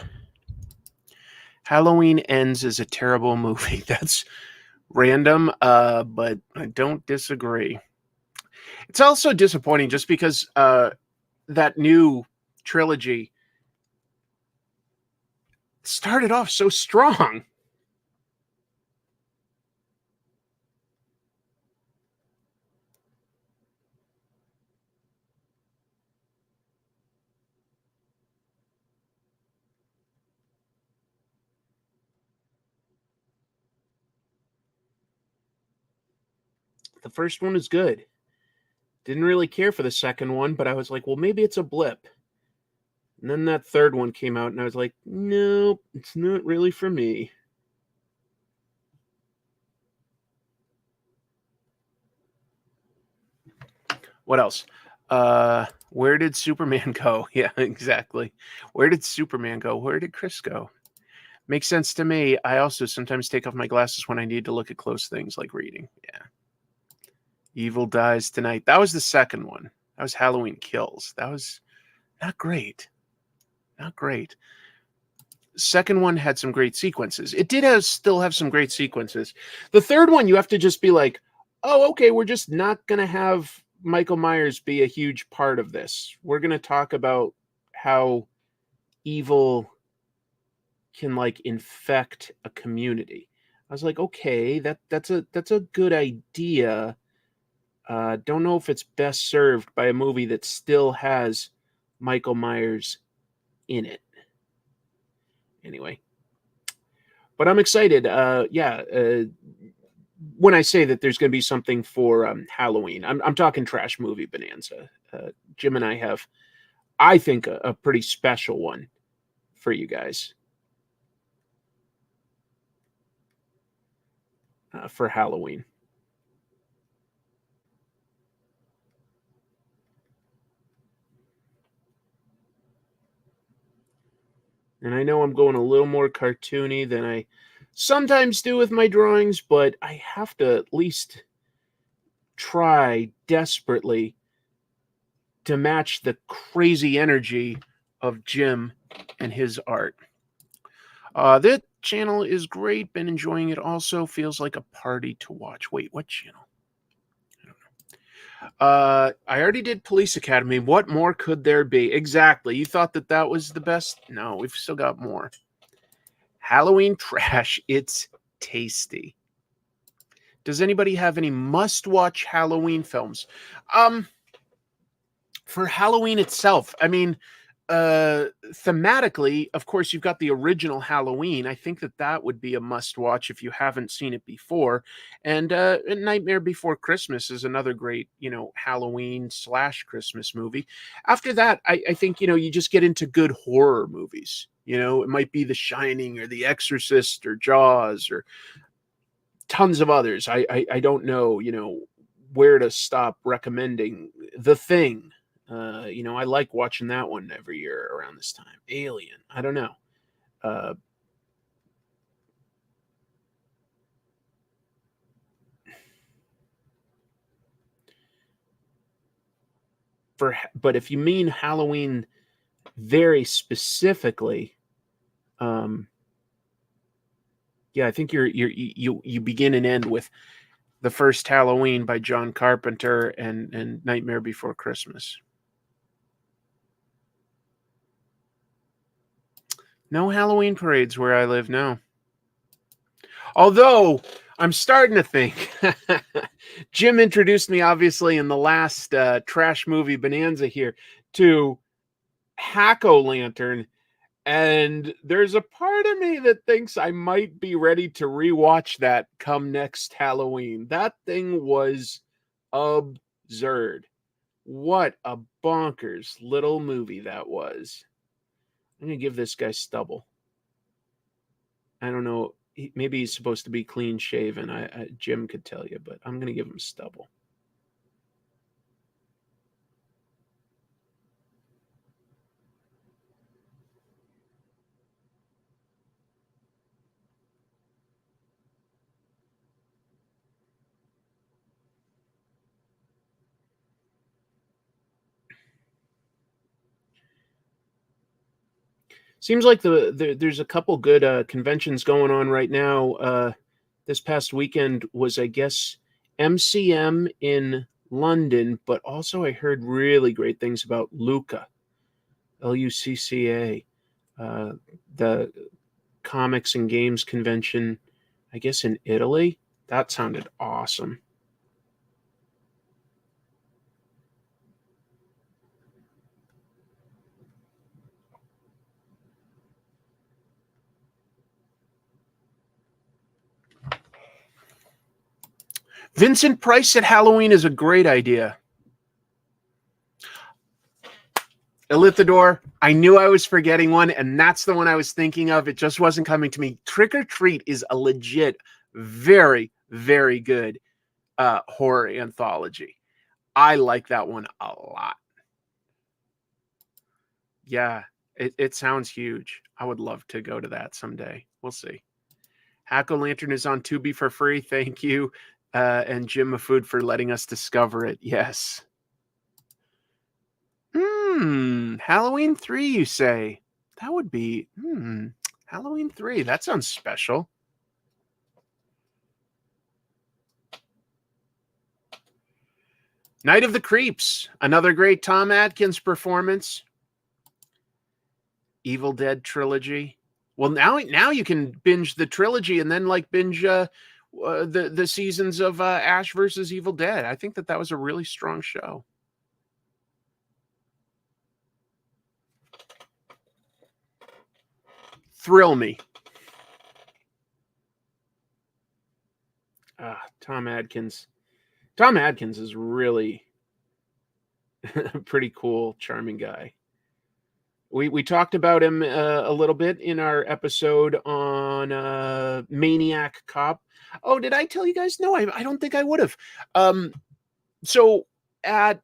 S1: Halloween Ends is a terrible movie. That's random, but I don't disagree. It's also disappointing just because that new trilogy started off so strong. The first one is good. Didn't really care for the second one, but I was like, well, maybe it's a blip. And then that third one came out, and I was like, nope, it's not really for me. What else? Where did Superman go? Yeah, exactly. Where did Superman go? Where did Chris go? Makes sense to me. I also sometimes take off my glasses when I need to look at close things like reading. Yeah. Evil Dies Tonight. That was the second one. That was Halloween Kills. That was not great. Not great. Second one had some great sequences. It did still have some great sequences. The third one, you have to just be like, oh, okay, we're just not going to have Michael Myers be a huge part of this. We're going to talk about how evil can like infect a community. I was like, okay, that's a good idea. Don't know if it's best served by a movie that still has Michael Myers in it. Anyway, but I'm excited. When I say that there's going to be something for Halloween, I'm talking Trash Movie Bonanza. Jim and I have, I think, a pretty special one for you guys for Halloween. And I know I'm going a little more cartoony than I sometimes do with my drawings, but I have to at least try desperately to match the crazy energy of Jim and his art. This channel is great. Been enjoying it. Also feels like a party to watch. Wait, what channel? I don't know. I already did Police Academy. What more could there be? Exactly. You thought that was the best? No, we've still got more. Halloween trash. It's tasty. Does anybody have any must-watch Halloween films? For Halloween itself, I mean, thematically, of course, you've got the original Halloween. I think that would be a must-watch if you haven't seen it before. And Nightmare Before Christmas is another great, Halloween/Christmas movie. After that, I think, you just get into good horror movies. It might be The Shining or The Exorcist or Jaws or tons of others. I don't know, where to stop recommending. The Thing. I like watching that one every year around this time. Alien. I don't know. But if you mean Halloween very specifically, I think you begin and end with The First Halloween by John Carpenter and Nightmare Before Christmas. No Halloween parades where I live now. Although I'm starting to think, Jim introduced me obviously in the last trash movie bonanza here to Hack-O-Lantern, and there's a part of me that thinks I might be ready to rewatch that come next Halloween. That thing was absurd. What a bonkers little movie that was. I'm going to give this guy stubble. I don't know. Maybe he's supposed to be clean shaven. Jim could tell you, but I'm going to give him stubble. Seems like there's a couple good conventions going on right now. This past weekend was, I guess, MCM in London, but also I heard really great things about Lucca, LUCCA, the comics and games convention, I guess in Italy. That sounded awesome. Vincent Price said Halloween is a great idea. Elithidor, I knew I was forgetting one, and that's the one I was thinking of. It just wasn't coming to me. Trick or Treat is a legit, very, very good horror anthology. I like that one a lot. Yeah, it sounds huge. I would love to go to that someday. We'll see. Hack-O-Lantern is on Tubi for free. Thank you. And Jim Mafood for letting us discover it. Yes. Halloween 3, you say? That would be Halloween 3. That sounds special. Night of the Creeps, another great Tom Atkins performance. Evil Dead trilogy. Well, now you can binge the trilogy and then binge the seasons of Ash versus Evil Dead. I think that was a really strong show. Thrill me. Tom Adkins. Tom Adkins is really a pretty cool, charming guy. We talked about him a little bit in our episode on Maniac Cop. Oh, did I tell you guys? No, I don't think I would have. So at,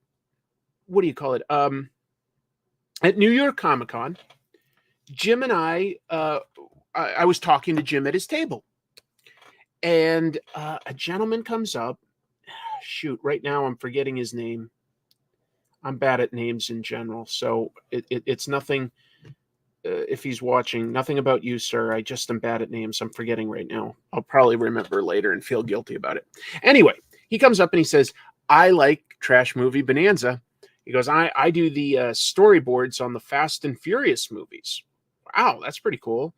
S1: what do you call it? At New York Comic Con, Jim and I was talking to Jim at his table. And a gentleman comes up. Shoot, right now I'm forgetting his name. I'm bad at names in general, so it's nothing. If he's watching, nothing about you, sir. I just am bad at names. I'm forgetting right now. I'll probably remember later and feel guilty about it. Anyway, he comes up and he says, I like Trash Movie Bonanza. He goes, I do the storyboards on the Fast and Furious movies. Wow, that's pretty cool.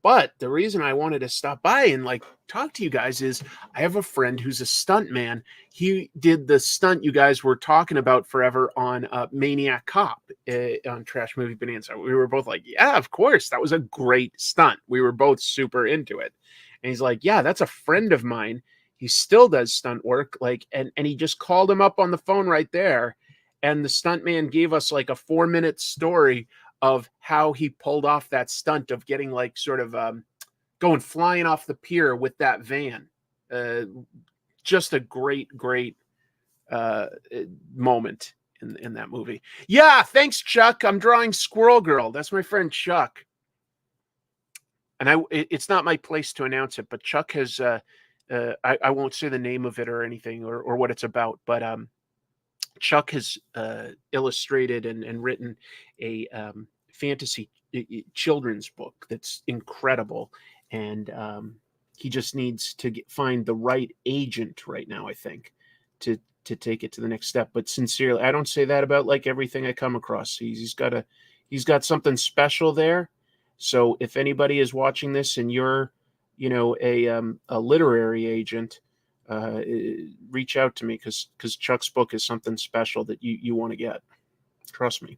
S1: But the reason I wanted to stop by and like talk to you guys is I have a friend who's a stunt man. He did the stunt you guys were talking about forever on Maniac Cop on Trash Movie Bonanza. We were both like, yeah, of course. That was a great stunt. We were both super into it. And he's like, yeah, that's a friend of mine. He still does stunt work. Like, and he just called him up on the phone right there. And the stunt man gave us like a 4-minute story of how he pulled off that stunt of getting like sort of going flying off the pier with that van. Just a great moment in that movie. Yeah, thanks, Chuck. I'm drawing Squirrel Girl. That's my friend Chuck. And it's not my place to announce it, but Chuck has I won't say the name of it or anything or what it's about, but Chuck has illustrated and written a fantasy children's book that's incredible, and he just needs to find the right agent right now, I think, to take it to the next step. But sincerely, I don't say that about like everything I come across. He's got something special there. So if anybody is watching this and you're, a literary agent, reach out to me because Chuck's book is something special that you want to get. Trust me.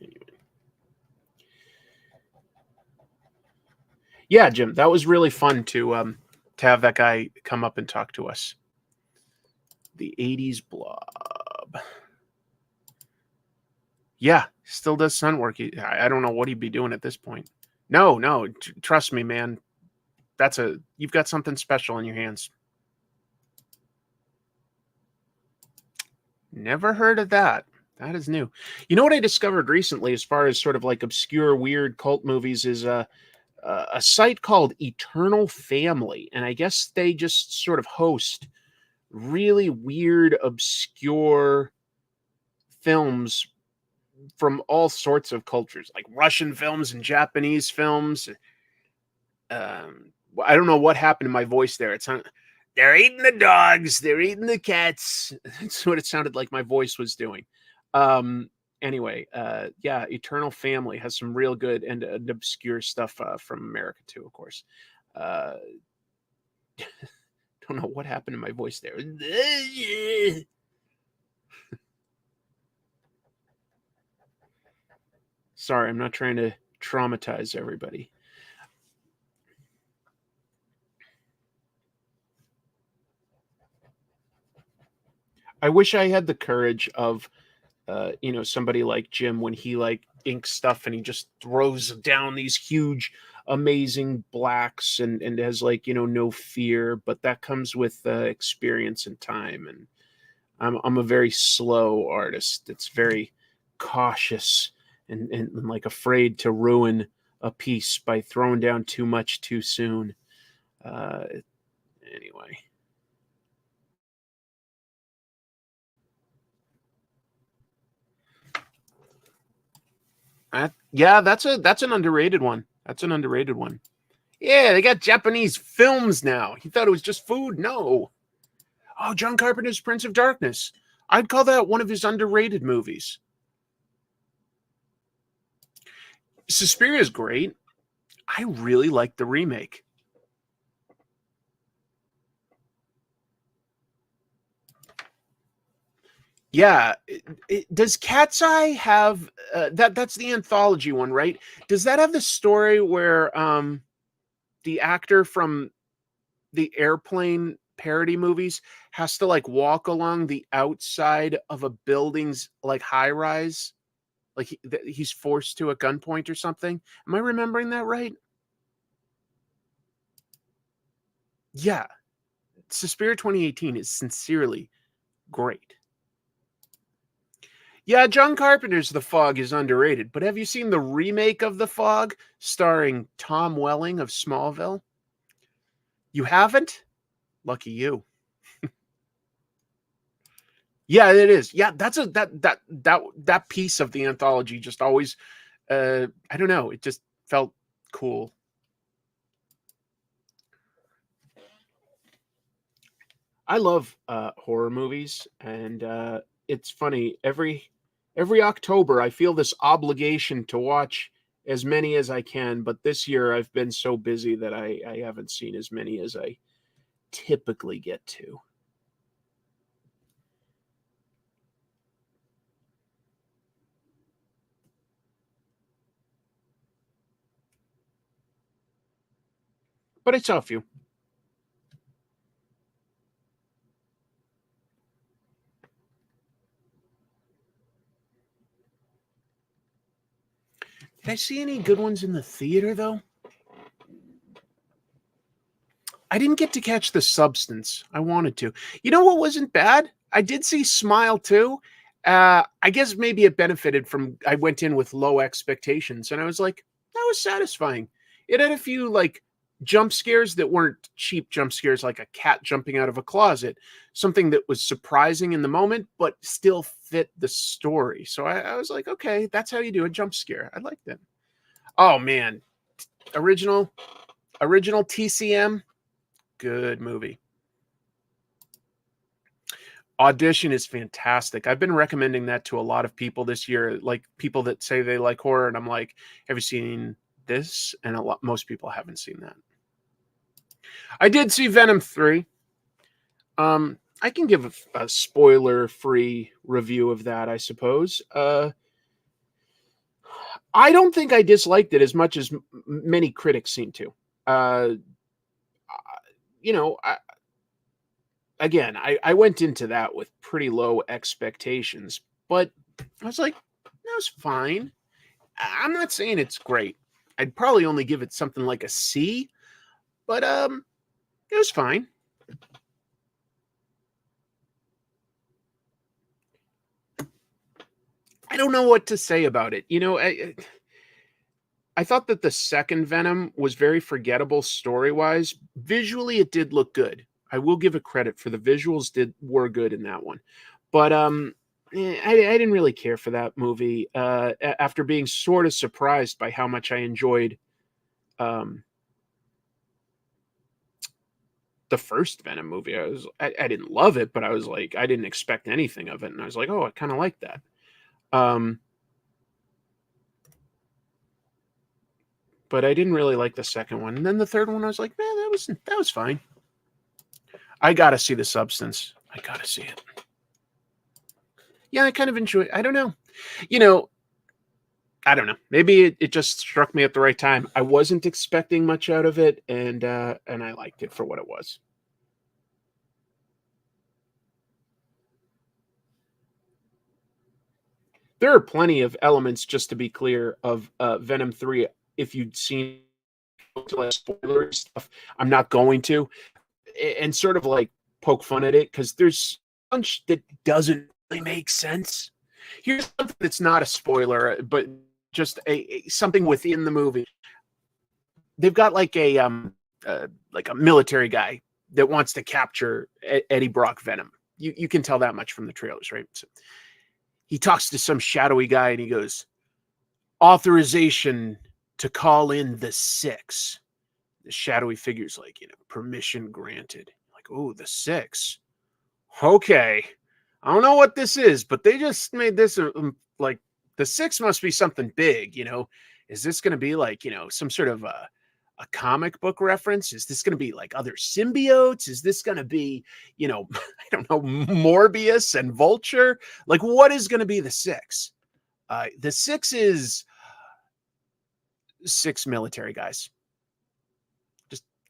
S1: Anyway. Yeah, Jim, that was really fun to have that guy come up and talk to us. The 80s Blob. Yeah, still does stunt work. I don't know what he'd be doing at this point. No, trust me, man. You've got something special in your hands. Never heard of that. That is new. You know what I discovered recently as far as sort of like obscure, weird cult movies is a site called Eternal Family. And I guess they just sort of host really weird, obscure films from all sorts of cultures, like Russian films and Japanese films. I don't know what happened to my voice there. It's not. They're eating the dogs. They're eating the cats. That's what it sounded like my voice was doing. Anyway, yeah, Eternal Family has some real good and obscure stuff from America too, of course. Don't know what happened to my voice there. Sorry, I'm not trying to traumatize everybody. I wish I had the courage of, somebody like Jim when he like inks stuff and he just throws down these huge, amazing blacks and has like, no fear, but that comes with experience and time. And I'm a very slow artist. It's very cautious and like afraid to ruin a piece by throwing down too much too soon. Anyway. Yeah, that's an underrated one. That's an underrated one. Yeah, they got Japanese films now. He thought it was just food. No. Oh, John Carpenter's Prince of Darkness. I'd call that one of his underrated movies. Suspiria is great. I really like the remake. Yeah, does Cat's Eye have that's the anthology one, right? Does that have the story where the actor from the Airplane parody movies has to like walk along the outside of a building's like high rise, like he's forced to at gunpoint or something? Am I remembering that right? Yeah, Suspiria 2018 is sincerely great. Yeah, John Carpenter's The Fog is underrated, but have you seen the remake of The Fog starring Tom Welling of Smallville? You haven't? Lucky you. Yeah, it is. Yeah, that's that piece of the anthology just always I don't know, it just felt cool. I love horror movies, and it's funny. Every October, I feel this obligation to watch as many as I can. But this year, I've been so busy that I haven't seen as many as I typically get to. But I saw a few. Did I see any good ones in the theater, though? I didn't get to catch The Substance. I wanted to. You know what wasn't bad? I did see Smile, too. I guess maybe it benefited from I went in with low expectations, and I was like, that was satisfying. It had a few, like, jump scares that weren't cheap jump scares, like a cat jumping out of a closet. Something that was surprising in the moment, but still fit the story. So I was like, okay, that's how you do a jump scare. I liked it. Oh, man. Original TCM. Good movie. Audition is fantastic. I've been recommending that to a lot of people this year, like people that say they like horror, and I'm like, have you seen this? And most people haven't seen that. I did see Venom 3. I can give a spoiler-free review of that, I suppose. I don't think I disliked it as much as many critics seem to. You know, I went into that with pretty low expectations, but I was like, that was fine. I'm not saying it's great. I'd probably only give it something like a C, but it was fine. I don't know what to say about it. You know, I thought that the second Venom was very forgettable story-wise. Visually, it did look good. I will give it credit for the visuals were good in that one. But I didn't really care for that movie after being sort of surprised by how much I enjoyed the first Venom movie. I didn't love it, but I was like, I didn't expect anything of it. And I was like, oh, I kind of like that. But I didn't really like the second one. And then the third one, I was like, man, that was fine. I gotta see The Substance. I gotta see it. Yeah, I kind of enjoy it. I don't know. You know, I don't know. Maybe it just struck me at the right time. I wasn't expecting much out of it, and I liked it for what it was. There are plenty of elements, just to be clear, of Venom 3. If you'd seen spoiler stuff, I'm not going to. And sort of like poke fun at it, because there's a bunch that doesn't really make sense. Here's something that's not a spoiler, but just something within the movie. They've got like a military guy that wants to capture Eddie Brock Venom. You can tell that much from the trailers, right? So he talks to some shadowy guy and he goes, authorization to call in the Six. The shadowy figure's like, permission granted. Like, oh, the Six. Okay. I don't know what this is, but they just made this like the Six must be something big, Is this going to be like, some sort of a comic book reference? Is this going to be like other symbiotes? Is this going to be, I don't know, Morbius and Vulture? Like, what is going to be the Six? The Six is 6 military guys.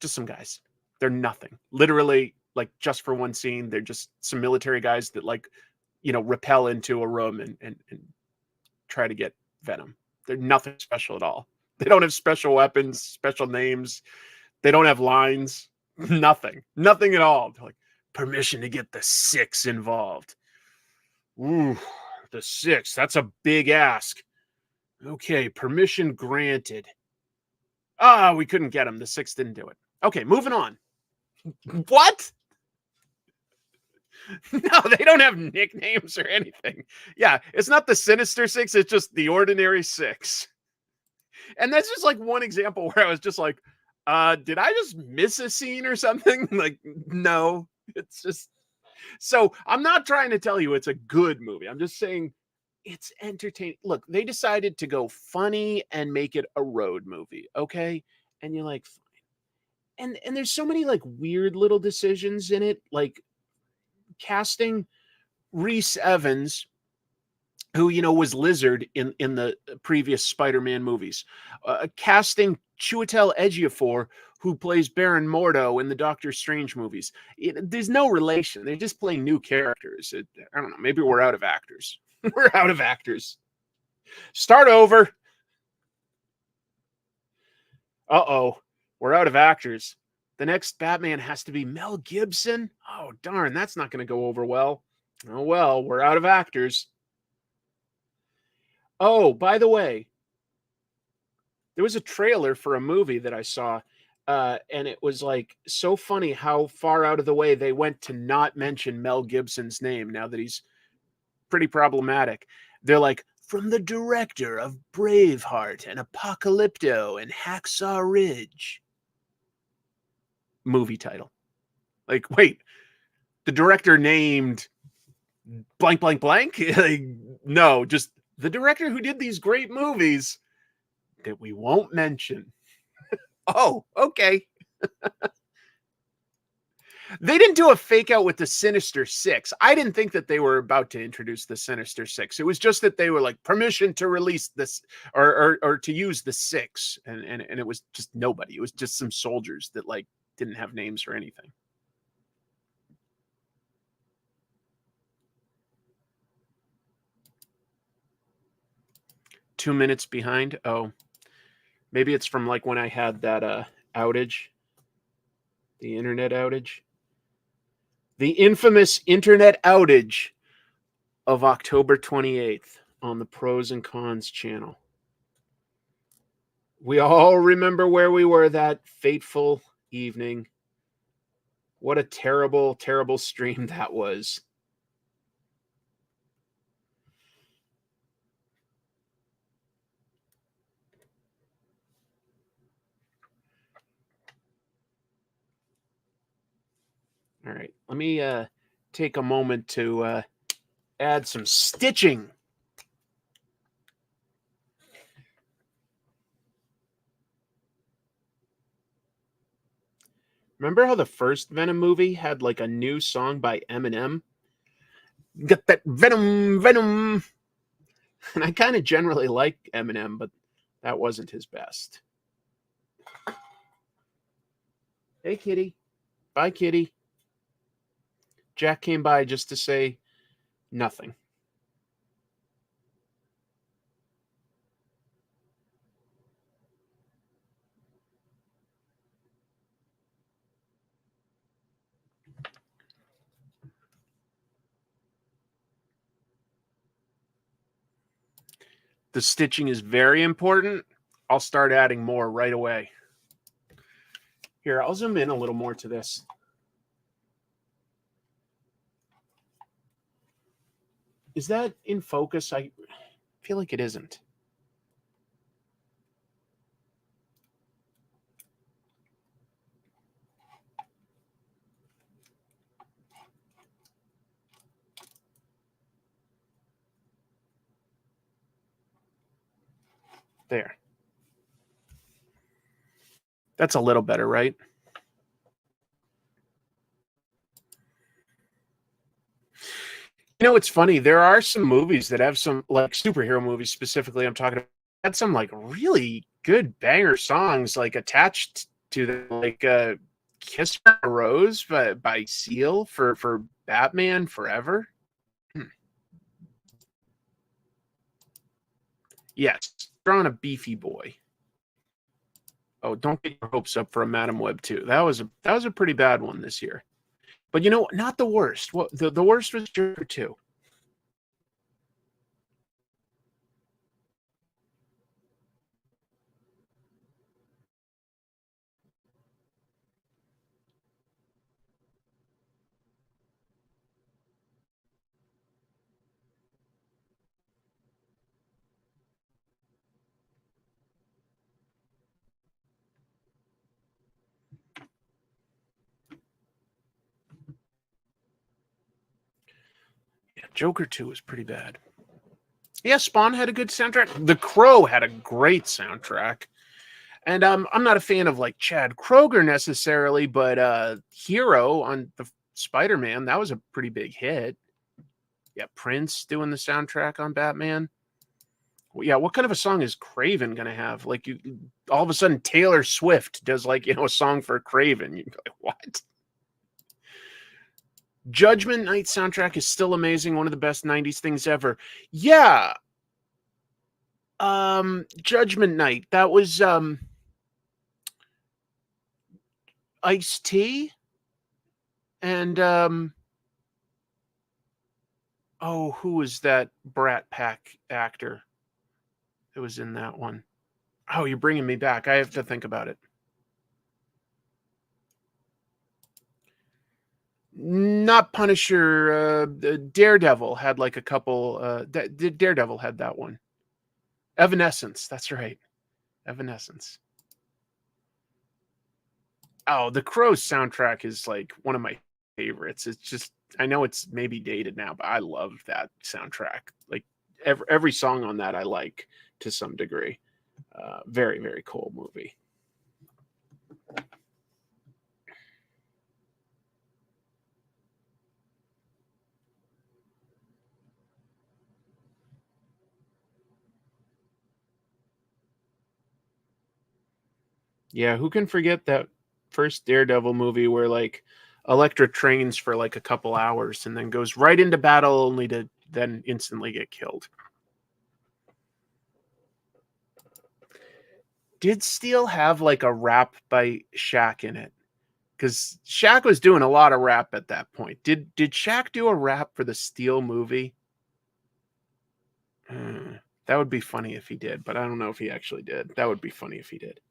S1: Just some guys. They're nothing. Literally, like, just for one scene, they're just some military guys that, like, rappel into a room and try to get Venom. They're nothing special at all. They don't have special weapons, special names. They don't have lines. Nothing at all. They're like, permission to get the Six involved. Ooh, the Six. That's a big ask. Okay, permission granted. We couldn't get him. The Six didn't do it. Okay, moving on. What? No, they don't have nicknames or anything. Yeah, it's not the Sinister Six. It's just the ordinary Six. And that's just like one example where I was just like, did I just miss a scene or something? Like, no. It's just so I'm not trying to tell you it's a good movie. I'm just saying it's entertaining. Look, they decided to go funny and make it a road movie, okay? And you're like, and there's so many like weird little decisions in it, like casting Rhys Evans, who was Lizard in the previous Spider-Man movies, casting Chiwetel Ejiofor, who plays Baron Mordo in the Doctor Strange movies. There's no relation. They're just playing new characters. I don't know. Maybe we're out of actors. We're out of actors. Start over. Uh-oh. We're out of actors. The next Batman has to be Mel Gibson? Oh, darn. That's not going to go over well. Oh, well. We're out of actors. Oh, by the way, there was a trailer for a movie that I saw, and it was like so funny how far out of the way they went to not mention Mel Gibson's name now that he's pretty problematic. They're like, from the director of Braveheart and Apocalypto and Hacksaw Ridge. Movie title. Like, wait, the director named blank, blank, blank? Like, no, just the director who did these great movies that we won't mention. Oh, okay. They didn't do a fake out with the Sinister Six. I didn't think that they were about to introduce the Sinister Six. It was just that they were like permission to release this or to use the Six, and it was just nobody. It was just some soldiers that like didn't have names or anything. Two minutes behind. Oh, maybe it's from like when I had that outage, the internet outage. The infamous internet outage of October 28th on the Pros and Cons channel. We all remember where we were that fateful evening. What a terrible, terrible stream that was. All right, let me take a moment to add some stitching. Remember how the first Venom movie had like a new song by Eminem? Got that Venom, Venom. And I kind of generally like Eminem, but that wasn't his best. Hey, kitty. Bye, kitty. Jack came by just to say nothing. The stitching is very important. I'll start adding more right away. Here, I'll zoom in a little more to this. Is that in focus? I feel like it isn't. There. That's a little better, right? You know, it's funny. There are some movies that have some, like superhero movies specifically, I'm talking about, had some like really good banger songs like attached to them, like Kiss from a Rose by Seal for Batman Forever. Yes, drawn a beefy boy. Oh, don't get your hopes up for a Madam Web 2. That was a pretty bad one this year. But you know, not the worst. What the worst was Joker 2. Joker 2 was pretty bad. Yeah, Spawn had a good soundtrack. The Crow had a great soundtrack. And I'm not a fan of like Chad Kroeger necessarily, but Hero on the Spider-Man, that was a pretty big hit. Yeah, Prince doing the soundtrack on Batman. Well, yeah, what kind of a song is Craven gonna have? Like, all of a sudden Taylor Swift does like a song for Craven. You'd be like, what? Judgment Night soundtrack is still amazing. One of the best '90s things ever. Yeah. Judgment Night. That was Ice-T and who was that Brat Pack actor that was in that one? Oh, you're bringing me back. I have to think about it. Not Punisher. Daredevil had like a couple. Daredevil had that one. Evanescence. That's right. Evanescence. Oh, the Crow soundtrack is like one of my favorites. It's just, I know it's maybe dated now, but I love that soundtrack. Like every song on that I like to some degree. Very, very cool movie. Yeah, who can forget that first Daredevil movie where like Elektra trains for like a couple hours and then goes right into battle only to then instantly get killed. Did Steel have like a rap by Shaq in it? Because Shaq was doing a lot of rap at that point. Did Shaq do a rap for the Steel movie? That would be funny if he did, but I don't know if he actually did. That would be funny if he did.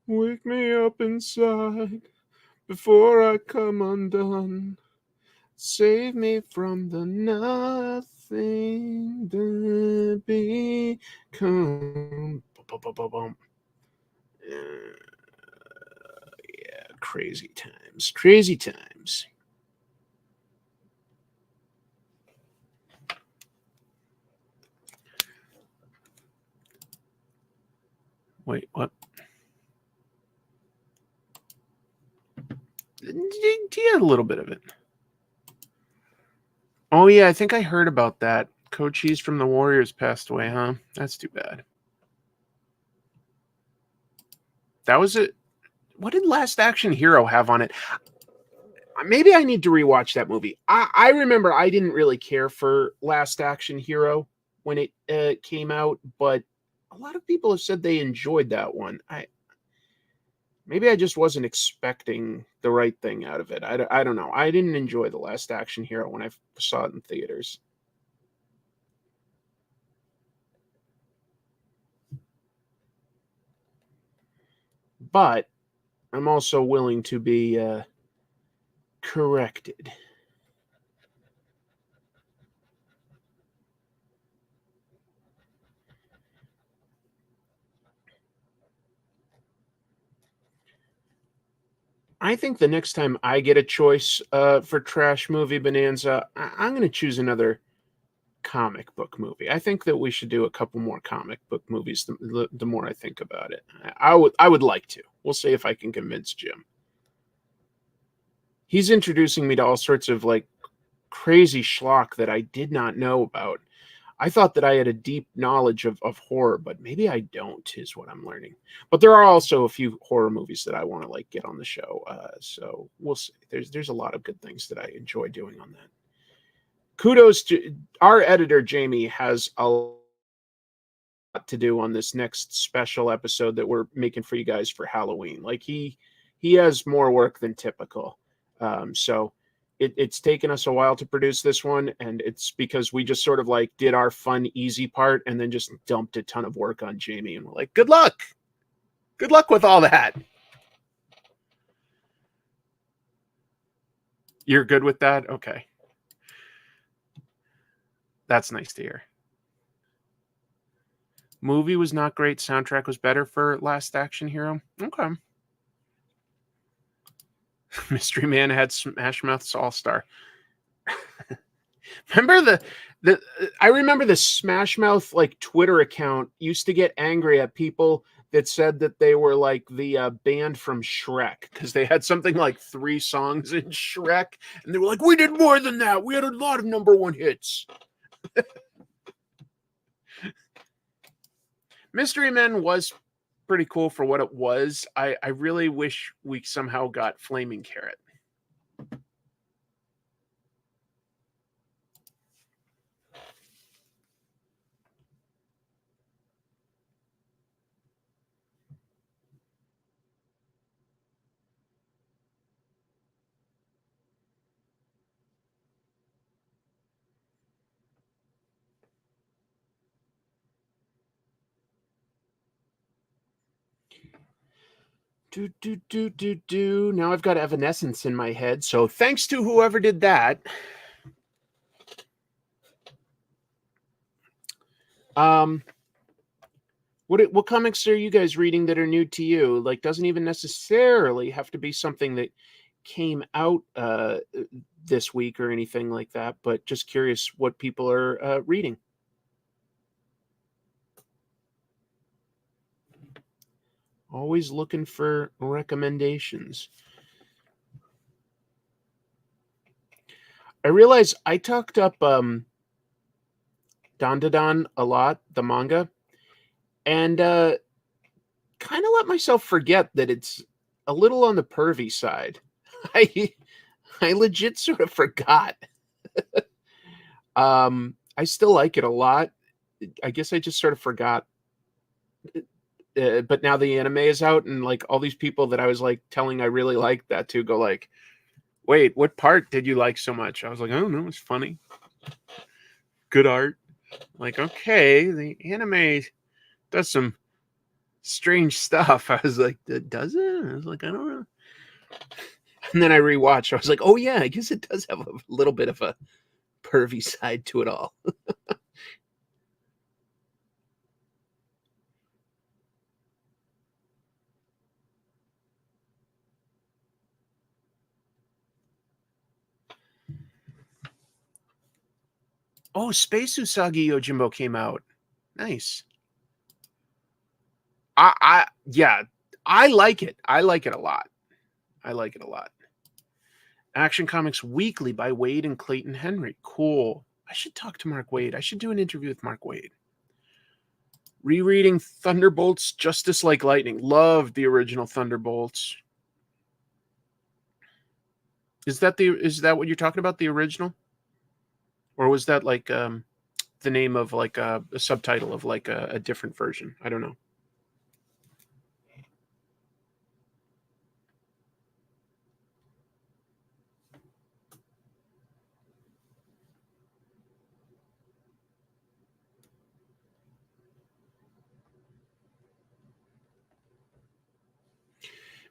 S1: Wake me up inside before I come undone. Save me from the nothing that become. Yeah, crazy times. Crazy times. Wait, what? Yeah, a little bit of it. Oh, yeah, I think I heard about that. Cochise from the Warriors passed away, huh? That's too bad. That was it. What did Last Action Hero have on it? Maybe I need to rewatch that movie. I remember I didn't really care for Last Action Hero when it came out, but a lot of people have said they enjoyed that one. Maybe I just wasn't expecting the right thing out of it. I don't know. I didn't enjoy The Last Action Hero when I saw it in theaters. But I'm also willing to be corrected. I think the next time I get a choice for Trash Movie Bonanza, I'm going to choose another comic book movie. I think that we should do a couple more comic book movies the more I think about it. I would like to. We'll see if I can convince Jim. He's introducing me to all sorts of like crazy schlock that I did not know about. I thought that I had a deep knowledge of horror, but maybe I don't, is what I'm learning. But there are also a few horror movies that I want to like get on the show. So we'll see. There's a lot of good things that I enjoy doing on that. Kudos to our editor, Jamie, has a lot to do on this next special episode that we're making for you guys for Halloween. Like he has more work than typical. So it's taken us a while to produce this one, and it's because we just sort of like did our fun, easy part and then just dumped a ton of work on Jamie, and we're like, good luck with all that. You're good with that? Okay. That's nice to hear. Movie was not great. Soundtrack was better for Last Action Hero. Okay. Mystery Man had Smash Mouth's All-Star. Remember I remember the Smash Mouth like Twitter account used to get angry at people that said that they were like the band from Shrek because they had something like 3 songs in Shrek, and they were like, "We did more than that. We had a lot of #1 hits." Mystery Men was pretty cool for what it was. I really wish we somehow got Flaming Carrot. Now I've got Evanescence in my head. So thanks to whoever did that. What comics are you guys reading that are new to you? Like, doesn't even necessarily have to be something that came out this week or anything like that, but just curious what people are reading. Always looking for recommendations. I realize I talked up Dandadan a lot, the manga, and kind of let myself forget that it's a little on the pervy side. I legit sort of forgot. I still like it a lot. I guess I just sort of forgot. But now the anime is out, and like all these people that I was like telling I really liked that to go like, wait, what part did you like so much? I was like, I don't know, it's funny. Good art. Like, okay, the anime does some strange stuff. I was like, does it? I was like, I don't know. And then I rewatched. I was like, oh yeah, I guess it does have a little bit of a pervy side to it all. Oh, Space Usagi Yojimbo came out. Nice. Yeah, I like it. I like it a lot. I like it a lot. Action Comics Weekly by Wade and Clayton Henry. Cool. I should talk to Mark Waid. I should do an interview with Mark Waid. Rereading Thunderbolts Justice Like Lightning. Loved the original Thunderbolts. Is that what you're talking about, the original? Or was that like the name of like a subtitle of like a different version? I don't know.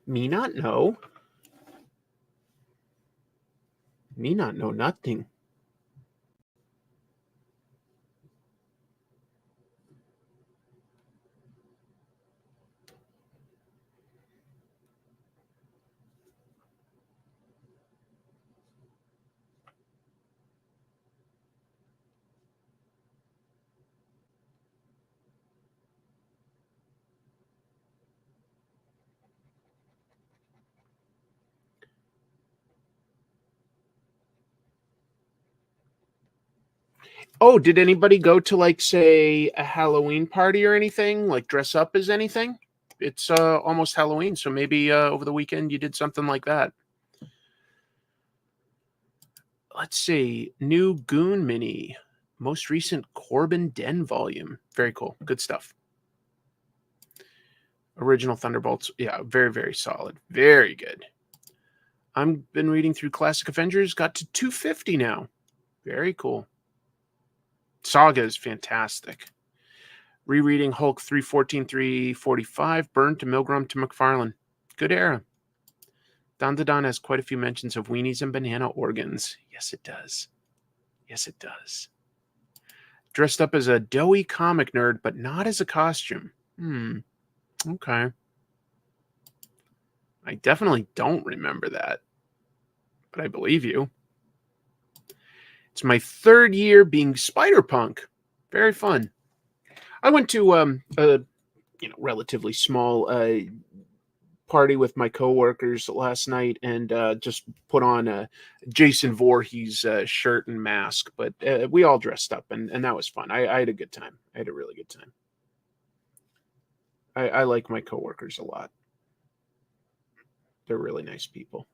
S1: Me not know. Me not know nothing. Oh, did anybody go to like say a Halloween party or anything? Like dress up as anything? It's almost Halloween, so maybe over the weekend you did something like that. Let's see. New Goon Mini. Most recent Corbin Den volume. Very cool. Good stuff. Original Thunderbolts. Yeah, very, very solid. Very good. I've been reading through Classic Avengers. Got to 250 now. Very cool. Saga is fantastic. Rereading Hulk 314, 345. Byrne to Milgrom to McFarlane. Good era. Don the Don has quite a few mentions of weenies and banana organs. Yes, it does. Yes, it does. Dressed up as a doughy comic nerd, but not as a costume. Okay. I definitely don't remember that, but I believe you. It's my 3rd year being Spider-Punk. Very fun. I went to a relatively small party with my coworkers last night and just put on a Jason Voorhees shirt and mask, but we all dressed up and that was fun. I had a good time. I had a really good time. I like my coworkers a lot. They're really nice people.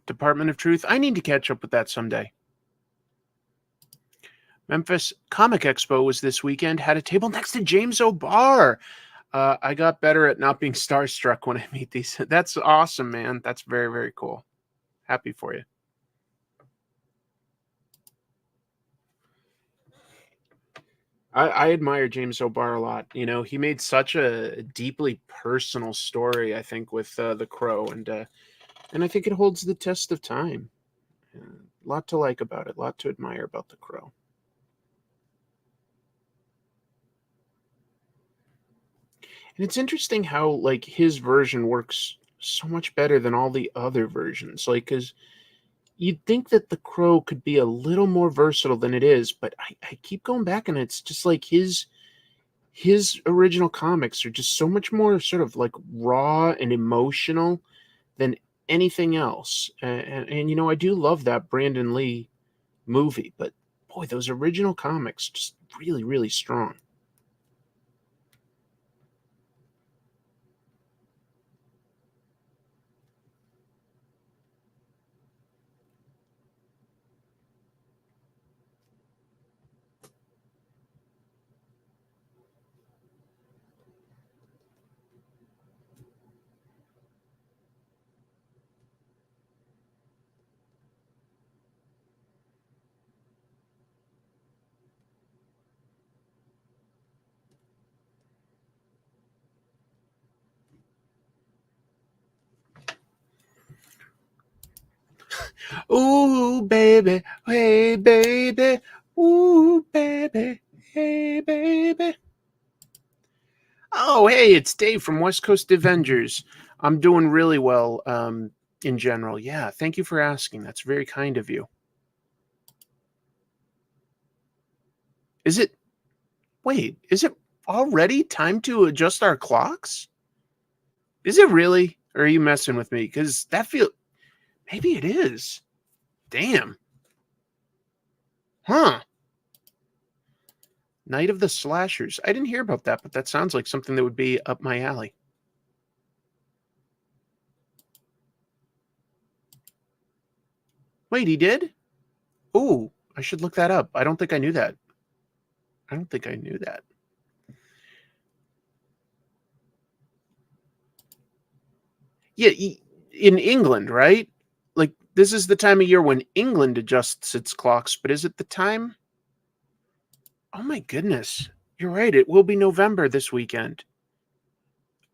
S1: Department of Truth. I need to catch up with that someday. Memphis Comic Expo was this weekend. Had a table next to James O'Barr. I got better at not being starstruck when I meet these. That's awesome, man. That's very, very cool. Happy for you. I admire James O'Barr a lot. He made such a deeply personal story, I think, with The Crow, and I think it holds the test of time. A lot to like about it, a lot to admire about The Crow. And it's interesting how, like, his version works so much better than all the other versions. Like, because you'd think that The Crow could be a little more versatile than it is, but I keep going back, and it's just like his original comics are just so much more sort of like raw and emotional than anything else. And I do love that Brandon Lee movie, but boy, those original comics just really, really strong. Ooh, baby, hey, baby, ooh, baby, hey, baby. Oh, hey, it's Dave from West Coast Avengers. I'm doing really well in general. Yeah, thank you for asking. That's very kind of you. Is it already time to adjust our clocks? Is it really? Or are you messing with me? Because maybe it is. Damn. Huh. Night of the Slashers. I didn't hear about that, but that sounds like something that would be up my alley. Wait, he did? Ooh, I should look that up. I don't think I knew that. Yeah, in England, right? Like, this is the time of year when England adjusts its clocks, but is it the time? Oh my goodness. You're right. It will be November this weekend.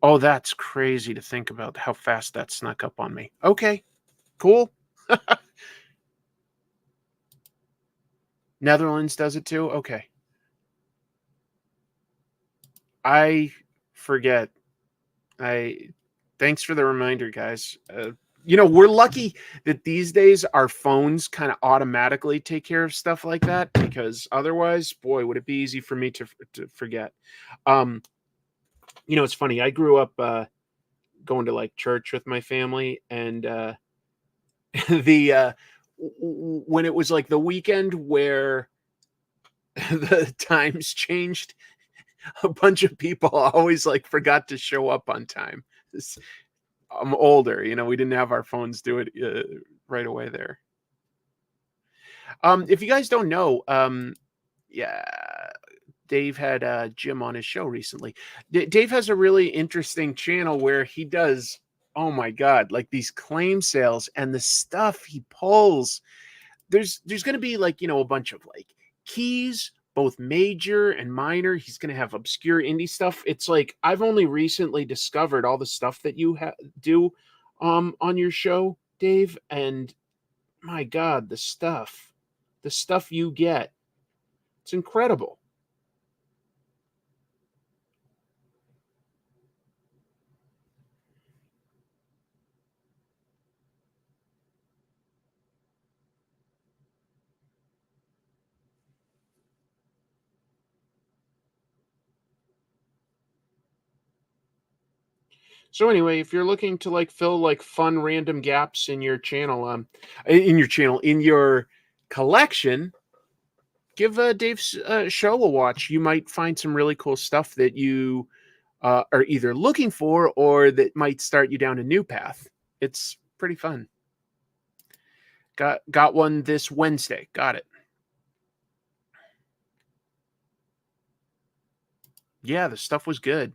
S1: Oh, that's crazy to think about how fast that snuck up on me. Okay, cool. Netherlands does it too? Okay. I forget. Thanks for the reminder, guys. We're lucky that these days our phones kind of automatically take care of stuff like that, because otherwise, boy, would it be easy for me to forget. It's funny. I grew up going to like church with my family, and the when it was like the weekend where the times changed, a bunch of people always like forgot to show up on time. I'm older, you know, we didn't have our phones do it right away there. If you guys don't know, yeah, Dave had Jim on his show recently. Dave has a really interesting channel where he does, oh my God, like these claim sales and the stuff he pulls. There's going to be like, you know, a bunch of like keys, both major and minor. He's going to have obscure indie stuff. It's like, I've only recently discovered all the stuff that you do on your show, Dave. And my God, the stuff you get, it's incredible. So anyway, if you're looking to like fill like fun random gaps in your channel, in your collection, give Dave's show a watch. You might find some really cool stuff that you are either looking for or that might start you down a new path. It's pretty fun. Got one this Wednesday. Got it. Yeah, the stuff was good.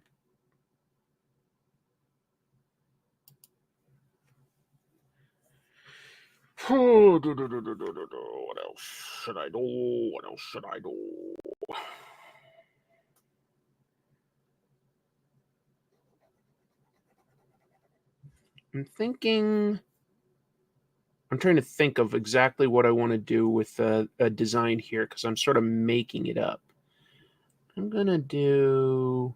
S1: What else should I do? What else should I do? I'm trying to think of exactly what I want to do with a design here because I'm sort of making it up. I know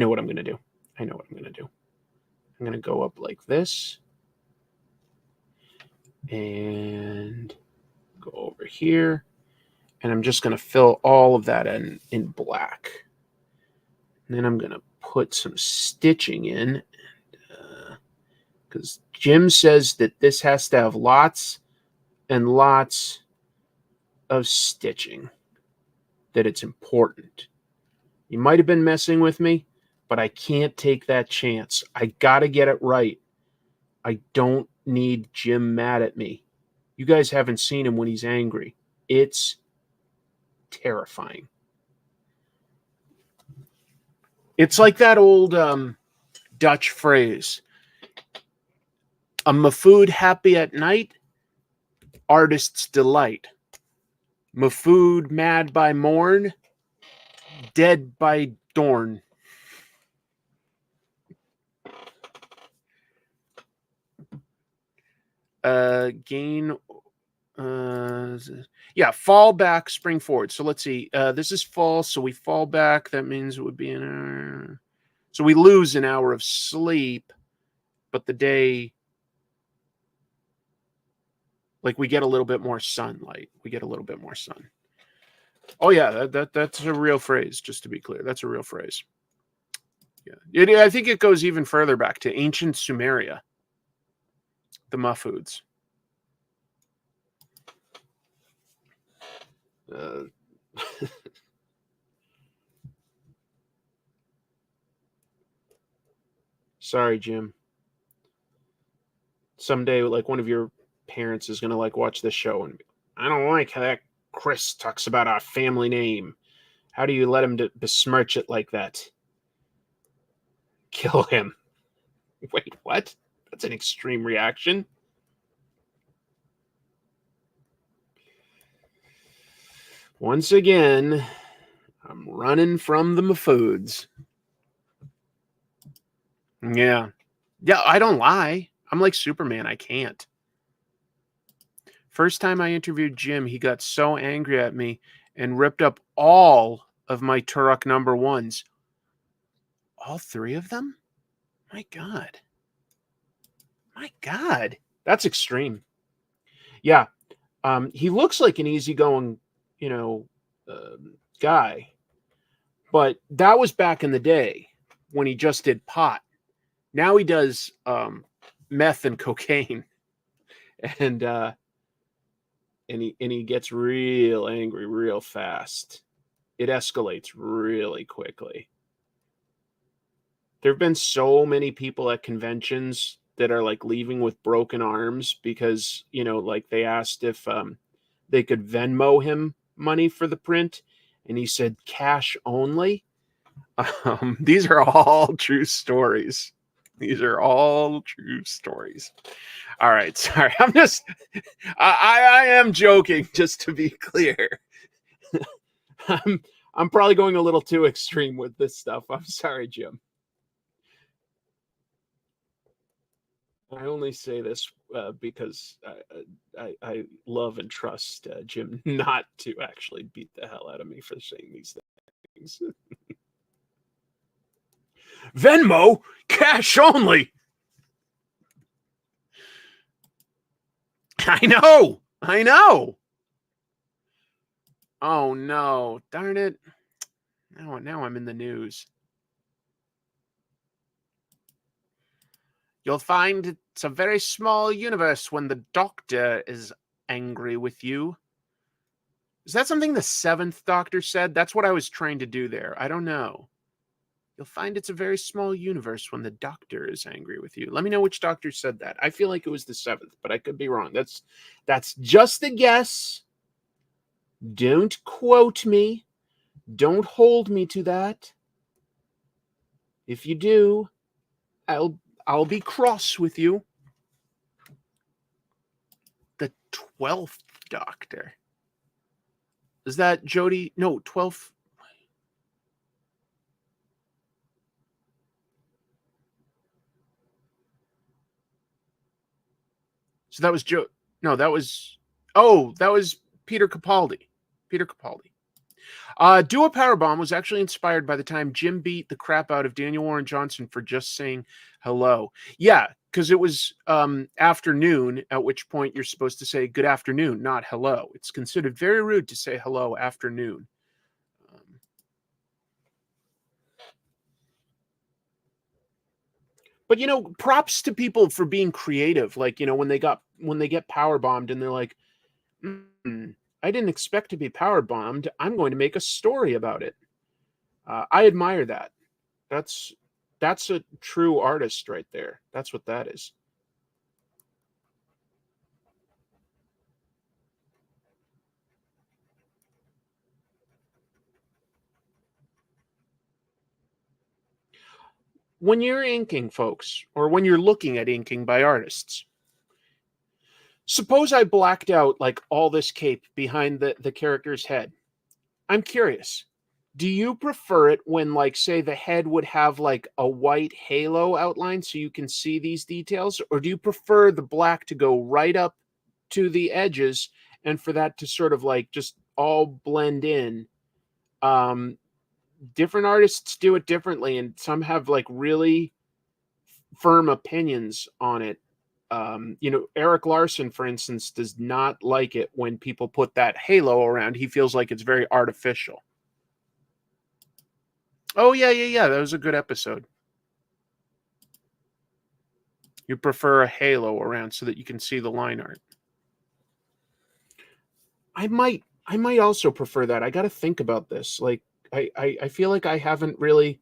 S1: what I'm going to do. I'm going to go up like this and go over here. And I'm just going to fill all of that in black. And then I'm going to put some stitching in. Because Jim says that this has to have lots and lots of stitching. That it's important. You might have been messing with me, but I can't take that chance. I got to get it right. I don't need Jim mad at me. You guys haven't seen him when he's angry. It's terrifying. It's like that old Dutch phrase. A mafood happy at night, artist's delight. Mafood mad by morn, dead by dawn. Gain. Fall back, spring forward. So let's see. This is fall, so we fall back. That means it would be an hour. So we lose an hour of sleep, but the day, like we get a little bit more sunlight. Oh yeah, that's a real phrase. Just to be clear, that's a real phrase. Yeah, I think it goes even further back to ancient Sumeria. The Mafoods. Sorry, Jim. Someday, like one of your parents is gonna like watch this show and I don't like how that Chris talks about our family name. How do you let him besmirch it like that? Kill him. Wait, what? That's an extreme reaction. Once again, I'm running from the Mafoods. Yeah, I don't lie. I'm like Superman. I can't. First time I interviewed Jim, he got so angry at me and ripped up all of my Turok number ones. All 3 of them? My God. That's extreme. Yeah. He looks like an easygoing, guy. But that was back in the day when he just did pot. Now he does meth and cocaine. and he gets real angry real fast. It escalates really quickly. There have been so many people at conventions that are like leaving with broken arms because, you know, like they asked if they could Venmo him money for the print, and he said cash only. These are all true stories. These are all true stories. All right, sorry. I am joking, just to be clear. I'm probably going a little too extreme with this stuff. I'm sorry, Jim. I only say this because I love and trust Jim not to actually beat the hell out of me for saying these things. Venmo, cash only. I know. Oh no, darn it. Now I'm in the news. You'll find it's a very small universe when the Doctor is angry with you. Is that something the Seventh Doctor said? That's what I was trying to do there. I don't know. You'll find it's a very small universe when the Doctor is angry with you. Let me know which Doctor said that. I feel like it was the Seventh, but I could be wrong. That's just a guess. Don't quote me. Don't hold me to that. If you do, I'll be cross with you. The 12th Doctor. Is that Jodie? No, 12th. So that was Joe. No, that was. Oh, that was Peter Capaldi. Peter Capaldi. Do a Powerbomb was actually inspired by the time Jim beat the crap out of Daniel Warren Johnson for just saying hello. Yeah, because it was afternoon, at which point you're supposed to say good afternoon, not hello. It's considered very rude to say hello afternoon. But, you know, props to people for being creative. Like, you know, when they get power bombed and they're like, I didn't expect to be power bombed. I'm going to make a story about it. I admire that. That's a true artist right there. That's what that is. When you're inking, folks, or when you're looking at inking by artists, suppose I blacked out like all this cape behind the character's head. I'm curious. Do you prefer it when, like, say the head would have like a white halo outline so you can see these details? Or do you prefer the black to go right up to the edges and for that to sort of like just all blend in? Different artists do it differently, and some have like really firm opinions on it. You know, Eric Larson, for instance, does not like it when people put that halo around. He feels like it's very artificial. Oh, yeah. That was a good episode. You prefer a halo around so that you can see the line art. I might also prefer that. I got to think about this. Like, I feel like I haven't really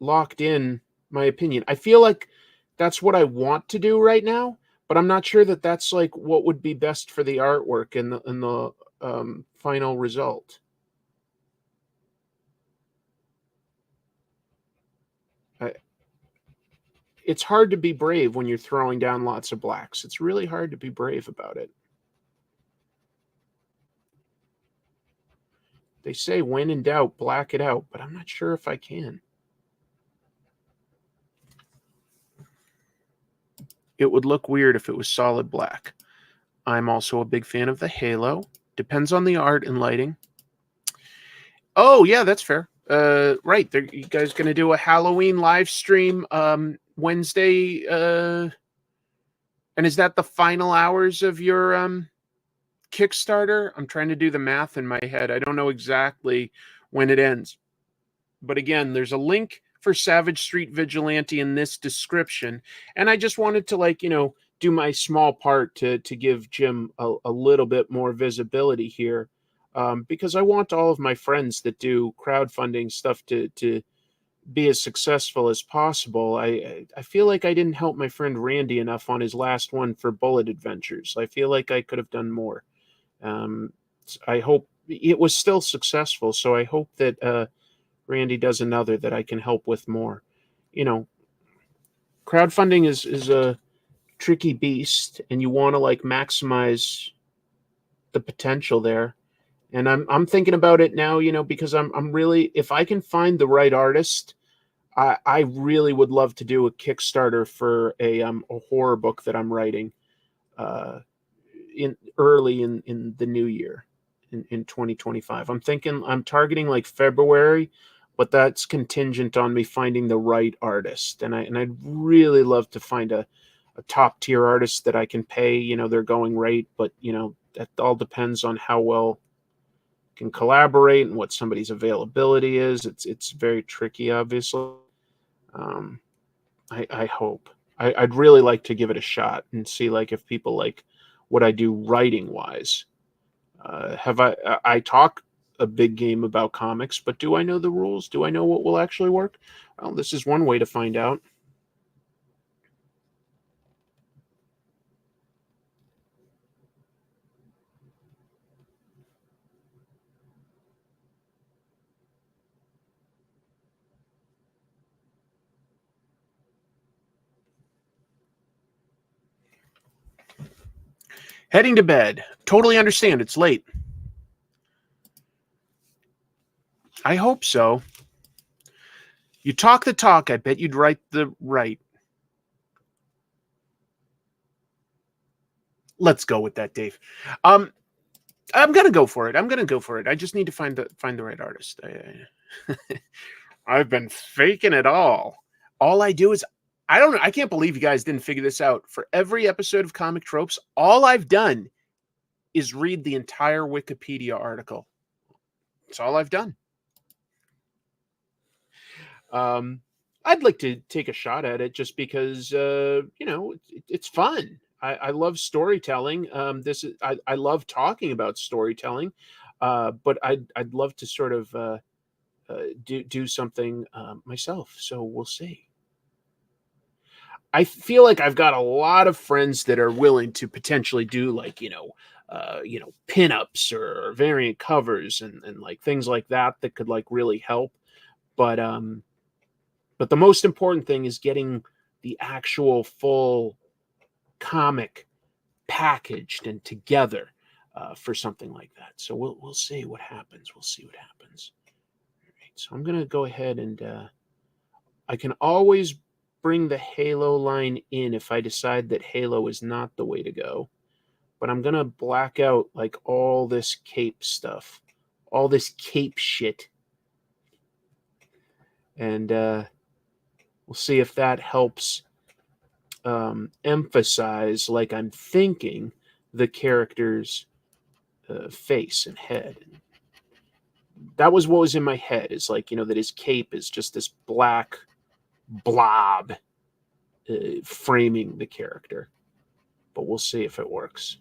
S1: locked in my opinion. I feel like that's what I want to do right now, but I'm not sure that that's like what would be best for the artwork and the final result. It's hard to be brave when you're throwing down lots of blacks. It's really hard to be brave about it. They say when in doubt, black it out, but I'm not sure if I can. It would look weird if it was solid black. I'm also a big fan of the halo. Depends on the art and lighting. Oh, yeah, that's fair. Right. You guys going to do a Halloween live stream Wednesday? And is that the final hours of your Kickstarter? I'm trying to do the math in my head. I don't know exactly when it ends. But again, there's a link for Savage Street Vigilante in this description. And I just wanted to, like, you know, do my small part to give Jim a little bit more visibility here, because I want all of my friends that do crowdfunding stuff to be as successful as possible. I feel like I didn't help my friend Randy enough on his last one for Bullet Adventures. I feel like I could have done more. I hope it was still successful, so I hope that Randy does another that I can help with more. You know, crowdfunding is a tricky beast, and you want to like maximize the potential there. And I'm thinking about it now, you know, because I'm really, if I can find the right artist, I really would love to do a Kickstarter for a horror book that I'm writing in the new year in 2025. I'm targeting like February, but that's contingent on me finding the right artist. And I'd really love to find a top tier artist that I can pay, you know, their going rate, but you know, that all depends on how well can collaborate and what somebody's availability is. It's very tricky, obviously. I hope. I'd really like to give it a shot and see like if people like what I do writing wise. I talk a big game about comics, but do I know the rules? Do I know what will actually work? Well, this is one way to find out. Heading to bed. Totally understand. It's late. I hope so. You talk the talk. I bet you'd write the right. Let's go with that, Dave. I'm gonna go for it. I just need to find the right artist. I've been faking it all. All I do is I don't know. I can't believe you guys didn't figure this out. For every episode of Comic Tropes, all I've done is read the entire Wikipedia article. That's all I've done. I'd like to take a shot at it just because, you know, it's fun. I love storytelling. I love talking about storytelling, but I'd love to sort of do something myself. So we'll see. I feel like I've got a lot of friends that are willing to potentially do like, you know, pinups or variant covers and like things like that could like really help. But the most important thing is getting the actual full comic packaged and together for something like that. So we'll see what happens. All right, so I'm gonna go ahead and I can always bring the Halo line in if I decide that Halo is not the way to go. But I'm gonna black out like all this cape stuff, all this cape shit, and we'll see if that helps emphasize, like I'm thinking, the character's face and head. That was what was in my head. Is like, you know, that his cape is just this black blob framing the character. But we'll see if it works.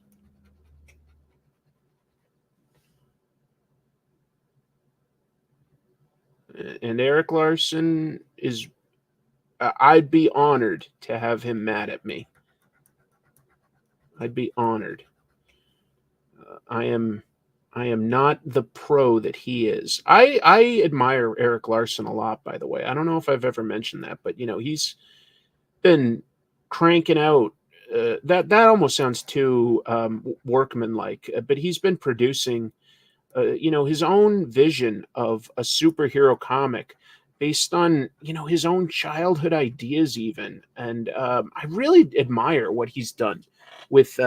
S1: And Eric Larson is... I'd be honored to have him mad at me. I'd be honored. I am not the pro that he is. I admire Eric Larson a lot, by the way. I don't know if I've ever mentioned that, but you know, he's been cranking out. That almost sounds too workmanlike, but he's been producing, you know, his own vision of a superhero comic based on, you know, his own childhood ideas even. And I really admire what he's done with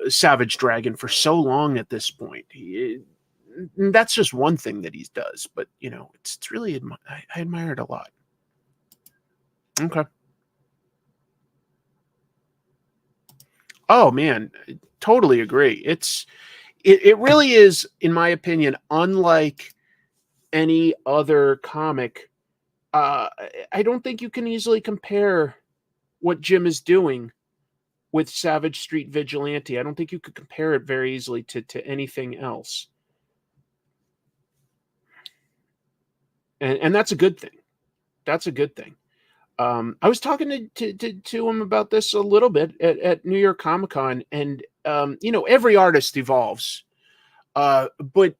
S1: Savage Dragon for so long at this point. That's just one thing that he does, but, you know, it's really, I admire it a lot. Okay. Oh, man, totally agree. It really is, in my opinion, unlike any other comic I don't think you can easily compare what Jim is doing with Savage Street Vigilante. I don't think you could compare it very easily to anything else. And that's a good thing. That's a good thing. I was talking to him about this a little bit at New York Comic Con, and every artist evolves. But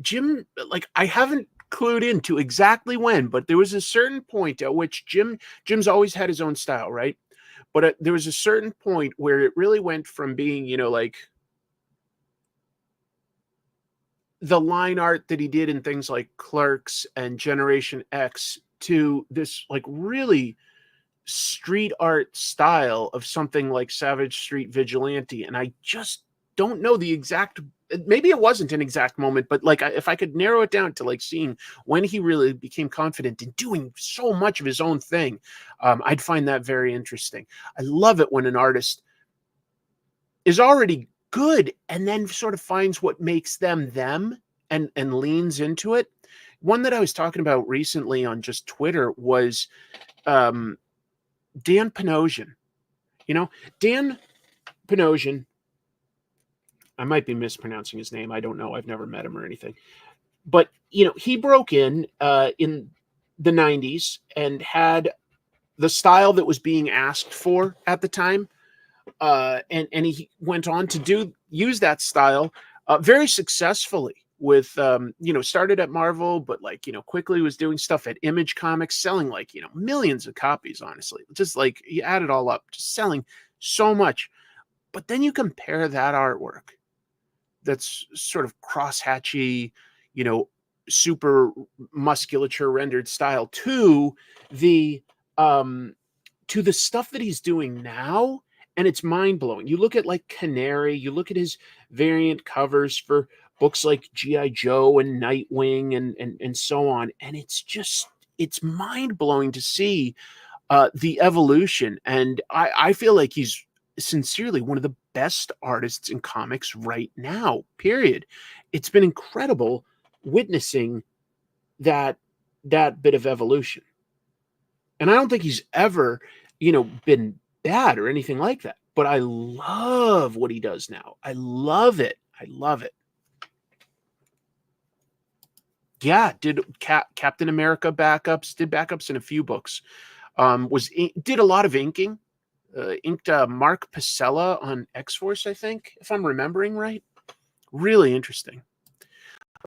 S1: Jim, like, I haven't clued into exactly when, but there was a certain point at which Jim's always had his own style, right? But there was a certain point where it really went from being, like the line art that he did in things like Clerks and Generation X to this like really street art style of something like Savage Street Vigilante. And I just don't know the exact, maybe it wasn't an exact moment, but like if I could narrow it down to like seeing when he really became confident in doing so much of his own thing, I'd find that very interesting. I love it when an artist is already good and then sort of finds what makes them and leans into it. One that I was talking about recently on just Twitter was Dan Panosian. Dan Panosian, I might be mispronouncing his name. I don't know. I've never met him or anything. But, he broke in the 90s and had the style that was being asked for at the time. And he went on to use that style very successfully with, started at Marvel, but quickly was doing stuff at Image Comics, selling millions of copies, honestly. Just like he added all up, just selling so much. But then you compare that artwork that's sort of crosshatchy, super musculature rendered style to the stuff that he's doing now. And it's mind-blowing. You look at like Canary, you look at his variant covers for books like G.I. Joe and Nightwing and so on. And it's mind-blowing to see the evolution. And I feel like he's sincerely one of the best artists in comics right now, period. It's been incredible witnessing that bit of evolution. And I don't think he's ever, been bad or anything like that. But I love what he does now. I love it. I love it. Yeah, did Captain America backups, did backups in a few books. Did a lot of inking. Inked Mark Pacella on X-Force, I think, if I'm remembering right. Really interesting.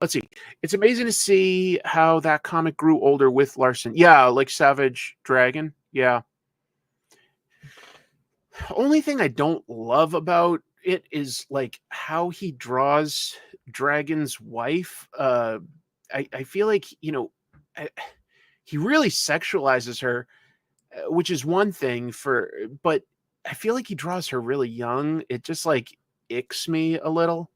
S1: Let's see. It's amazing to see how that comic grew older with Larson. Yeah, like Savage Dragon. Yeah. Only thing I don't love about it is like how he draws Dragon's wife. I feel like, he really sexualizes her, which is one thing but I feel like he draws her really young. It just like icks me a little.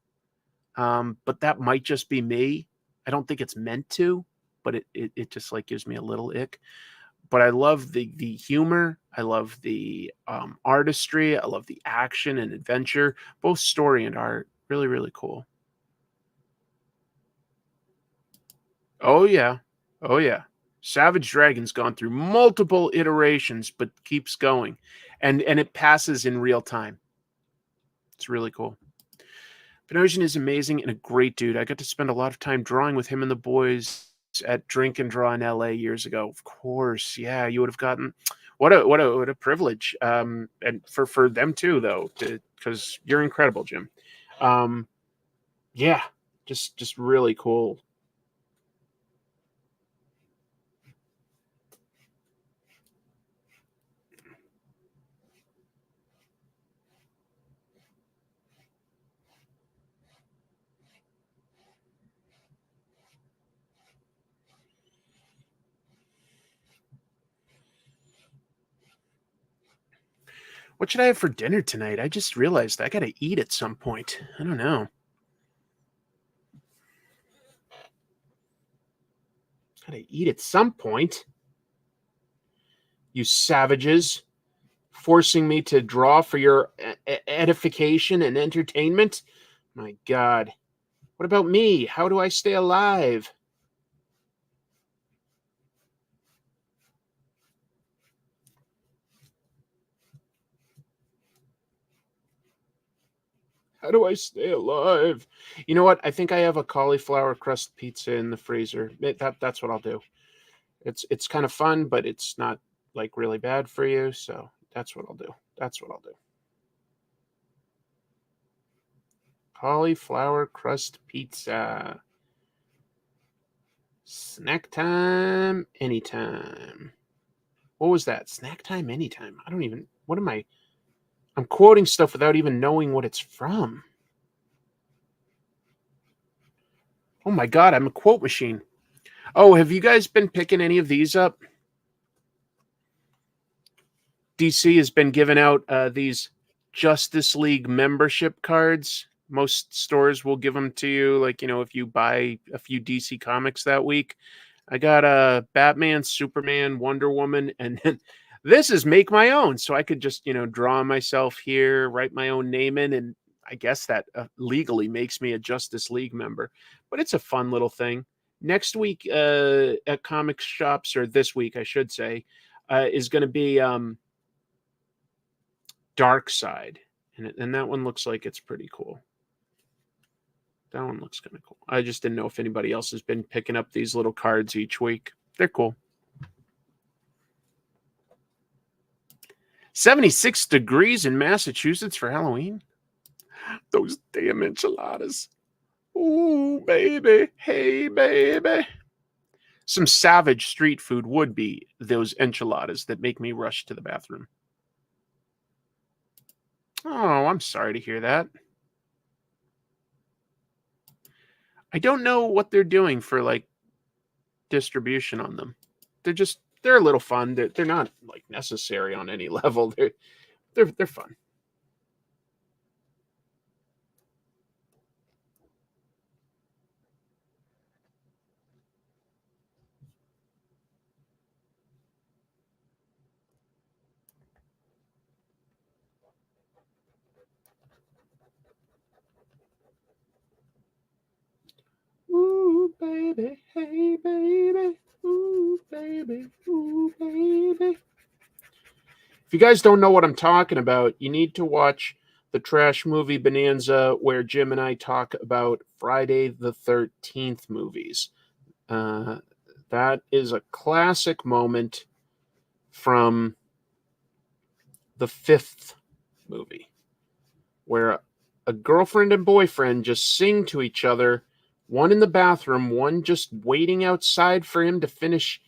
S1: But that might just be me. I don't think it's meant to, but it just like gives me a little ick. But I love the humor. I love the artistry. I love the action and adventure, both story and art. Really, really cool. Oh yeah. Oh yeah. Savage Dragon's gone through multiple iterations, but keeps going. And it passes in real time. It's really cool. Panosian is amazing and a great dude. I got to spend a lot of time drawing with him and the boys at Drink and Draw in LA years ago. Of course, yeah, you would have gotten what a privilege. And for them too, though, because you're incredible, Jim. Yeah, just really cool. What should I have for dinner tonight? I just realized I got to eat at some point. I don't know. Got to eat at some point. You savages, forcing me to draw for your edification and entertainment. My God. What about me? How do I stay alive? How do I stay alive? You know what? I think I have a cauliflower crust pizza in the freezer. That's what I'll do. It's kind of fun, but it's not like really bad for you. So that's what I'll do. That's what I'll do. Cauliflower crust pizza. Snack time, anytime. What was that? Snack time, anytime. I don't even. What am I? I'm quoting stuff without even knowing what it's from. Oh my God, I'm a quote machine. Oh, have you guys been picking any of these up? DC has been giving out these Justice League membership cards. Most stores will give them to you, like, you know, if you buy a few DC comics that week. I got a Batman, Superman, Wonder Woman, and then this is make my own. So I could just, you know, draw myself here, write my own name in, and I guess that legally makes me a Justice League member. But it's a fun little thing. Next week at comic shops, or this week, I should say, is going to be Dark Side. And that one looks like it's pretty cool. That one looks kind of cool. I just didn't know if anybody else has been picking up these little cards each week. They're cool. 76 degrees in Massachusetts for Halloween. Those damn enchiladas. Ooh, baby. Hey, baby. Some savage street food would be those enchiladas that make me rush to the bathroom. Oh, I'm sorry to hear that. I don't know what they're doing for like distribution on them. They're a little fun. They're not like necessary on any level. They're fun. Ooh, baby, hey, baby. Ooh, baby, ooh, baby. If you guys don't know what I'm talking about, you need to watch the Trash Movie Bonanza where Jim and I talk about Friday the 13th movies. That is a classic moment from the 5th movie where a girlfriend and boyfriend just sing to each other, one in the bathroom, one just waiting outside for him to finish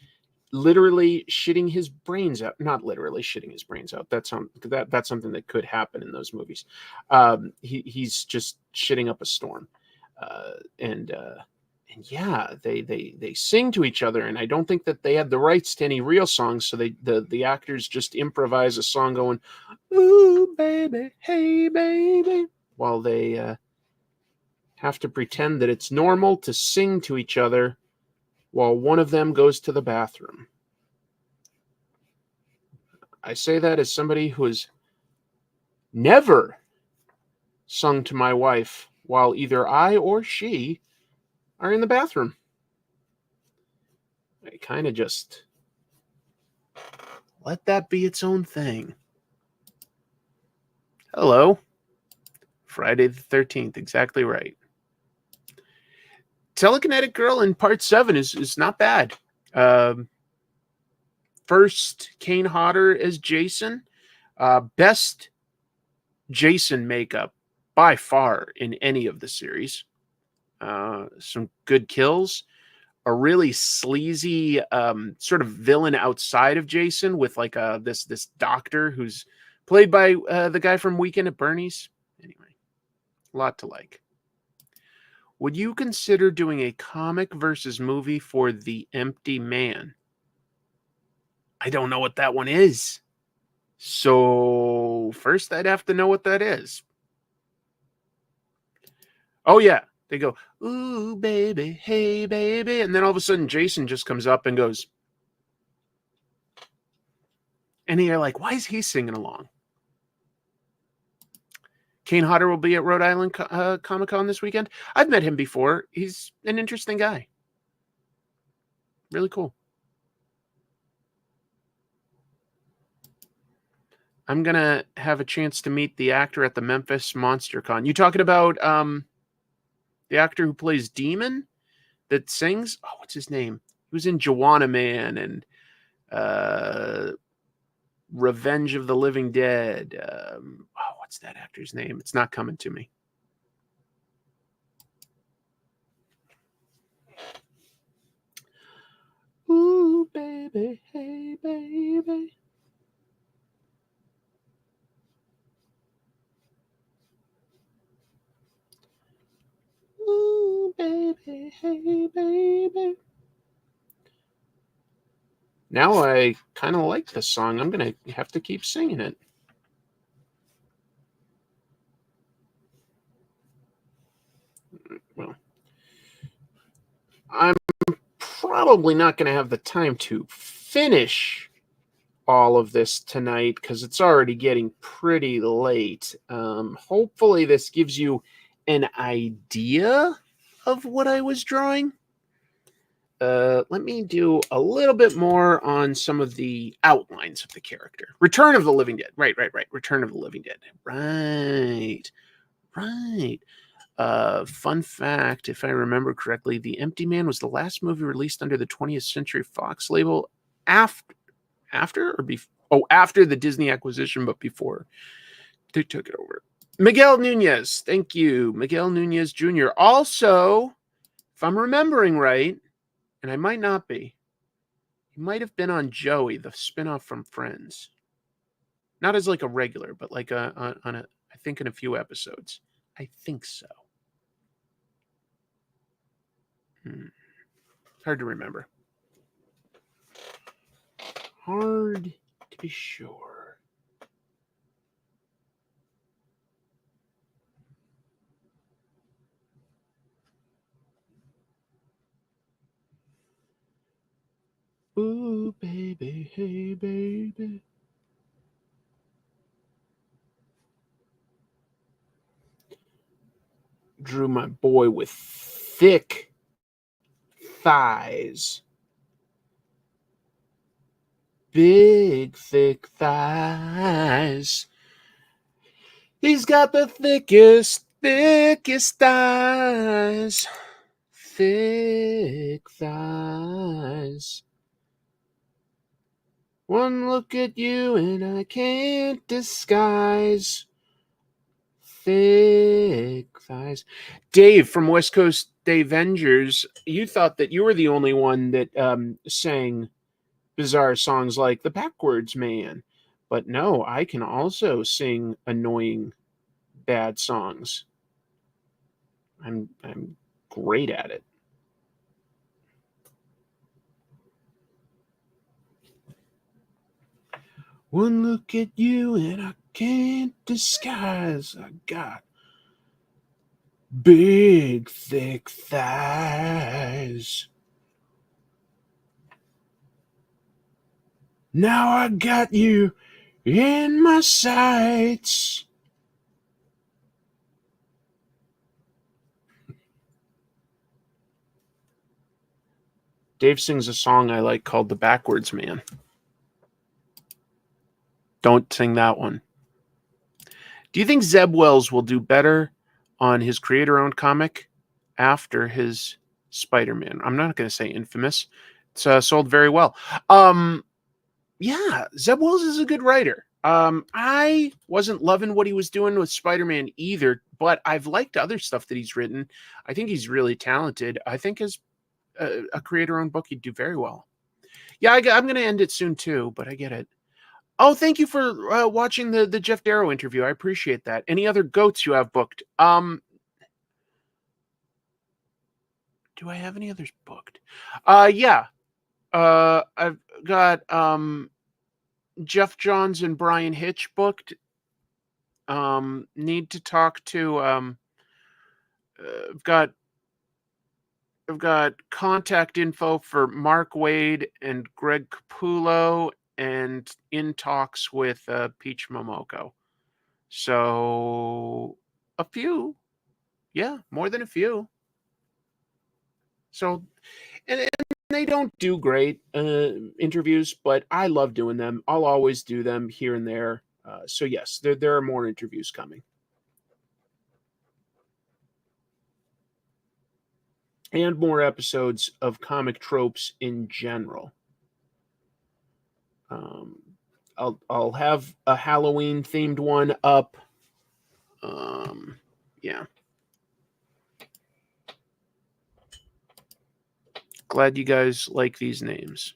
S1: literally shitting his brains out. Not literally shitting his brains out. That's something that could happen in those movies. He's just shitting up a storm. And yeah, they sing to each other, and I don't think that they had the rights to any real songs, so the actors just improvise a song going, "Ooh, baby, hey, baby," while they have to pretend that it's normal to sing to each other while one of them goes to the bathroom. I say that as somebody who has never sung to my wife while either I or she are in the bathroom. I kind of just let that be its own thing. Hello. Friday the 13th, exactly right. Telekinetic Girl in part 7 is not bad. First, Kane Hodder as Jason. Best Jason makeup by far in any of the series. Some good kills. A really sleazy sort of villain outside of Jason with like this doctor who's played by the guy from Weekend at Bernie's. Anyway, a lot to like. Would you consider doing a comic versus movie for The Empty Man? I don't know what that one is. So first I'd have to know what that is. Oh yeah, they go, "Ooh, baby, hey, baby." And then all of a sudden Jason just comes up and goes. And you're like, why is he singing along? Kane Hodder will be at Rhode Island Comic-Con this weekend. I've met him before. He's an interesting guy. Really cool. I'm gonna have a chance to meet the actor at the Memphis Monster Con. You talking about the actor who plays Demon that sings? Oh, what's his name? He was in Joanna Man and Revenge of the Living Dead. What's that actor's name? It's not coming to me. Ooh, baby, hey, baby. Ooh, baby, hey, baby. Now I kind of like this song. I'm going to have to keep singing it. Well, I'm probably not going to have the time to finish all of this tonight because it's already getting pretty late. Hopefully this gives you an idea of what I was drawing. Let me do a little bit more on some of the outlines of the character. Return of the Living Dead. Right. Return of the Living Dead. Right. Fun fact, if I remember correctly, The Empty Man was the last movie released under the 20th Century Fox label after the Disney acquisition, but before they took it over. Miguel Nunez. Thank you. Miguel Nunez Jr. Also, if I'm remembering right, and I might not be, he might have been on Joey, the spinoff from Friends. Not as like a regular, but like I think in a few episodes. I think so. Hard to remember. Hard to be sure. Ooh, baby, hey, baby. Drew my boy with thick thighs. Big, thick thighs. He's got the thickest thighs. Thick thighs. One look at you and I can't disguise. Thick thighs. Dave from West Coast Dave Vengers, you thought that you were the only one that sang bizarre songs like The Backwards Man. But no, I can also sing annoying, bad songs. I'm great at it. One look at you and I can't disguise. I got big, thick thighs. Now I got you in my sights. Dave sings a song I like called The Backwards Man. Don't sing that one. Do you think Zeb Wells will do better on his creator-owned comic after his Spider-Man? I'm not going to say Infamous. It's sold very well. Yeah, Zeb Wells is a good writer. I wasn't loving what he was doing with Spider-Man either, but I've liked other stuff that he's written. I think he's really talented. I think as a creator-owned book, he'd do very well. Yeah, I'm going to end it soon too, but I get it. Oh, thank you for watching the Jeph Darrow interview. I appreciate that. Any other goats you have booked? Do I have any others booked? Yeah. I've got Jeff Johns and Brian Hitch booked. Need to talk to I've got contact info for Mark Wade and Greg Capullo, and in talks with Peach Momoko. So a few. Yeah, more than a few. So and they don't do great interviews, but I love doing them. I'll always do them here and there. So yes, there are more interviews coming. And more episodes of comic tropes in general. I'll have a Halloween themed one up. Yeah. Glad you guys like these names.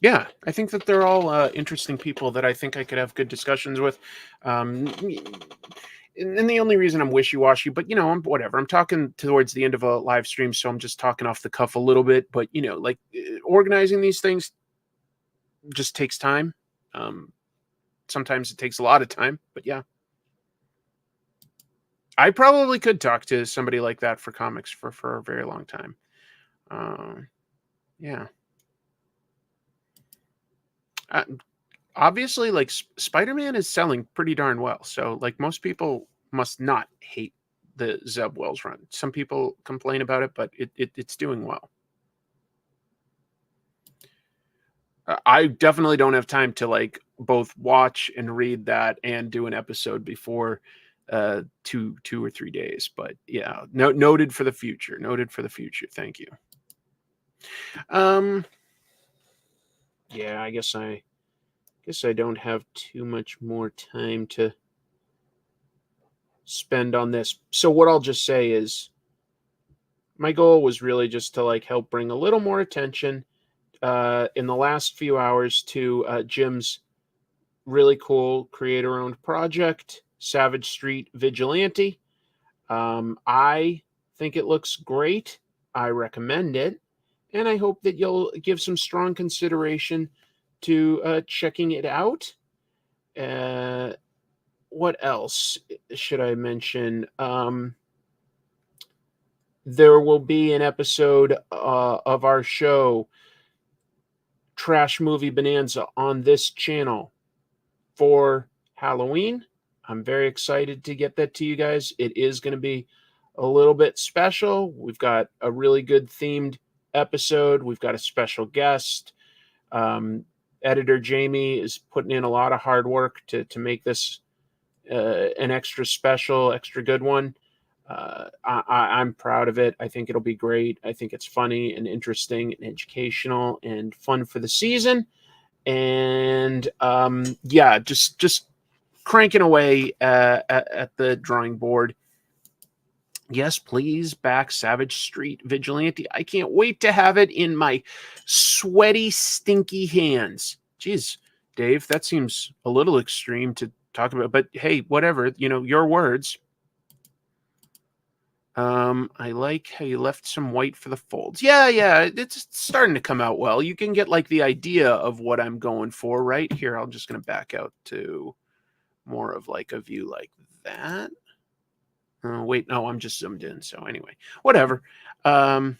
S1: Yeah, I think that they're all interesting people that I think I could have good discussions with. And the only reason I'm wishy-washy, but whatever. I'm talking towards the end of a live stream, so I'm just talking off the cuff a little bit. But like organizing these things just takes time. Sometimes it takes a lot of time, but yeah. I probably could talk to somebody like that for comics for a very long time. Yeah. Obviously, like Spider-Man is selling pretty darn well. So like most people must not hate the Zeb Wells run. Some people complain about it, but it's doing well. I definitely don't have time to like both watch and read that and do an episode before 2 or 3 days. But yeah, noted for the future. Noted for the future. Thank you. Yeah, I guess I don't have too much more time to spend on this. So what I'll just say is my goal was really just to like help bring a little more attention in the last few hours to Jim's really cool creator-owned project, Savage Street Vigilante. I think it looks great. I recommend it. And I hope that you'll give some strong consideration to checking it out. What else should I mention? There will be an episode of our show, Trash Movie Bonanza, on this channel for Halloween. I'm very excited to get that to you guys. It is going to be a little bit special. We've got a really good themed episode. We've got a special guest. Editor Jamie is putting in a lot of hard work to make this an extra special, extra good one. I'm proud of it. I think it'll be great. I think it's funny and interesting and educational and fun for the season. And yeah, just cranking away at the drawing board. Yes, please back Savage Street Vigilante. I can't wait to have it in my sweaty, stinky hands. Jeez, Dave, that seems a little extreme to talk about, but hey, whatever, your words. I like how you left some white for the folds. Yeah, it's starting to come out well. You can get like the idea of what I'm going for right here. I'm just going to back out to more of like a view like that. Wait, no, I'm just zoomed in. So anyway, whatever. Having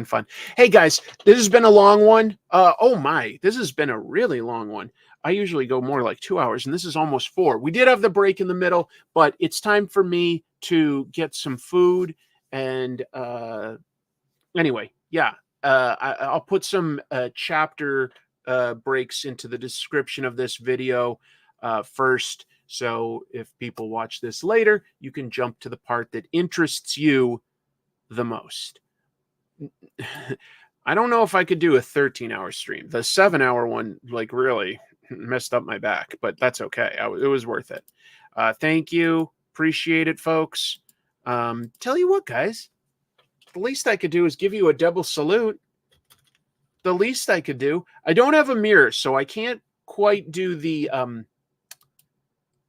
S1: fun. Hey guys, this has been a long one. Oh my, this has been a really long one. I usually go more like 2 hours, and this is almost 4. We did have the break in the middle, but it's time for me to get some food. And anyway, yeah, I'll put some chapter breaks into the description of this video first. So if people watch this later, you can jump to the part that interests you the most. I don't know if I could do a 13-hour stream. The 7-hour one, like, really messed up my back, but that's okay. It was worth it. Thank you. Appreciate it, folks. Tell you what, guys, the least I could do is give you a double salute. The least I could do. I don't have a mirror, so I can't quite do the...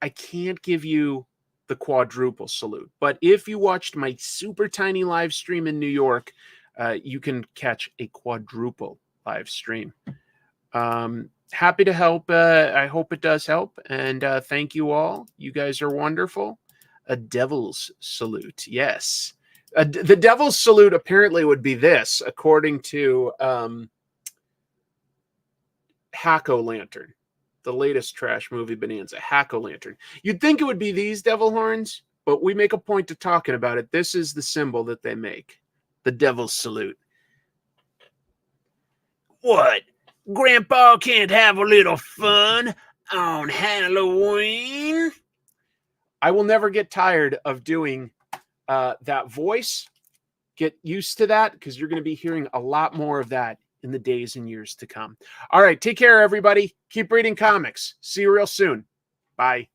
S1: I can't give you the quadruple salute. But if you watched my super tiny live stream in New York, you can catch a quadruple live stream. Happy to help. I hope it does help. And thank you all. You guys are wonderful. A devil's salute. Yes. The devil's salute apparently would be this, according to Hack-O-Lantern, the latest Trash Movie Bonanza. Hack-O-Lantern. You'd think it would be these devil horns, but we make a point of talking about it. This is the symbol that they make. The devil's salute. What? Grandpa can't have a little fun? on Halloween. I will never get tired of doing that voice. Get used to that because you're going to be hearing a lot more of that in the days and years to come. All right, take care, everybody. Keep reading comics. See you real soon. Bye.